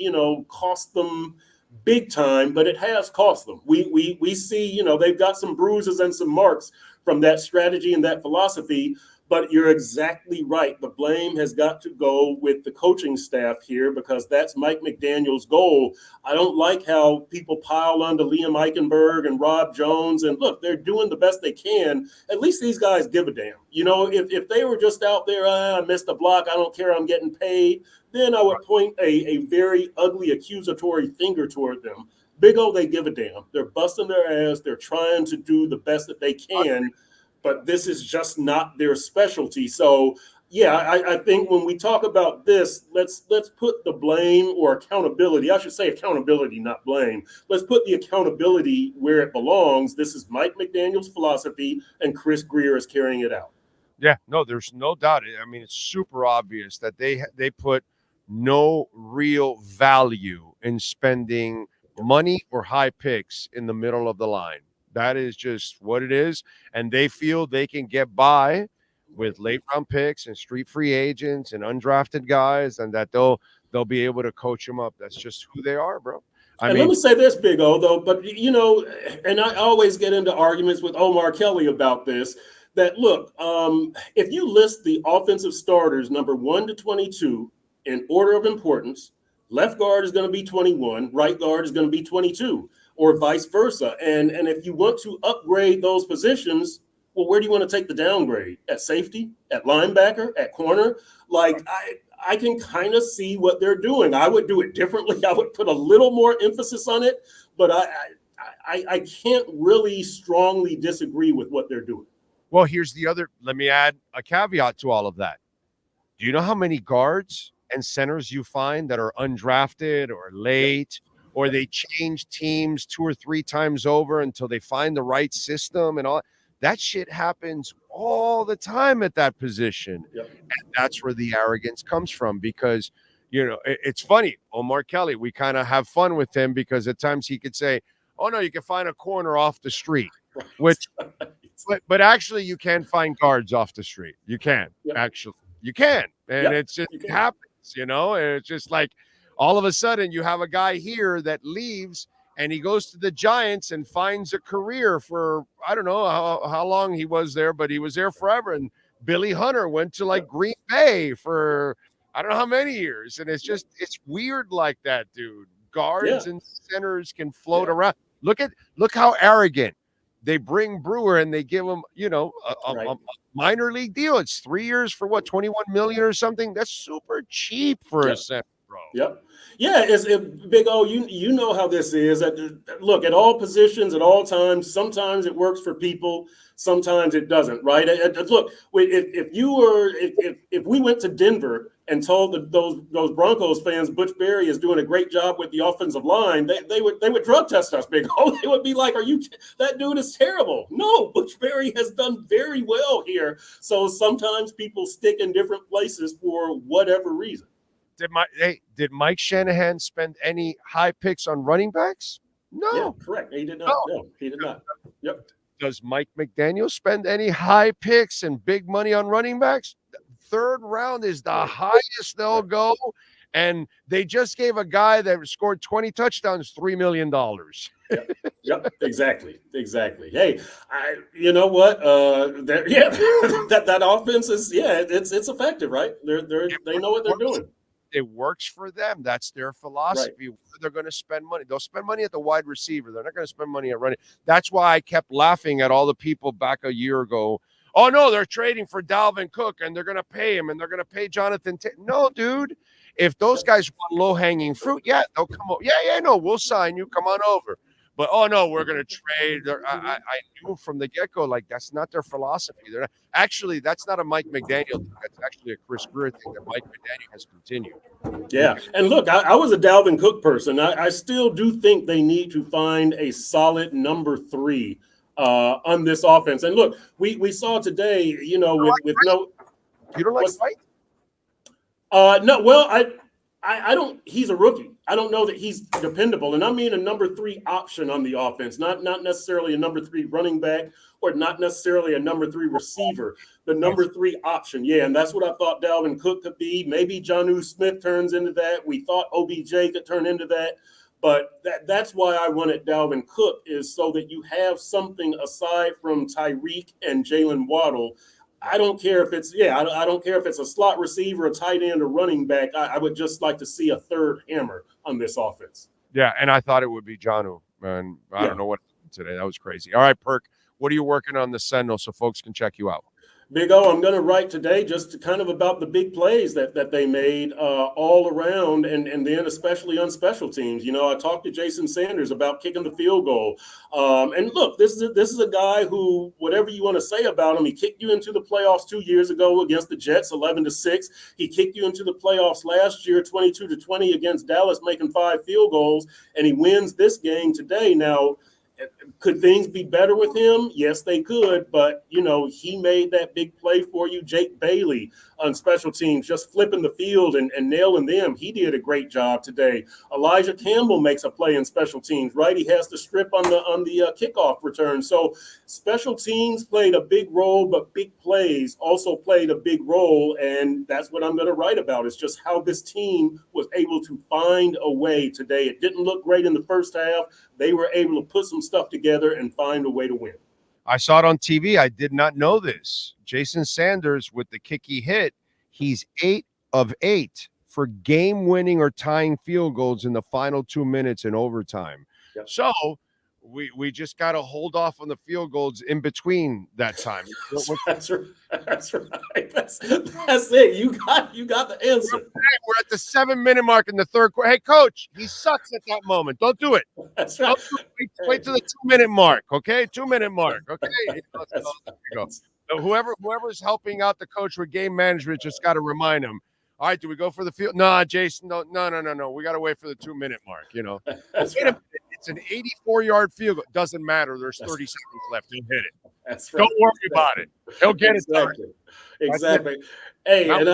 Speaker 14: cost them big time, but it has cost them. We see, they've got some bruises and some marks from that strategy and that philosophy. But you're exactly right. The blame has got to go with the coaching staff here because that's Mike McDaniel's goal. I don't like how people pile onto Liam Eichenberg and Rob Jones. And look, they're doing the best they can. At least these guys give a damn. If they were just out there, I missed a block, I don't care, I'm getting paid, then I would point a very ugly accusatory finger toward them. Big O, they give a damn. They're busting their ass. They're trying to do the best that they can. But this is just not their specialty. So, yeah, I think when we talk about this, let's put the blame or accountability. I should say accountability, not blame. Let's put the accountability where it belongs. This is Mike McDaniel's philosophy, and Chris Grier is carrying it out.
Speaker 11: Yeah, no, there's no doubt. I mean, it's super obvious that they put no real value in spending money or high picks in the middle of the line. That is just what it is. And they feel they can get by with late round picks and street free agents and undrafted guys, and that they'll be able to coach them up. That's just who they are, bro.
Speaker 14: Let me say this, Big O, though, but and I always get into arguments with Omar Kelly about this, that look, if you list the offensive starters number 1 to 22 in order of importance, left guard is going to be 21, right guard is going to be 22. Or vice versa. And if you want to upgrade those positions, well, where do you want to take the downgrade? At safety, at linebacker, at corner? Like, I can kind of see what they're doing. I would do it differently. I would put a little more emphasis on it, but I can't really strongly disagree with what they're doing.
Speaker 11: Well, here's the other, let me add a caveat to all of that. Do you know how many guards and centers you find that are undrafted or late? Or they change teams 2 or 3 times over until they find the right system and all that shit happens all the time at that position. Yep. And that's where the arrogance comes from because, it's funny. Omar Kelly, we kind of have fun with him because at times he could say, oh, no, you can find a corner off the street, which, but actually you can find guards off the street. You can, actually. You can. And it happens, and it's just like, all of a sudden, you have a guy here that leaves and he goes to the Giants and finds a career for, I don't know how long he was there, but he was there forever. And Billy Hunter went to Green Bay for, I don't know how many years. And it's weird like that, dude. Guards and centers can float around. Look how arrogant. They bring Brewer and they give him, a minor league deal. It's 3 years for what, $21 million or something? That's super cheap for a center. Bro.
Speaker 14: Yep. Yeah, it's Big O. You know how this is. Look, at all positions, at all times. Sometimes it works for people. Sometimes it doesn't. Right? Look, if we went to Denver and told those Broncos fans Butch Berry is doing a great job with the offensive line, they would drug test us, Big O. They would be like, that dude is terrible. No, Butch Berry has done very well here. So sometimes people stick in different places for whatever reason.
Speaker 11: Did Mike Shanahan spend any high picks on running backs? No.
Speaker 14: Yeah, correct. He did not. No, he did not. Yep.
Speaker 11: Does Mike McDaniel spend any high picks and big money on running backs? Third round is the highest they'll go. And they just gave a guy that scored 20 touchdowns $3 million.
Speaker 14: Yep, exactly. Hey, you know what? That offense is it's effective, right? They know what they're doing.
Speaker 11: It works for them. That's their philosophy. Right. They're going to spend money. They'll spend money at the wide receiver. They're not going to spend money at running. That's why I kept laughing at all the people back a year ago. Oh, no, they're trading for Dalvin Cook, and they're going to pay him, and they're going to pay Jonathan. No, dude. If those guys want low-hanging fruit, yeah, they'll come over. Yeah, no, we'll sign you. Come on over. But, oh, no, we're going to trade. I knew from the get-go, like, that's not their philosophy. They're not, actually, that's not a Mike McDaniel thing. That's actually a Chris Greer thing that Mike McDaniel has continued.
Speaker 14: Yeah. And look, I was a Dalvin Cook person. I still do think they need to find a solid number 3 on this offense. And look, we saw today, you know, with no.
Speaker 11: You don't like Fight?
Speaker 14: No, well, I don't. He's a rookie. I don't know that he's dependable, and I mean a number 3 option on the offense, not necessarily a number 3 running back or not necessarily a number 3 receiver. The number 3 option, yeah, and that's what I thought Dalvin Cook could be. Maybe Jonnu Smith turns into that. We thought OBJ could turn into that, but that's why I wanted Dalvin Cook, is so that you have something aside from Tyreek and Jalen Waddle. I don't care if it's I don't care if it's a slot receiver, a tight end, or running back. I would just like to see a third hammer on this offense.
Speaker 11: Yeah, and I thought it would be Jonnu, and I don't know what happened today. That was crazy. All right, Perk, what are you working on the Sentinel so folks can check you out?
Speaker 14: Big O, I'm going to write today just kind of about the big plays that they made all around, and then especially on special teams. You know, I talked to Jason Sanders about kicking the field goal. And look, this is a guy who, whatever you want to say about him, he kicked you into the playoffs 2 years ago against the Jets, 11-6. He kicked you into the playoffs last year, 22-20 against Dallas, making 5 field goals, and he wins this game today. Now, could things be better with him? Yes, they could. But, you know, he made that big play for you. Jake Bailey on special teams, just flipping the field and nailing them. He did a great job today. Elijah Campbell makes a play in special teams, right? He has to strip on the kickoff return. So special teams played a big role, but big plays also played a big role. And that's what I'm going to write about, is just how this team was able to find a way today. It didn't look great in the first half. They were able to put some stuff together and find a way to win.
Speaker 11: I saw it on TV. I did not know this. Jason Sanders, with the kick he hit, he's 8 of 8 for game-winning or tying field goals in the final 2 minutes in overtime.
Speaker 14: Yep.
Speaker 11: So we just got to hold off on the field goals in between that time.
Speaker 14: That's right. That's it. You got the answer.
Speaker 11: We're at the 7-minute mark in the third quarter. Hey, coach, he sucks at that moment. Don't do it.
Speaker 14: That's right.
Speaker 11: Wait till the 2-minute mark. Okay, 2-minute mark. Okay. Go. So whoever's helping out the coach with game management just got to remind him. All right, do we go for the field? No, Jason, no. We got to wait for the 2-minute mark, you know.
Speaker 14: That's
Speaker 11: right. It's an 84-yard field goal. Doesn't matter. There's 30 seconds left. He'll hit it.
Speaker 14: That's right.
Speaker 11: Don't worry about it. He'll get it done.
Speaker 14: Exactly. Hey, and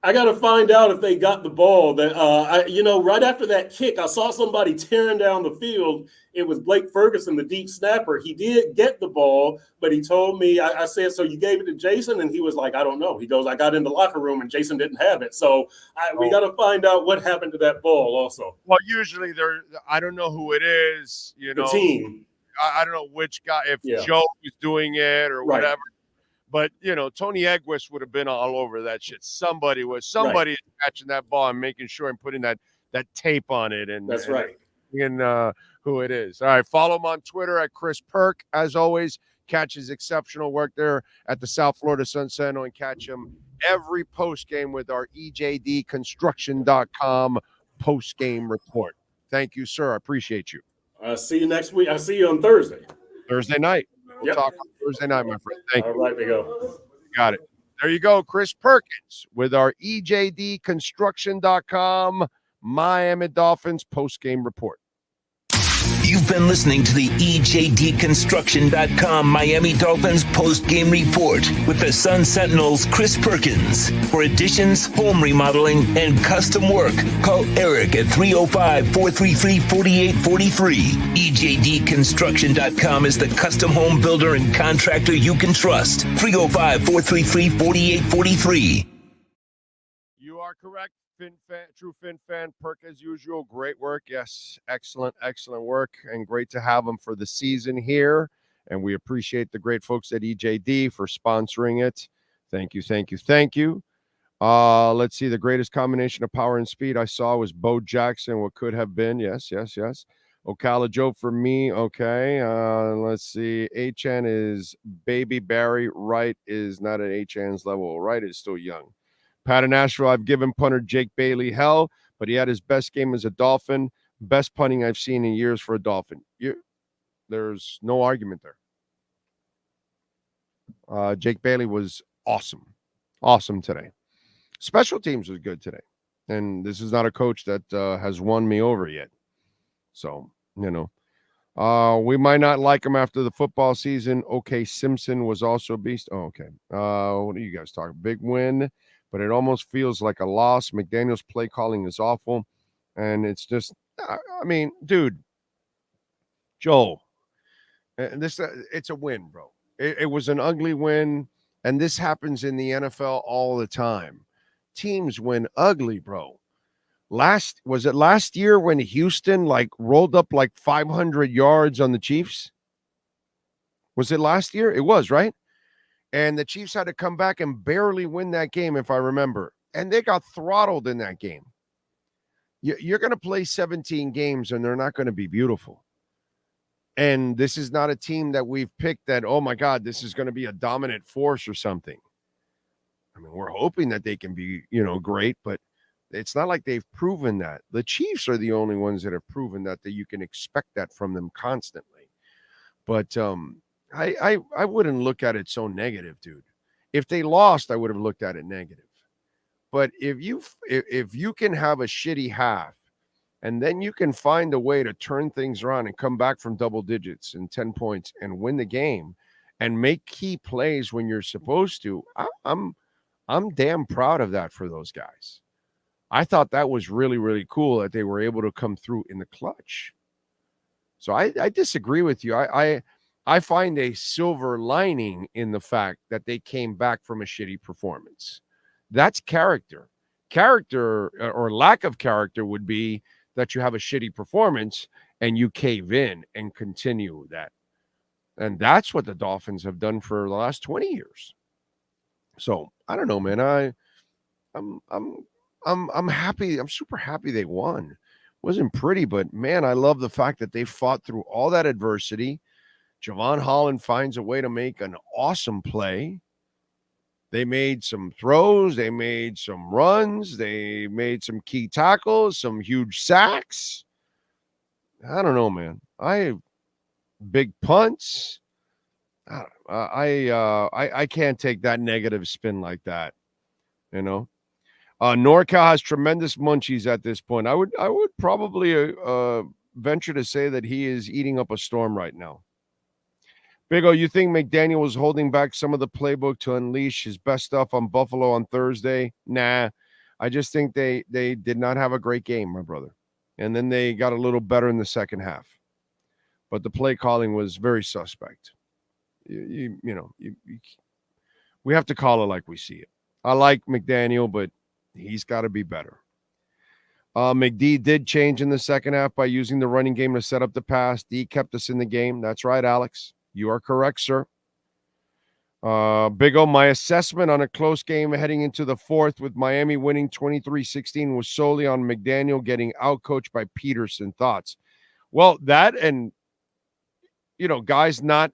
Speaker 14: I got to find out if they got the ball. That right after that kick, I saw somebody tearing down the field. It was Blake Ferguson, the deep snapper. He did get the ball, but he told me, I said, so you gave it to Jason? And he was like, I don't know. He goes, I got in the locker room and Jason didn't have it. So we got to find out what happened to that ball also.
Speaker 11: Well, usually I don't know who it is, you know.
Speaker 14: The team.
Speaker 11: I don't know which guy, if Joe was doing it or whatever. But, you know, Tony Egwis would have been all over that shit. Somebody is catching that ball and making sure and putting that tape on it. And
Speaker 14: that's right.
Speaker 11: And who it is. All right, follow him on Twitter at Chris Perk. As always, catch his exceptional work there at the South Florida Sun Sentinel, and catch him every post game with our EJDconstruction.com post game report. Thank you, sir. I appreciate you.
Speaker 14: See you next week. I'll see you on Thursday.
Speaker 11: Thursday night. We'll talk on Thursday night, my friend. Thank you.
Speaker 14: All right, we go.
Speaker 11: Got it. There you go, Chris Perkins with our EJDconstruction.com Miami Dolphins post-game report.
Speaker 4: You've been listening to the EJDconstruction.com Miami Dolphins post-game report with the Sun Sentinel's Chris Perkins. For additions, home remodeling, and custom work, call Eric at 305-433-4843. EJDconstruction.com is the custom home builder and contractor you can trust. 305-433-4843.
Speaker 11: You are correct. True Fin fan, Perk as usual. Great work. Yes, excellent work, and great to have them for the season here. And we appreciate the great folks at EJD for sponsoring it. Thank you. Let's see. The greatest combination of power and speed I saw was Bo Jackson. What could have been? Yes. Ocala Joe for me. Okay. Let's see. HN is Baby Barry. Wright is not at HN's level. Wright is still young. Pat in Nashville, I've given punter Jake Bailey hell, but he had his best game as a Dolphin. Best punting I've seen in years for a Dolphin. There's no argument there. Jake Bailey was awesome. Awesome today. Special teams was good today. And this is not a coach that has won me over yet. So, you know. We might not like him after the football season. Okay, Simpson was also a beast. Oh, okay. What are you guys talking? Big win, but it almost feels like a loss. McDaniel's play calling is awful. And it's just, I mean, dude, Joe, it's a win, bro. It was an ugly win, and this happens in the NFL all the time. Teams win ugly, bro. Was it last year when Houston rolled up 500 yards on the Chiefs? Was it last year? It was, right? And the Chiefs had to come back and barely win that game, if I remember. And they got throttled in that game. You're going to play 17 games, and they're not going to be beautiful. And this is not a team that we've picked that, oh, my God, this is going to be a dominant force or something. I mean, we're hoping that they can be, great, but it's not like they've proven that. The Chiefs are the only ones that have proven that you can expect that from them constantly. But I wouldn't look at it so negative, dude. If they lost, I would have looked at it negative. But if you can have a shitty half and then you can find a way to turn things around and come back from double digits and 10 points and win the game and make key plays when you're supposed to, I'm damn proud of that for those guys. I thought that was really, really cool that they were able to come through in the clutch. So I disagree with you. I find a silver lining in the fact that they came back from a shitty performance. That's character. Character or lack of character would be that you have a shitty performance and you cave in and continue that. And that's what the Dolphins have done for the last 20 years. So I don't know, man. I'm happy. I'm super happy they won. Wasn't pretty, but man, I love the fact that they fought through all that adversity. Javon Holland finds a way to make an awesome play. They made some throws. They made some runs. They made some key tackles, some huge sacks. I don't know, man. Big punts. I can't take that negative spin like that, NorCal has tremendous munchies at this point. I would probably venture to say that he is eating up a storm right now. Big O, you think McDaniel was holding back some of the playbook to unleash his best stuff on Buffalo on Thursday? Nah, I just think they did not have a great game, my brother. And then they got a little better in the second half. But the play calling was very suspect. We have to call it like we see it. I like McDaniel, but he's got to be better. McD did change in the second half by using the running game to set up the pass. D kept us in the game. That's right, Alex. You are correct, sir. Big O, my assessment on a close game heading into the fourth with Miami winning 23-16 was solely on McDaniel getting outcoached by Peterson. Thoughts? Well, that and, guys not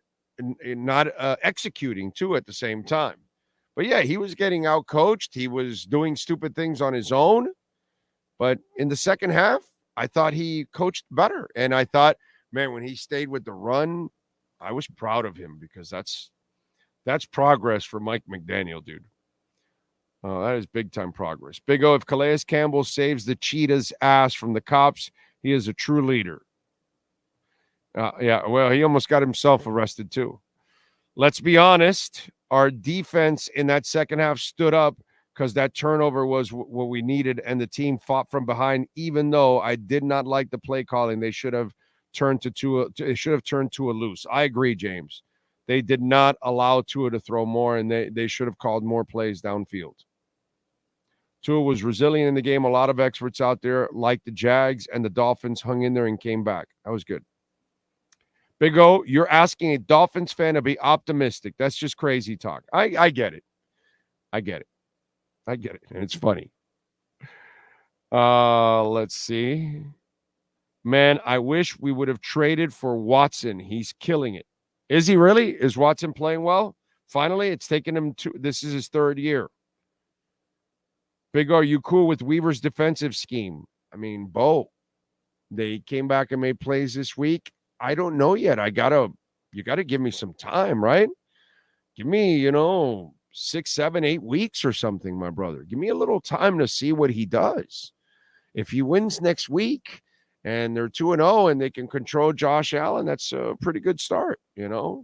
Speaker 11: executing too at the same time. But yeah, he was getting outcoached. He was doing stupid things on his own. But in the second half, I thought he coached better. And I thought, man, when he stayed with the run, I was proud of him because that's progress for Mike McDaniel, dude. That is big-time progress. Big O, if Calais Campbell saves the cheetah's ass from the cops, he is a true leader. Yeah, well, he almost got himself arrested too. Let's be honest. Our defense in that second half stood up because that turnover was what we needed, and the team fought from behind. Even though I did not like the play calling, they should have turned Tua loose. I agree, James. They did not allow Tua to throw more, and they should have called more plays downfield. Tua was resilient in the game. A lot of experts out there, like the Jags and the Dolphins, hung in there and came back. That was good. Big O, you're asking a Dolphins fan to be optimistic. That's just crazy talk. I get it. I get it. And it's funny. Let's see. Man, I wish we would have traded for Watson. He's killing it. Is he really? Is Watson playing well? Finally, it's taken him this is his third year. Big O, are you cool with Weaver's defensive scheme? I mean, Bo, they came back and made plays this week. I don't know yet. You gotta give me some time, right? Give me, 6, 7, 8 weeks or something, my brother. Give me a little time to see what he does. If he wins next week and they're 2-0 and they can control Josh Allen, that's a pretty good start,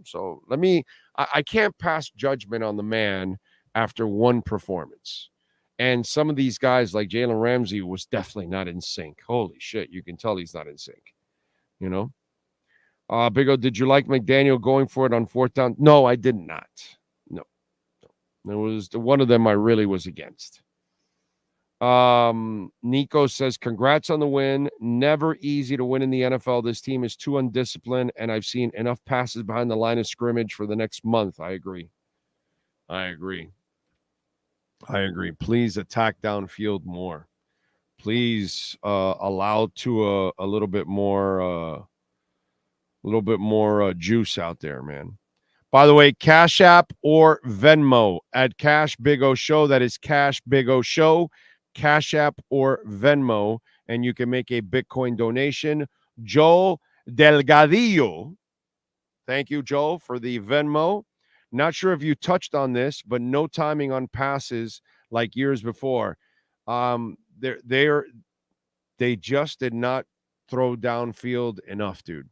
Speaker 11: So I can't pass judgment on the man after one performance. And some of these guys like Jalen Ramsey was definitely not in sync. Holy shit, you can tell he's not in sync, Big O, did you like McDaniel going for it on 4th down? No, I did not. No. There was one of them I really was against. Nico says, congrats on the win. Never easy to win in the NFL. This team is too undisciplined, and I've seen enough passes behind the line of scrimmage for the next month. I agree. Please attack downfield more. Please allow to a little bit more juice out there, man. By the way, Cash App or Venmo at Cash Big O Show. That is Cash Big O Show. Cash App or Venmo, and you can make a Bitcoin donation. Joel Delgadillo. Thank you, Joel, for the Venmo. Not sure if you touched on this, but no timing on passes like years before. They just did not throw downfield enough, dude.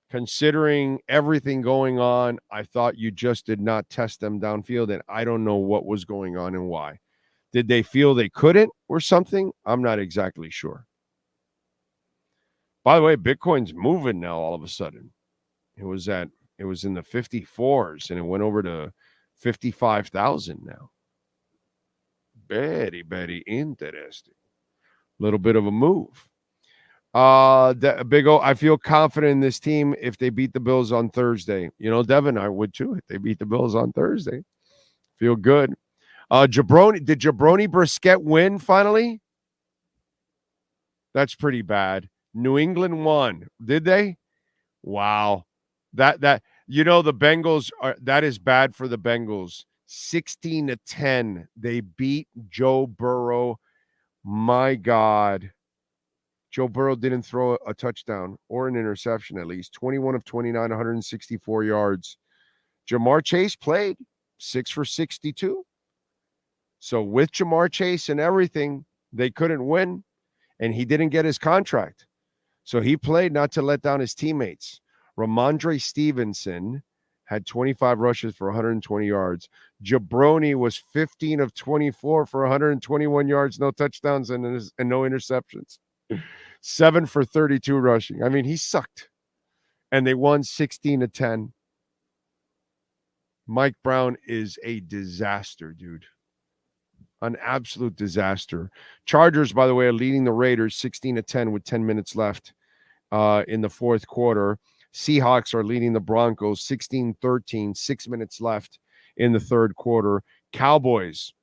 Speaker 11: Considering everything going on, I thought you just did not test them downfield, and I don't know what was going on and why. Did they feel they couldn't or something? I'm not exactly sure. By the way, Bitcoin's moving now all of a sudden. It was in the 54s, and it went over to 55,000 now. Very, very interesting. Little bit of a move. Big O, I feel confident in this team if they beat the Bills on Thursday. Devin, I would too if they beat the Bills on Thursday. Feel good. Did Jabroni Brissett win finally? That's pretty bad. New England won. Did they? Wow. The Bengals that is bad for the Bengals. 16-10. They beat Joe Burrow. My God. Joe Burrow didn't throw a touchdown or an interception at least. 21 of 29, 164 yards. Jamar Chase played 6 for 62. So with Jamar Chase and everything, they couldn't win, and he didn't get his contract. So he played not to let down his teammates. Ramondre Stevenson had 25 rushes for 120 yards. Jabroni was 15 of 24 for 121 yards, no touchdowns, and no interceptions. 7 for 32 rushing. I mean, he sucked. And they won 16-10. Mike Brown is a disaster, dude. An absolute disaster. Chargers, by the way, are leading the Raiders 16-10 with 10 minutes left in the fourth quarter. Seahawks are leading the Broncos 16-13, 6 minutes left in the third quarter. Cowboys.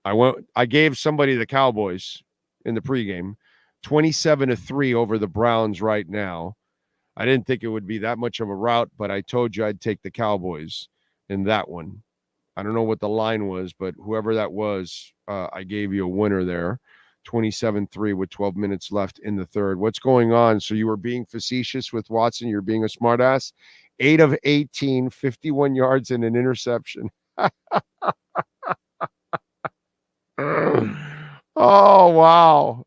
Speaker 11: I gave somebody the Cowboys in the pregame 27-3 over the Browns right now. I didn't think it would be that much of a rout, but I told you I'd take the Cowboys in that one. I don't know what the line was, but whoever that was, I gave you a winner there. 27-3 with 12 minutes left in the third. What's going on? So you were being facetious with Watson. You're being a smartass. 8 of 18, 51 yards and an interception. Oh, wow.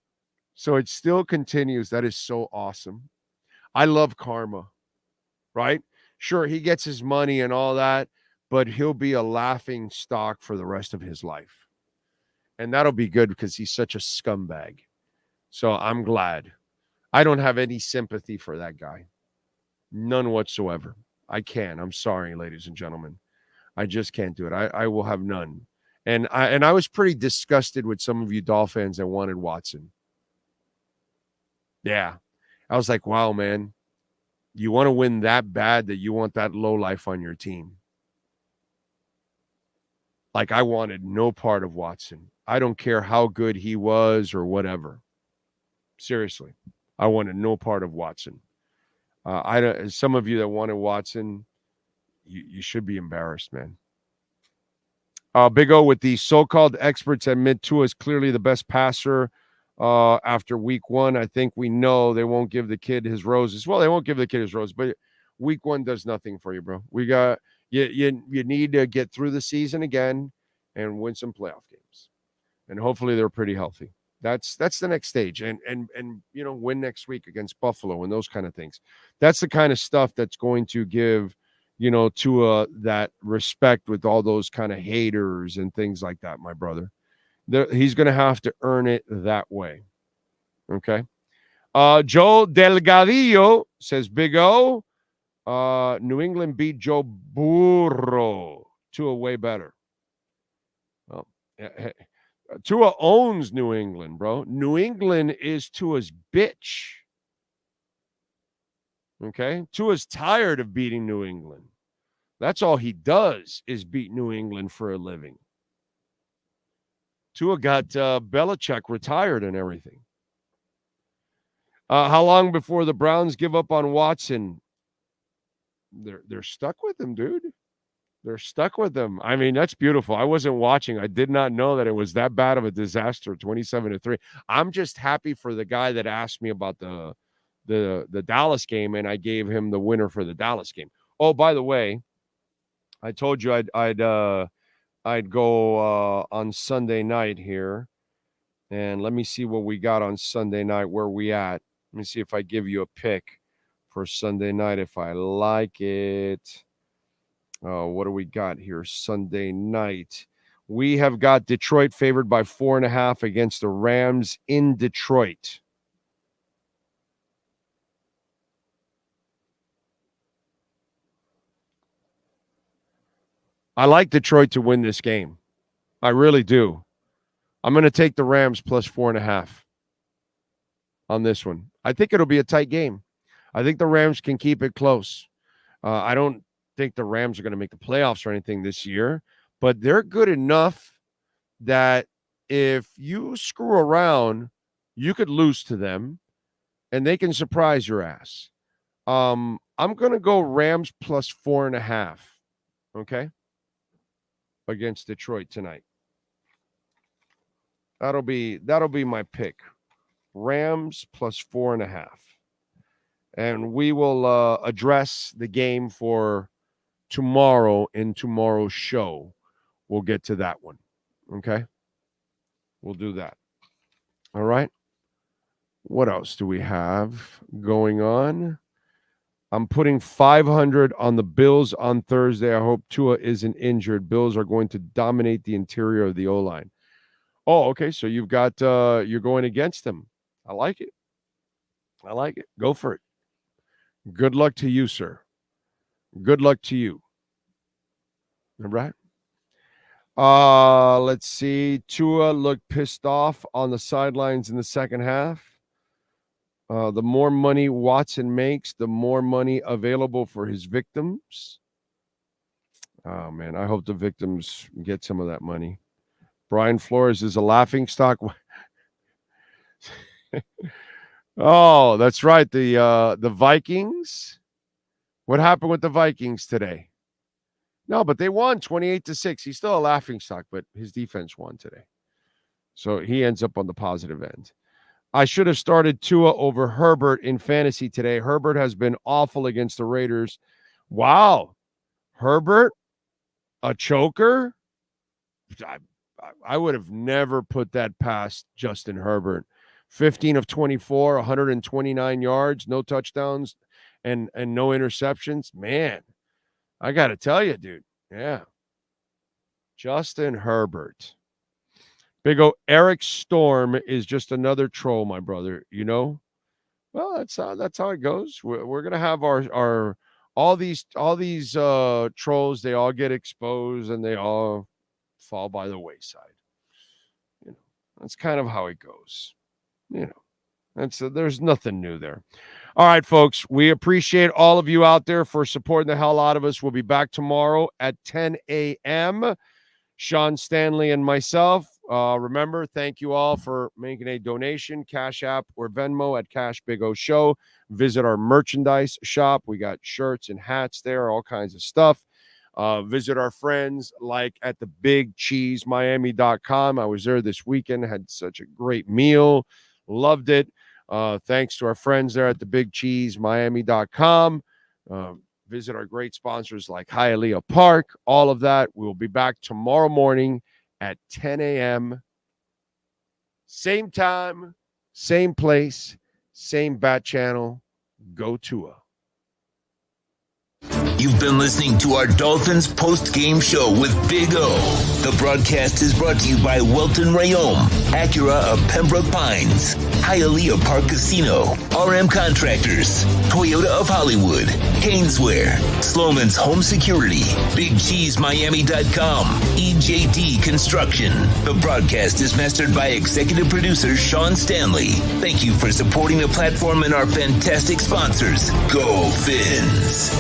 Speaker 11: So it still continues. That is so awesome. I love karma, right? Sure, he gets his money and all that, but he'll be a laughing stock for the rest of his life. And that'll be good because he's such a scumbag. So I'm glad. I don't have any sympathy for that guy. None whatsoever. I can't. I'm sorry, ladies and gentlemen. I just can't do it. I will have none. And I was pretty disgusted with some of you Dolphins that wanted Watson. Yeah. I was like, wow, man. You want to win that bad that you want that low life on your team. Like, I wanted no part of Watson. I don't care how good he was or whatever. Seriously. I wanted no part of Watson. Some of you that wanted Watson, you should be embarrassed, man. Big O with the so-called experts admit Tua is clearly the best passer after week one. I think we know they won't give the kid his roses. Well, they won't give the kid his roses, but week one does nothing for you, bro. We got you need to get through the season again and win some playoff games. And hopefully they're pretty healthy. That's the next stage. And win next week against Buffalo and those kind of things. That's the kind of stuff that's going to give Tua that respect with all those kind of haters and things like that, my brother. He's going to have to earn it that way. Okay. Joe Delgadillo says, Big O, New England beat Joe Burrow. Tua way better. Well, Tua owns New England, bro. New England is Tua's bitch. Okay? Tua's tired of beating New England. That's all he does is beat New England for a living. Tua got Belichick retired and everything. How long before the Browns give up on Watson? They're stuck with him, dude. They're stuck with him. I mean, that's beautiful. I wasn't watching. I did not know that it was that bad of a disaster, 27-3. I'm just happy for the guy that asked me about the Dallas game, and I gave him the winner for the Dallas game. Oh, by the way, I told you I'd go on Sunday night here, and let me see what we got on Sunday night. Where we at? Let me see if I give you a pick for Sunday night if I like it. What do we got here Sunday night? We have got Detroit favored by 4.5 against the Rams in Detroit. I like Detroit to win this game. I really do. I'm going to take the Rams plus 4.5 on this one. I think it'll be a tight game. I think the Rams can keep it close. I don't think the Rams are going to make the playoffs or anything this year, but they're good enough that if you screw around, you could lose to them and they can surprise your ass. I'm going to go Rams plus 4.5. Okay. Against Detroit tonight. That'll be my pick. Rams plus 4.5. And we will address the game for tomorrow in tomorrow's show. We'll get to that one. Okay? We'll do that. All right? What else do we have going on? I'm putting 500 on the Bills on Thursday. I hope Tua isn't injured. Bills are going to dominate the interior of the O-line. Oh, okay. So you've got you're going against them. I like it. I like it. Go for it. Good luck to you, sir. Good luck to you. All right. Let's see. Tua looked pissed off on the sidelines in the second half. The more money Watson makes, the more money available for his victims. Oh, man, I hope the victims get some of that money. Brian Flores is a laughingstock. Oh, that's right. The Vikings. What happened with the Vikings today? No, but they won 28-6. He's still a laughingstock, but his defense won today. So he ends up on the positive end. I should have started Tua over Herbert in fantasy today. Herbert has been awful against the Raiders. Wow. Herbert, a choker? I would have never put that past Justin Herbert. 15 of 24, 129 yards, no touchdowns, and no interceptions. Man, I got to tell you, dude. Yeah. Justin Herbert. Big O, Eric Storm is just another troll, my brother. You know, well, that's how it goes. We're gonna have our all these trolls. They all get exposed and they all fall by the wayside. You know, that's kind of how it goes. You know, there's nothing new there. All right, folks, we appreciate all of you out there for supporting the hell out of us. We'll be back tomorrow at 10 a.m. Sean Stanley and myself. Remember, thank you all for making a donation, Cash App or Venmo at Cash Big O Show. Visit our merchandise shop. We got shirts and hats there, all kinds of stuff. Visit our friends like at the BigCheeseMiami.com. I was there this weekend, had such a great meal, loved it. Thanks to our friends there at the BigCheeseMiami.com. Visit our great sponsors like Hialeah Park, all of that. We'll be back tomorrow morning at 10 a.m. Same time, same place, same bat channel. Go Tua.
Speaker 4: You've been listening to our Dolphins post-game show with Big O. The broadcast is brought to you by Welton Rayom, Acura of Pembroke Pines, Hialeah Park Casino, RM Contractors, Toyota of Hollywood, Haineswear, Sloman's Home Security, BigCheeseMiami.com, EJD Construction. The broadcast is mastered by executive producer Sean Stanley. Thank you for supporting the platform and our fantastic sponsors. Go Fins!